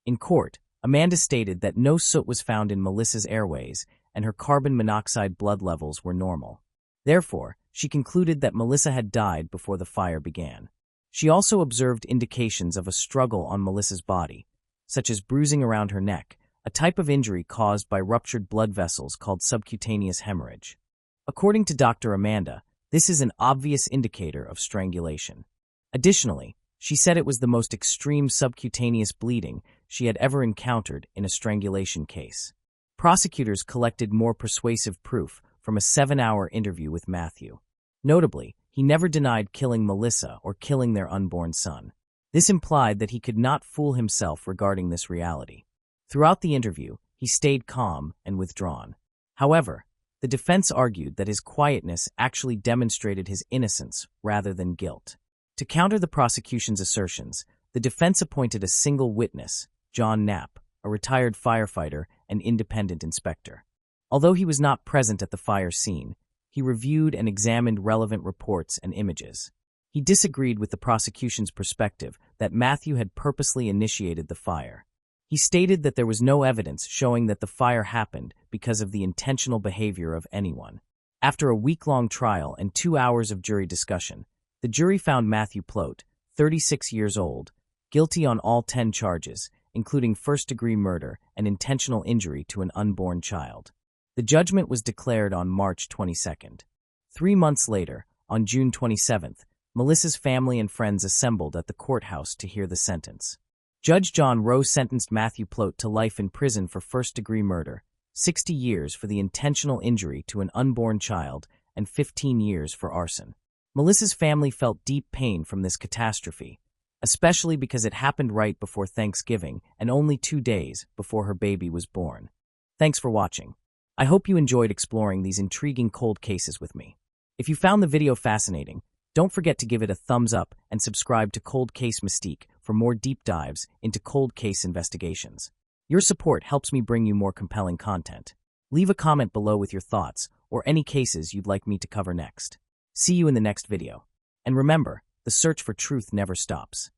In court, Amanda stated that no soot was found in Melissa's airways and her carbon monoxide blood levels were normal. Therefore, she concluded that Melissa had died before the fire began. She also observed indications of a struggle on Melissa's body, such as bruising around her neck, a type of injury caused by ruptured blood vessels called subcutaneous hemorrhage. According to Dr. Amanda, this is an obvious indicator of strangulation. Additionally, she said it was the most extreme subcutaneous bleeding she had ever encountered in a strangulation case. Prosecutors collected more persuasive proof from a 7-hour interview with Matthew. Notably, he never denied killing Melissa or killing their unborn son. This implied that he could not fool himself regarding this reality. Throughout the interview, he stayed calm and withdrawn. However, the defense argued that his quietness actually demonstrated his innocence rather than guilt. To counter the prosecution's assertions, the defense appointed a single witness, John Knapp, a retired firefighter and independent inspector. Although he was not present at the fire scene, he reviewed and examined relevant reports and images. He disagreed with the prosecution's perspective that Matthew had purposely initiated the fire. He stated that there was no evidence showing that the fire happened because of the intentional behavior of anyone. After a week-long trial and 2 hours of jury discussion, the jury found Matthew Plote, 36 years old, guilty on all 10 charges, including first-degree murder and intentional injury to an unborn child. The judgment was declared on March 22nd. 3 months later, on June 27th, Melissa's family and friends assembled at the courthouse to hear the sentence. Judge John Rowe sentenced Matthew Plote to life in prison for first-degree murder, 60 years for the intentional injury to an unborn child, and 15 years for arson. Melissa's family felt deep pain from this catastrophe, especially because it happened right before Thanksgiving and only 2 days before her baby was born. Thanks for watching. I hope you enjoyed exploring these intriguing cold cases with me. If you found the video fascinating, don't forget to give it a thumbs up and subscribe to Cold Case Mystique for more deep dives into cold case investigations. Your support helps me bring you more compelling content. Leave a comment below with your thoughts or any cases you'd like me to cover next. See you in the next video. And remember, the search for truth never stops.